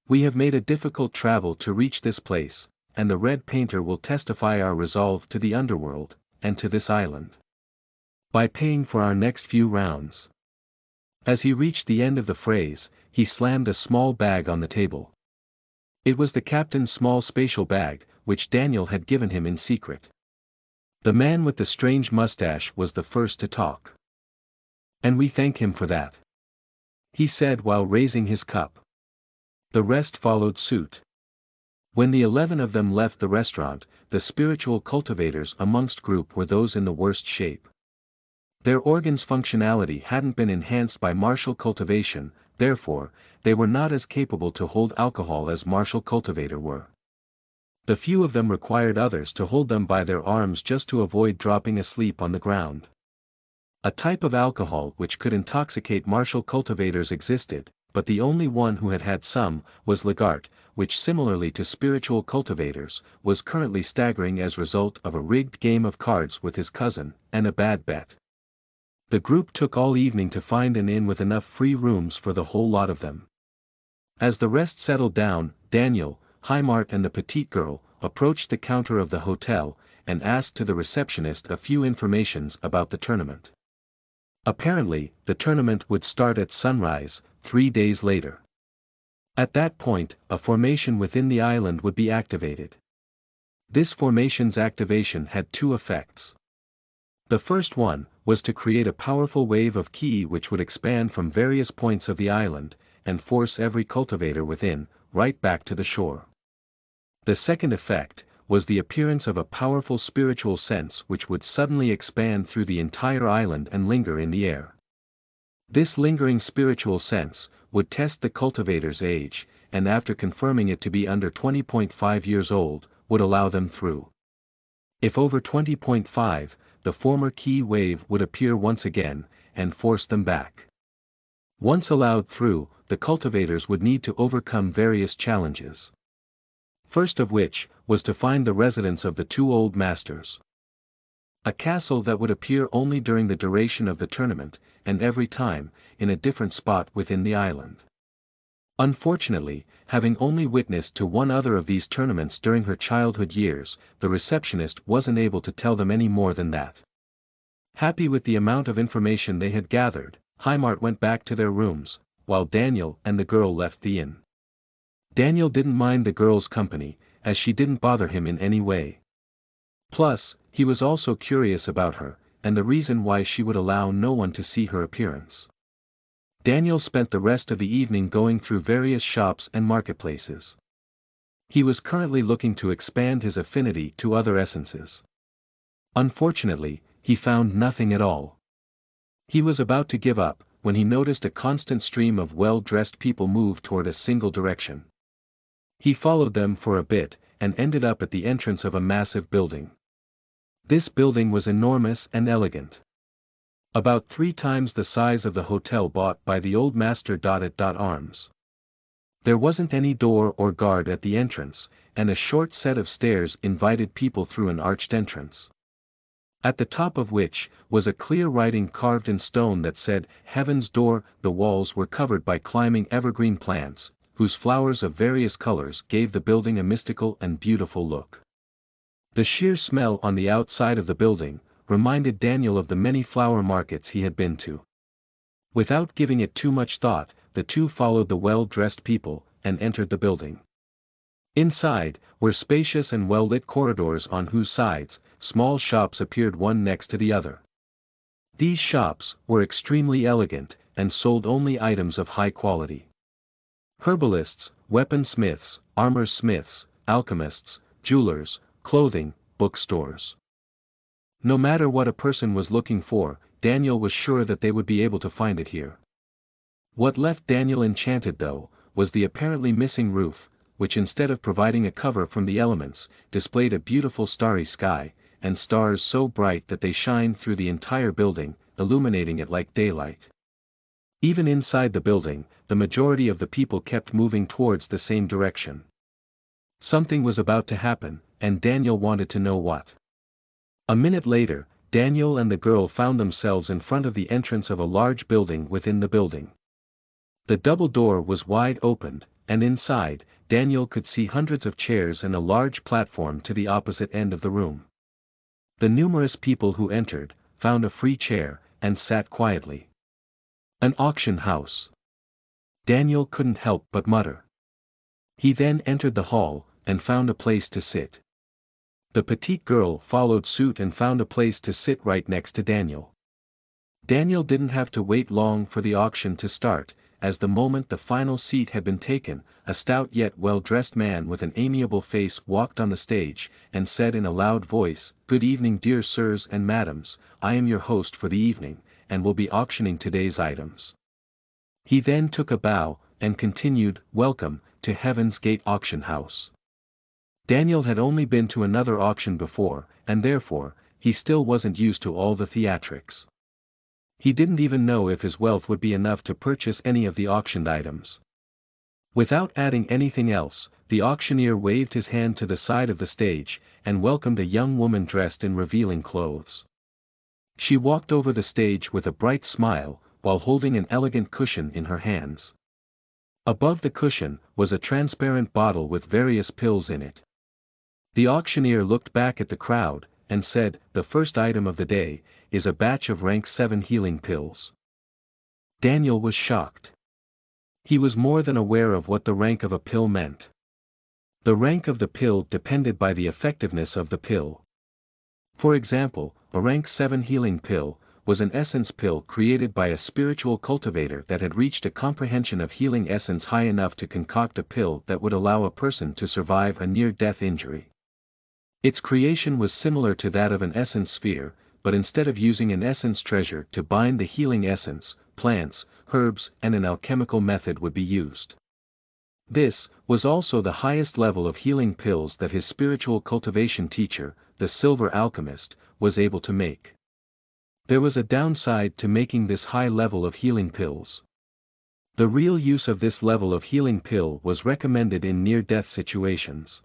"We have made a difficult travel to reach this place, and the Red Painter will testify our resolve to the underworld, and to this island, by paying for our next few rounds." As he reached the end of the phrase, he slammed a small bag on the table. It was the captain's small spatial bag, which Daniel had given him in secret. The man with the strange mustache was the first to talk. "And we thank him for that," he said while raising his cup. The rest followed suit. When the 11 of them left the restaurant, the spiritual cultivators amongst group were those in the worst shape. Their organs' functionality hadn't been enhanced by martial cultivation, therefore, they were not as capable to hold alcohol as martial cultivator were. The few of them required others to hold them by their arms just to avoid dropping asleep on the ground. A type of alcohol which could intoxicate martial cultivators existed, but the only one who had had some, was Lagarde, which similarly to spiritual cultivators, was currently staggering as result of a rigged game of cards with his cousin, and a bad bet. The group took all evening to find an inn with enough free rooms for the whole lot of them. As the rest settled down, Daniel, Heimart and the petite girl, approached the counter of the hotel, and asked to the receptionist a few informations about the tournament. Apparently, the tournament would start at sunrise, 3 days later. At that point, a formation within the island would be activated. This formation's activation had 2 effects. The first one was to create a powerful wave of ki which would expand from various points of the island, and force every cultivator within, right back to the shore. The second effect was the appearance of a powerful spiritual sense which would suddenly expand through the entire island and linger in the air. This lingering spiritual sense would test the cultivator's age, and after confirming it to be under 20.5 years old, would allow them through. If over 20.5, the former ki wave would appear once again, and force them back. Once allowed through, the cultivators would need to overcome various challenges. First of which, was to find the residence of the 2 old masters. A castle that would appear only during the duration of the tournament, and every time, in a different spot within the island. Unfortunately, having only witnessed to one other of these tournaments during her childhood years, the receptionist wasn't able to tell them any more than that. Happy with the amount of information they had gathered, Heimart went back to their rooms, while Daniel and the girl left the inn. Daniel didn't mind the girl's company, as she didn't bother him in any way. Plus, he was also curious about her, and the reason why she would allow no one to see her appearance. Daniel spent the rest of the evening going through various shops and marketplaces. He was currently looking to expand his affinity to other essences. Unfortunately, he found nothing at all. He was about to give up, when he noticed a constant stream of well-dressed people move toward a single direction. He followed them for a bit, and ended up at the entrance of a massive building. This building was enormous and elegant. About 3 times the size of the hotel bought by the old master. Arms. There wasn't any door or guard at the entrance, and a short set of stairs invited people through an arched entrance. At the top of which, was a clear writing carved in stone that said, "Heaven's Door." The walls were covered by climbing evergreen plants, whose flowers of various colors gave the building a mystical and beautiful look. The sheer smell on the outside of the building reminded Daniel of the many flower markets he had been to. Without giving it too much thought, the two followed the well-dressed people, and entered the building. Inside, were spacious and well-lit corridors on whose sides, small shops appeared one next to the other. These shops were extremely elegant, and sold only items of high quality. Herbalists, weaponsmiths, armor-smiths, alchemists, jewelers, clothing, bookstores. No matter what a person was looking for, Daniel was sure that they would be able to find it here. What left Daniel enchanted though, was the apparently missing roof, which instead of providing a cover from the elements, displayed a beautiful starry sky, and stars so bright that they shined through the entire building, illuminating it like daylight. Even inside the building, the majority of the people kept moving towards the same direction. Something was about to happen, and Daniel wanted to know what. A minute later, Daniel and the girl found themselves in front of the entrance of a large building within the building. The double door was wide opened, and inside, Daniel could see hundreds of chairs and a large platform to the opposite end of the room. The numerous people who entered, found a free chair, and sat quietly. An auction house. Daniel couldn't help but mutter. He then entered the hall, and found a place to sit. The petite girl followed suit and found a place to sit right next to Daniel. Daniel didn't have to wait long for the auction to start, as the moment the final seat had been taken, a stout yet well-dressed man with an amiable face walked on the stage, and said in a loud voice, "Good evening dear sirs and madams, I am your host for the evening, and will be auctioning today's items." He then took a bow, and continued, "Welcome, to Heaven's Gate Auction House." Daniel had only been to another auction before, and therefore, he still wasn't used to all the theatrics. He didn't even know if his wealth would be enough to purchase any of the auctioned items. Without adding anything else, the auctioneer waved his hand to the side of the stage, and welcomed a young woman dressed in revealing clothes. She walked over the stage with a bright smile, while holding an elegant cushion in her hands. Above the cushion, was a transparent bottle with various pills in it. The auctioneer looked back at the crowd, and said, "The first item of the day, is a batch of rank 7 healing pills." Daniel was shocked. He was more than aware of what the rank of a pill meant. The rank of the pill depended by the effectiveness of the pill. For example, a rank 7 healing pill, was an essence pill created by a spiritual cultivator that had reached a comprehension of healing essence high enough to concoct a pill that would allow a person to survive a near-death injury. Its creation was similar to that of an essence sphere, but instead of using an essence treasure to bind the healing essence, plants, herbs and an alchemical method would be used. This was also the highest level of healing pills that his spiritual cultivation teacher, the Silver Alchemist, was able to make. There was a downside to making this high level of healing pills. The real use of this level of healing pill was recommended in near-death situations.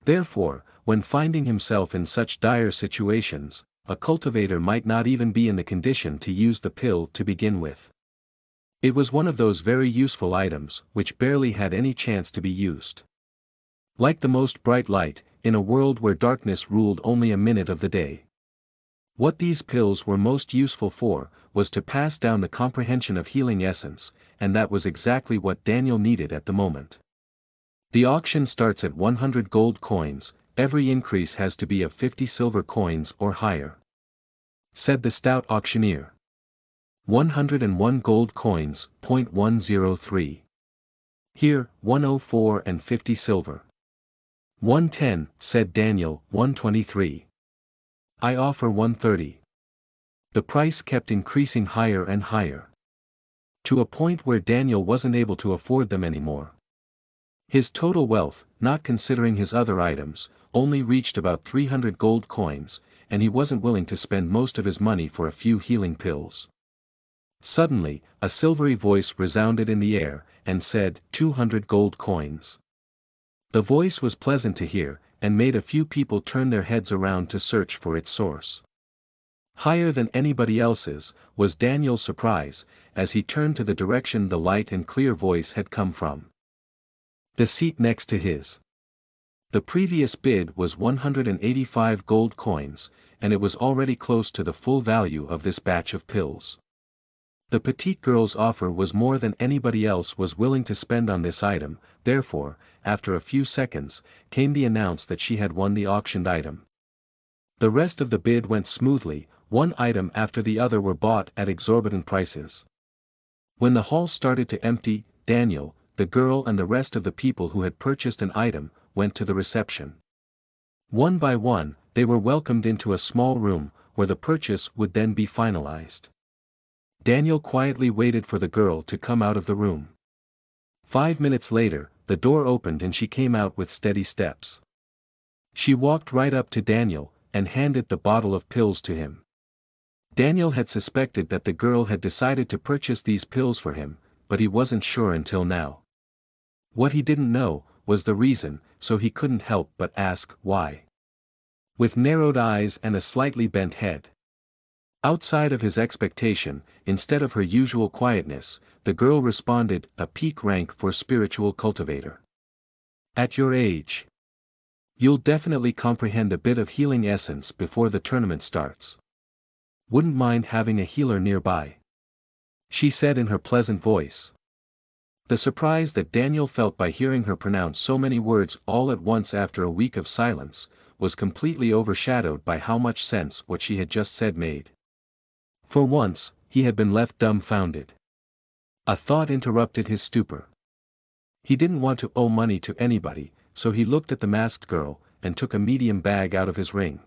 Therefore, when finding himself in such dire situations, a cultivator might not even be in the condition to use the pill to begin with. It was one of those very useful items which barely had any chance to be used. Like the most bright light, in a world where darkness ruled only a minute of the day. What these pills were most useful for, was to pass down the comprehension of healing essence, and that was exactly what Daniel needed at the moment. The auction starts at 100 gold coins, every increase has to be of 50 silver coins or higher. Said the stout auctioneer. 101 gold coins, 0.103. Here, 104 and 50 silver. 110, said Daniel, 123. I offer 130. The price kept increasing higher and higher. To a point where Daniel wasn't able to afford them anymore. His total wealth, not considering his other items, only reached about 300 gold coins, and he wasn't willing to spend most of his money for a few healing pills. Suddenly, a silvery voice resounded in the air, and said, 200 gold coins. The voice was pleasant to hear, and made a few people turn their heads around to search for its source. Higher than anybody else's, was Daniel's surprise, as he turned to the direction the light and clear voice had come from. The seat next to his. The previous bid was 185 gold coins, and it was already close to the full value of this batch of pills. The petite girl's offer was more than anybody else was willing to spend on this item, therefore, after a few seconds, came the announce that she had won the auctioned item. The rest of the bid went smoothly, one item after the other were bought at exorbitant prices. When the hall started to empty, Daniel, the girl and the rest of the people who had purchased an item, went to the reception. One by one, they were welcomed into a small room, where the purchase would then be finalized. Daniel quietly waited for the girl to come out of the room. 5 minutes later, the door opened and she came out with steady steps. She walked right up to Daniel, and handed the bottle of pills to him. Daniel had suspected that the girl had decided to purchase these pills for him, but he wasn't sure until now. What he didn't know, was the reason, so he couldn't help but ask, why? With narrowed eyes and a slightly bent head. Outside of his expectation, instead of her usual quietness, the girl responded, a peak rank for spiritual cultivator. At your age, you'll definitely comprehend a bit of healing essence before the tournament starts. Wouldn't mind having a healer nearby, she said in her pleasant voice. The surprise that Daniel felt by hearing her pronounce so many words all at once after a week of silence, was completely overshadowed by how much sense what she had just said made. For once, he had been left dumbfounded. A thought interrupted his stupor. He didn't want to owe money to anybody, so he looked at the masked girl, and took a medium bag out of his ring.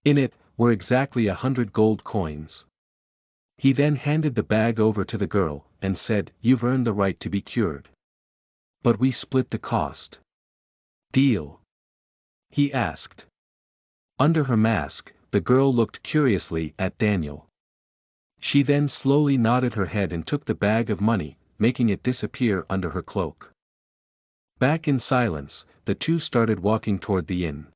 In it, were exactly 100 gold coins. He then handed the bag over to the girl, and said, you've earned the right to be cured. But we split the cost. Deal? He asked. Under her mask, the girl looked curiously at Daniel. She then slowly nodded her head and took the bag of money, making it disappear under her cloak. Back in silence, the two started walking toward the inn.